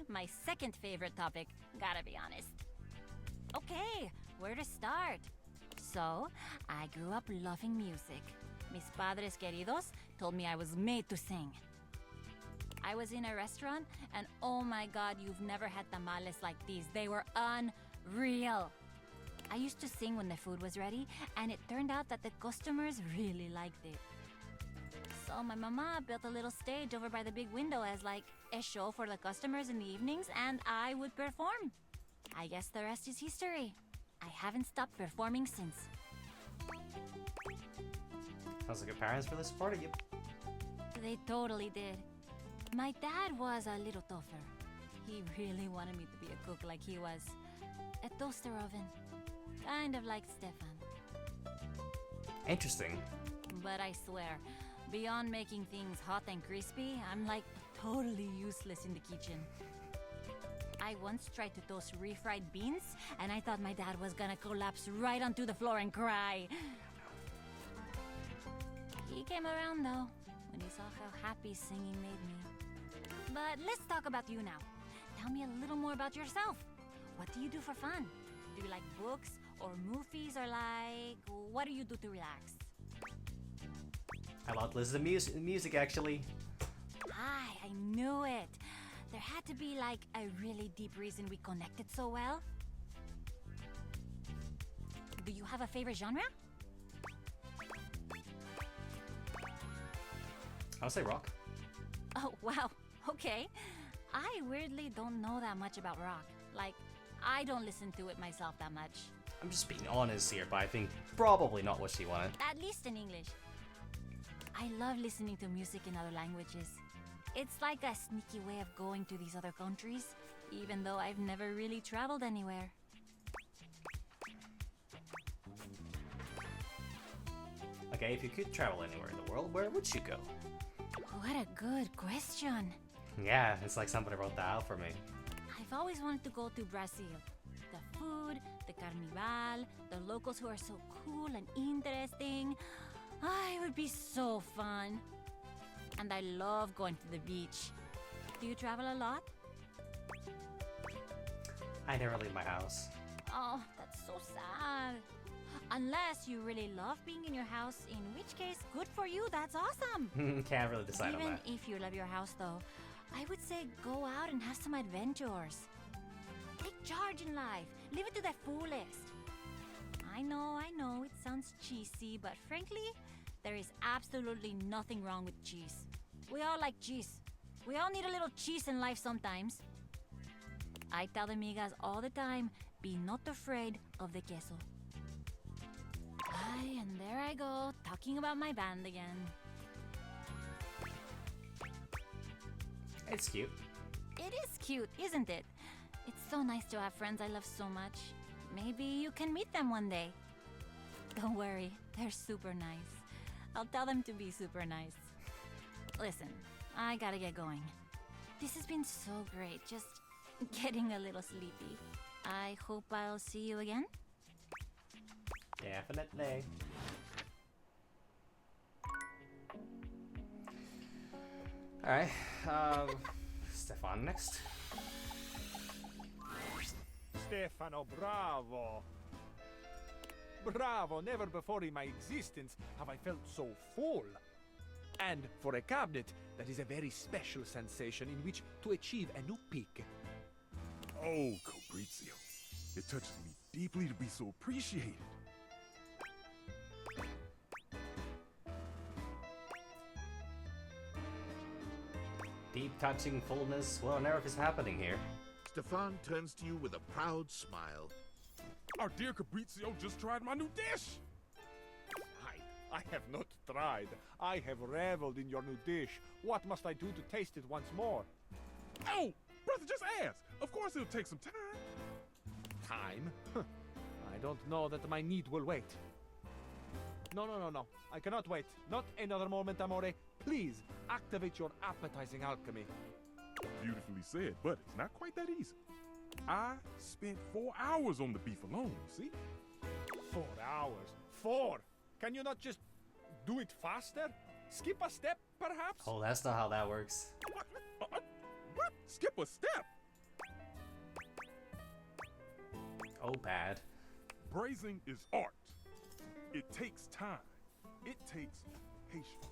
My second favorite topic, gotta be honest. Okay, where to start? So, I grew up loving music. Mis padres queridos told me I was made to sing. I was in a restaurant, and oh my god, you've never had tamales like these. They were unreal. I used to sing when the food was ready, and it turned out that the customers really liked it. So my mama built a little stage over by the big window as like a show for the customers in the evenings, and I would perform. I guess the rest is history. I haven't stopped performing since. Sounds like your parents really supported you. They totally did. My dad was a little tougher. He really wanted me to be a cook like he was. A toaster oven. Kind of like Stefan. Interesting. But I swear, beyond making things hot and crispy, I'm like totally useless in the kitchen. I once tried to toast refried beans, and I thought my dad was gonna collapse right onto the floor and cry. He came around though, when he saw how happy singing made me. But let's talk about you now. Tell me a little more about yourself. What do you do for fun? Do you like books or movies, or like, what do you do to relax? I love to listen to music actually. I knew it. There had to be like a really deep reason we connected so well. Do you have a favorite genre? I would say rock. Oh, wow. Okay. I weirdly don't know that much about rock. Like, I don't listen to it myself that much. I'm just being honest here, but I think probably not what she wanted. At least in English. I love listening to music in other languages. It's like a sneaky way of going to these other countries, even though I've never really traveled anywhere. Okay, if you could travel anywhere in the world, where would you go? What a good question. Yeah, it's like somebody wrote that out for me. I've always wanted to go to Brazil. The food, the carnival, the locals who are so cool and interesting. It would be so fun. And I love going to the beach. Do you travel a lot? I never leave my house. Oh, that's so sad. Unless you really love being in your house, in which case, good for you, that's awesome. Can't really decide Even on that. if you love your house though, I would say go out and have some adventures. Take charge in life. Live it to the fullest. I know, it sounds cheesy, but frankly, there is absolutely nothing wrong with cheese. We all like cheese. We all need a little cheese in life sometimes. I tell the migas all the time, be not afraid of the queso. And there I go, talking about my band again. It's cute. It is cute, isn't it? It's so nice to have friends I love so much. Maybe you can meet them one day. Don't worry, they're super nice. I'll tell them to be super nice. Listen, I gotta get going. This has been so great, just getting a little sleepy. I hope I'll see you again. Definitely. Alright, Stefan next. Stefano, bravo! Bravo! Never before in my existence have I felt so full. And for a cabinet, that is a very special sensation in which to achieve a new peak. Oh, Fabrizio, it touches me deeply to be so appreciated. Deep touching fullness. What on earth is happening here? Stefan turns to you with a proud smile. Our dear Cabrizio just tried my new dish. I have not tried. I have reveled in your new dish. What must I do to taste it once more? Oh, brother, just ask. Of course it'll take some time. Time? I don't know that my need will wait. No. I cannot wait. Not another moment, Amore. Please, activate your appetizing alchemy. Beautifully said, but it's not quite that easy. I spent 4 hours on the beef alone, you see? 4 hours? 4? Can you not just do it faster? Skip a step, perhaps? Oh, that's not how that works. What? Skip a step? Oh, bad. Braising is art. It takes time. It takes patience.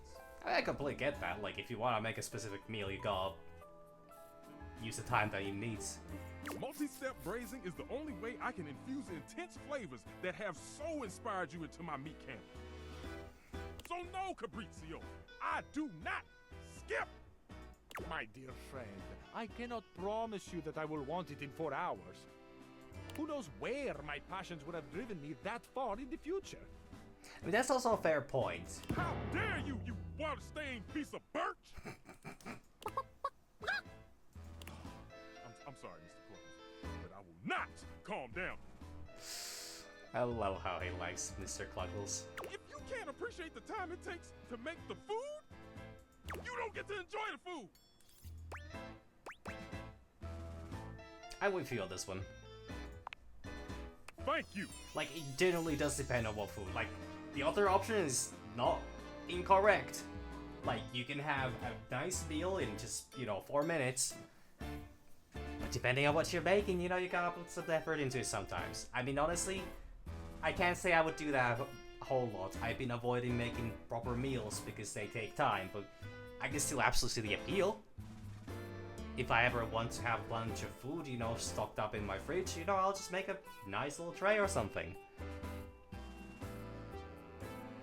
I completely get that. Like, if you want to make a specific meal, you gotta use the time that you need. Multi-step braising is the only way I can infuse intense flavors that have so inspired you into my meat camp. So no, Cabrizio, I do not skip. My dear friend, I cannot promise you that I will want it in 4 hours. Who knows where my passions would have driven me that far in the future? I mean, that's also a fair point. How dare you, you water-stained piece of birch! I'm sorry, Mr. Cluckles, but I will not calm down. I love how he likes Mr. Cluckles. If you can't appreciate the time it takes to make the food, you don't get to enjoy the food. I would feel this one. Thank you. Like, it generally does depend on what food. Like, the other option is not incorrect. Like, you can have a nice meal in just, 4 minutes. But depending on what you're making, you gotta put some effort into it sometimes. I mean, honestly, I can't say I would do that a whole lot. I've been avoiding making proper meals because they take time, but I can still absolutely see the appeal. If I ever want to have a bunch of food, stocked up in my fridge, I'll just make a nice little tray or something.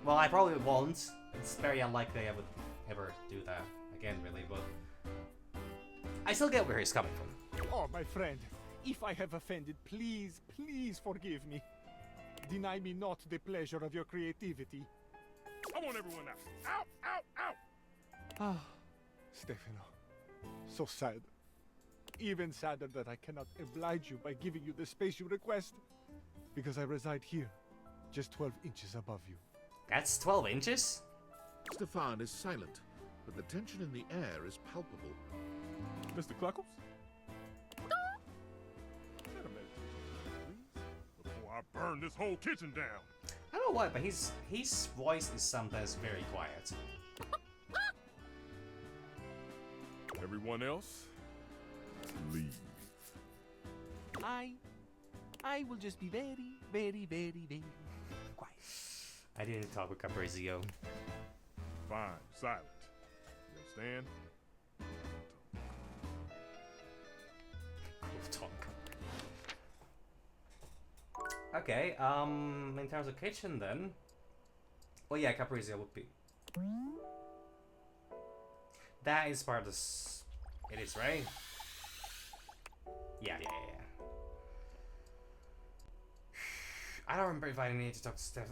Well, I probably won't. It's very unlikely I would ever do that again, really, but I still get where he's coming from. Oh, my friend, if I have offended, please, please forgive me. Deny me not the pleasure of your creativity. I want everyone out. Out, out, out! Ah, Stefano. So sad. Even sadder that I cannot oblige you by giving you the space you request. Because I reside here, just 12 inches above you. That's 12 inches? Stefan is silent, but the tension in the air is palpable. Mr. Cluckles? Set a meditation, please, before I burn this whole kitchen down. I don't know why, but his voice is sometimes very quiet. Everyone else, leave. I will just be very, very, very, very quiet. I didn't talk with Caprizio. Fine, silent. You understand? Cool talk. Okay, in terms of kitchen then. Well, yeah, Caprizio would be. That is part of this. It is, right? Yeah. I don't remember if I need to talk to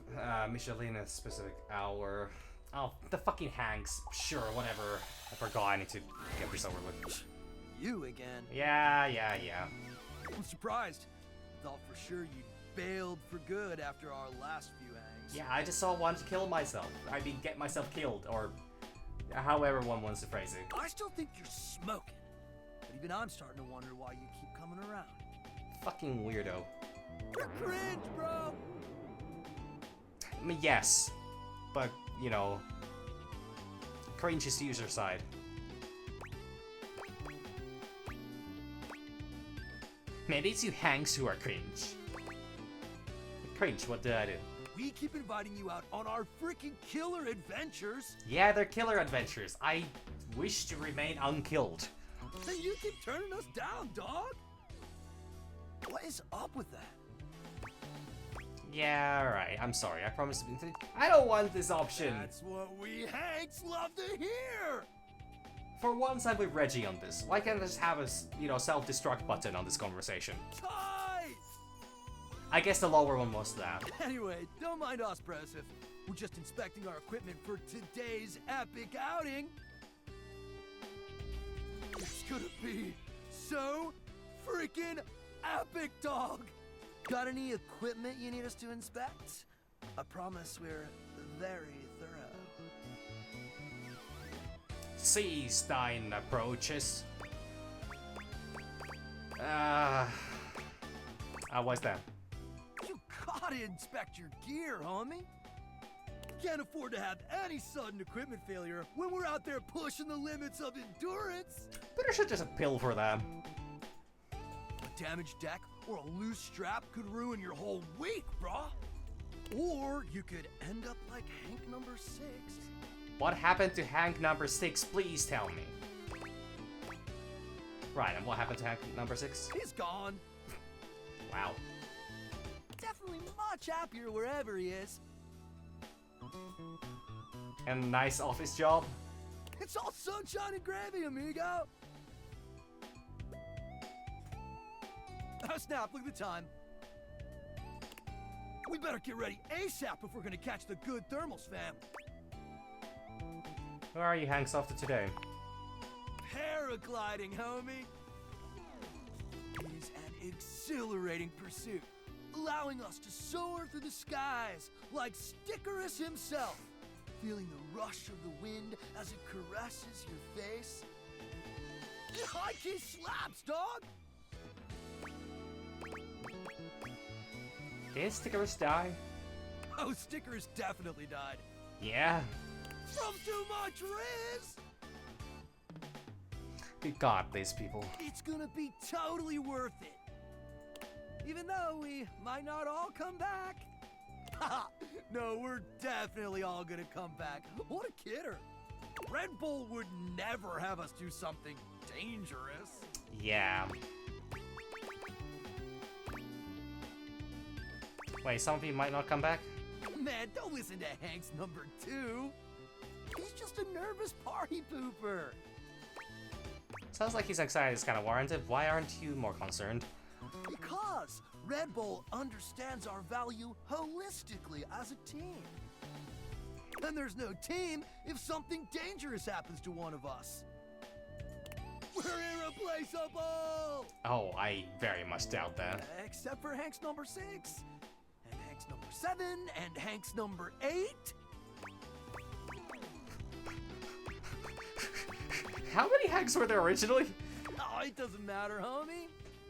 Micheline at a specific hour. Oh, the fucking Hanks. Sure, whatever. I forgot I need to get this over with. You again? Yeah. I'm surprised. Thought for sure you bailed for good after our last few hangs. Yeah, I just wanted to kill myself. I mean, get myself killed, or however one wants to phrase it. I still think you're smoking. But even I'm starting to wonder why you keep coming around. Fucking weirdo. You're cringe, bro! I mean, yes. But, cringe is the user side. Maybe it's you Hanks who are cringe. Cringe, what did I do? We keep inviting you out on our freaking killer adventures. Yeah, they're killer adventures. I wish to remain unkilled. Then you keep turning us down, dog. What is up with that? Yeah, alright. I'm sorry. I promise. I don't want this option. That's what we Hanks love to hear. For once, I'm with Reggie on this. Why can't I just have a, self-destruct button on this conversation? Tight! I guess the lower one was that. Anyway, don't mind us, Broseph. We're just inspecting our equipment for today's epic outing. It's gonna be so freaking epic, dog! Got any equipment you need us to inspect? I promise we're very thorough. Seastein approaches. What's that? You gotta inspect your gear, homie. Can't afford to have any sudden equipment failure when we're out there pushing the limits of endurance. Better should just a pill for them. A damaged deck or a loose strap could ruin your whole week, brah. Or you could end up like Hank number 6. What happened to Hank number 6? Please tell me. Right, and what happened to Hank number 6? He's gone. Wow. Definitely much happier wherever he is. And a nice office job. It's all sunshine and gravy, amigo. Oh, snap, look at the time. We better get ready ASAP if we're gonna catch the good thermals, fam. Where are you, Hanks, off to today? Paragliding, homie. It is an exhilarating pursuit, allowing us to soar through the skies like Stickerus himself, feeling the rush of the wind as it caresses your face. High key slaps, dog! Did Stickerus die? Oh, Stickerus definitely died. Yeah. From too much Riz! We got these people. It's gonna be totally worth it. Even though we might not all come back. Haha, no, we're definitely all gonna come back. What a kidder. Red Bull would never have us do something dangerous. Yeah. Wait, some of you might not come back? Man, don't listen to Hank's number 2. He's just a nervous party pooper. Sounds like his anxiety is kind of warranted. Why aren't you more concerned? Because Red Bull understands our value holistically as a team. And there's no team if something dangerous happens to one of us. We're irreplaceable! Oh, I very much doubt that. Except for Hank's number 6, and Hank's number 7, and Hank's number 8. How many Hanks were there originally? Oh, it doesn't matter, homie.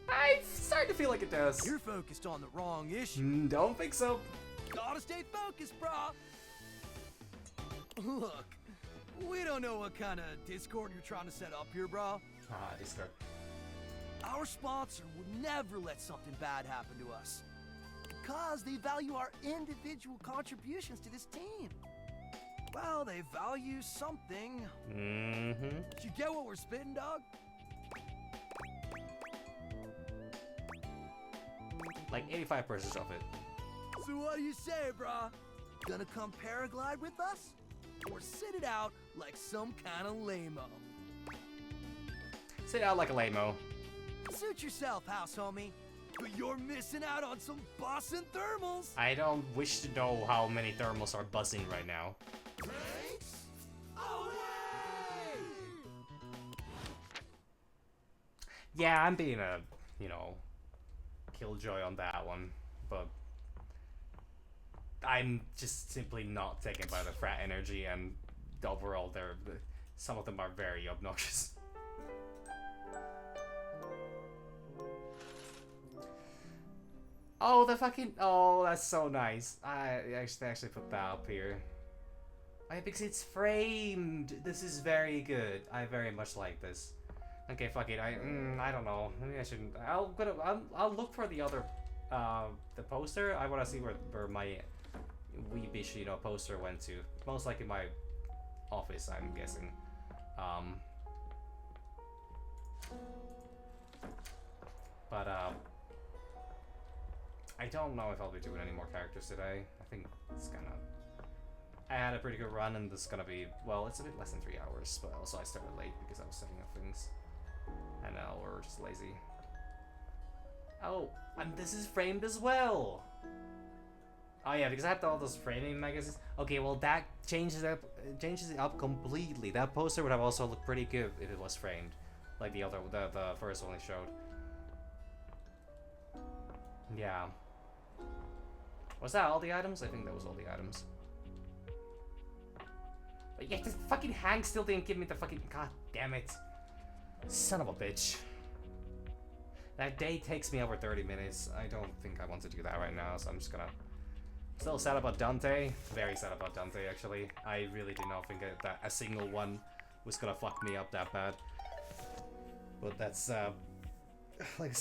I'm starting to feel like it does. You're focused on the wrong issue. Don't think so. Gotta stay focused, brah. Look, we don't know what kind of Discord you're trying to set up here, brah. Discord. Our sponsor would never let something bad happen to us. Because they value our individual contributions to this team. Well, they value something. Mm-hmm. You get what we're spitting, dog? Like 85% of it. So what do you say, brah? Gonna come paraglide with us? Or sit it out like some kind of lame-o? Sit out like a lame-o. Suit yourself, house homie. But you're missing out on some bussin' thermals. I don't wish to know how many thermals are buzzing right now. Yeah, I'm being a, killjoy on that one, but I'm just simply not taken by the frat energy, and overall, some of them are very obnoxious. Oh, that's so nice. I actually put that up here. Because it's framed. This is very good. I very much like this. Okay, fuck it. I don't know. Maybe I shouldn't. I'll look for the other, the poster. I want to see where my wee bitch, poster went to. Most likely my office, I'm guessing. But I don't know if I'll be doing any more characters today. I think it's kind of I had a pretty good run, and this is gonna be, well, it's a bit less than 3 hours, but also I started late because I was setting up things. And now we're just lazy. Oh, and this is framed as well! Oh yeah, because I have all those framing magazines. Okay, well that changes it up completely. That poster would have also looked pretty good if it was framed, like the first one they showed. Yeah. Was that all the items? I think that was all the items. But yeah, this fucking Hank still didn't give me the fucking, god damn it, son of a bitch. That day takes me over 30 minutes. I don't think I want to do that right now, so I'm just gonna. Still sad about Dante. Very sad about Dante, actually. I really did not think that a single one was gonna fuck me up that bad. But that's, like,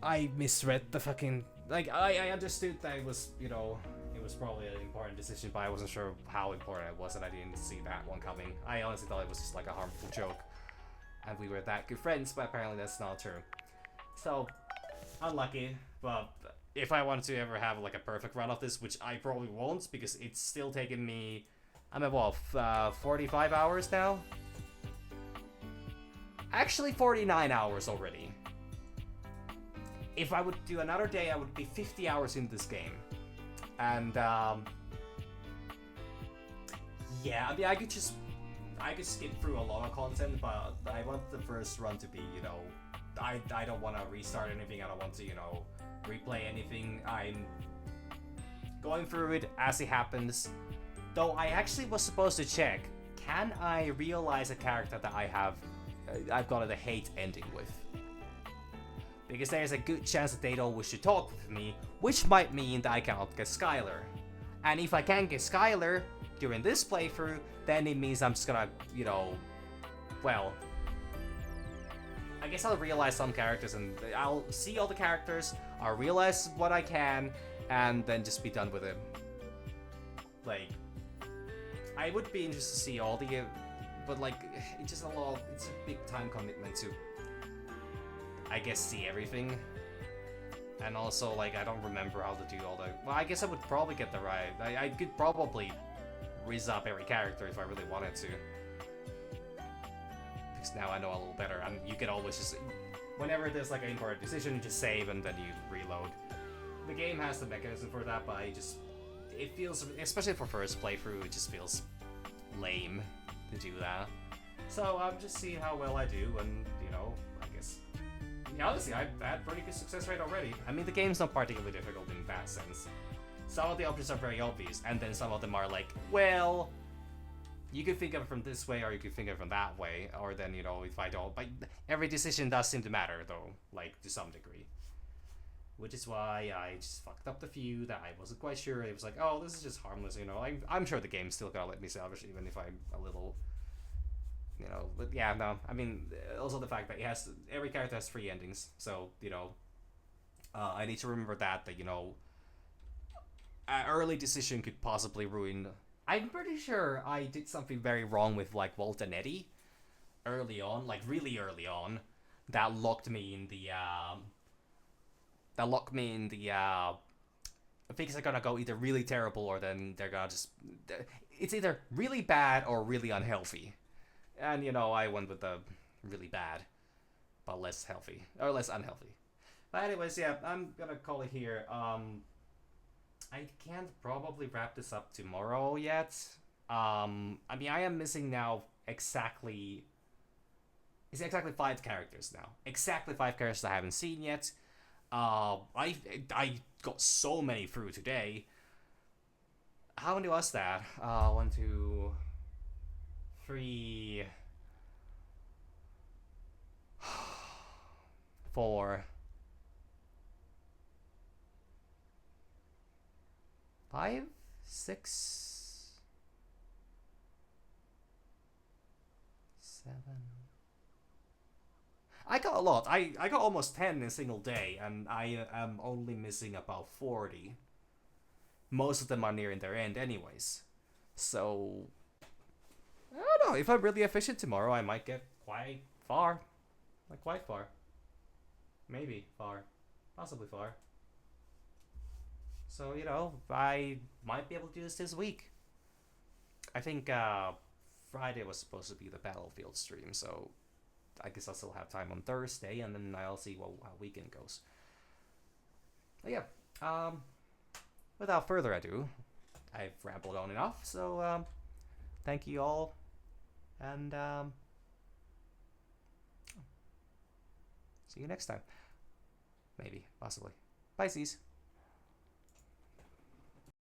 I misread the fucking... Like, I understood that it was, you know, it was probably an important decision, but I wasn't sure how important it was, and I didn't see that one coming. I honestly thought it was just, like, a harmful joke. And we were that good friends, but apparently that's not true. So, unlucky, but... If I want to ever have like a perfect run of this, which I probably won't, because it's still taking me, I'm at what, 45 hours now? Actually 49 hours already. If I would do another day, I would be 50 hours in this game. And yeah, I mean, I could skip through a lot of content, but I want the first run to be, you know, I don't want to restart anything, I don't want to, you know, replay anything. I'm going through it as it happens. Though I actually was supposed to check, can I realize a character that I've got a hate ending with? Because there's a good chance that they don't wish to talk with me, which might mean that I cannot get Skylar. And if I can't get Skylar during this playthrough, then it means I'm just gonna, you know, well, I guess I'll realize some characters, and I'll see all the characters, I'll realize what I can, and then just be done with it. Like, I would be interested to see all the, but like, it's just it's a big time commitment to, I guess, see everything. And also, like, I don't remember how to do all the, well, I guess I would probably get the right, I could probably riz up every character if I really wanted to. Because now I know a little better, and you can always just, whenever there's like an important decision, you just save and then you reload. The game has the mechanism for that, but it feels, especially for first playthrough, it just feels lame to do that. So I'm just seeing how well I do, and you know, I guess, yeah, honestly, I've had pretty good success rate already. I mean, the game's not particularly difficult in that sense. Some of the options are very obvious, and then some of them are like, well, you could think of it from this way, or you could think of it from that way, or then, you know, if I don't, but every decision does seem to matter, though, like, to some degree. Which is why I just fucked up the few that I wasn't quite sure. It was like, oh, this is just harmless, you know, I'm sure the game's still gonna let me salvage, even if I'm a little, you know, but yeah, no, I mean, also the fact that every character has 3 endings, so, you know, I need to remember that, you know, an early decision could possibly ruin. I'm pretty sure I did something very wrong with, like, Walt and Eddie early on, like, really early on, that locked me in the, things are gonna go either really terrible, or then they're gonna just, it's either really bad or really unhealthy. And, you know, I went with the really bad, but less healthy, or less unhealthy. But anyways, yeah, I'm gonna call it here. I can't probably wrap this up tomorrow yet. I mean, I am missing now exactly 5 characters now. Exactly 5 characters I haven't seen yet. I got so many through today. How many was that? 1, 2, 3, 4, 5, 6, 7. I got a lot. I got almost 10 in a single day, and I am only missing about 40. Most of them are nearing their end anyways. So, I don't know. If I'm really efficient tomorrow, I might get quite far. Like, quite far. Maybe far. Possibly far. So, you know, I might be able to do this week. I think Friday was supposed to be the Battlefield stream, so I guess I'll still have time on Thursday, and then I'll see how weekend goes. But yeah, without further ado, I've rambled on enough, so thank you all, and see you next time. Maybe, possibly. Bye, C's.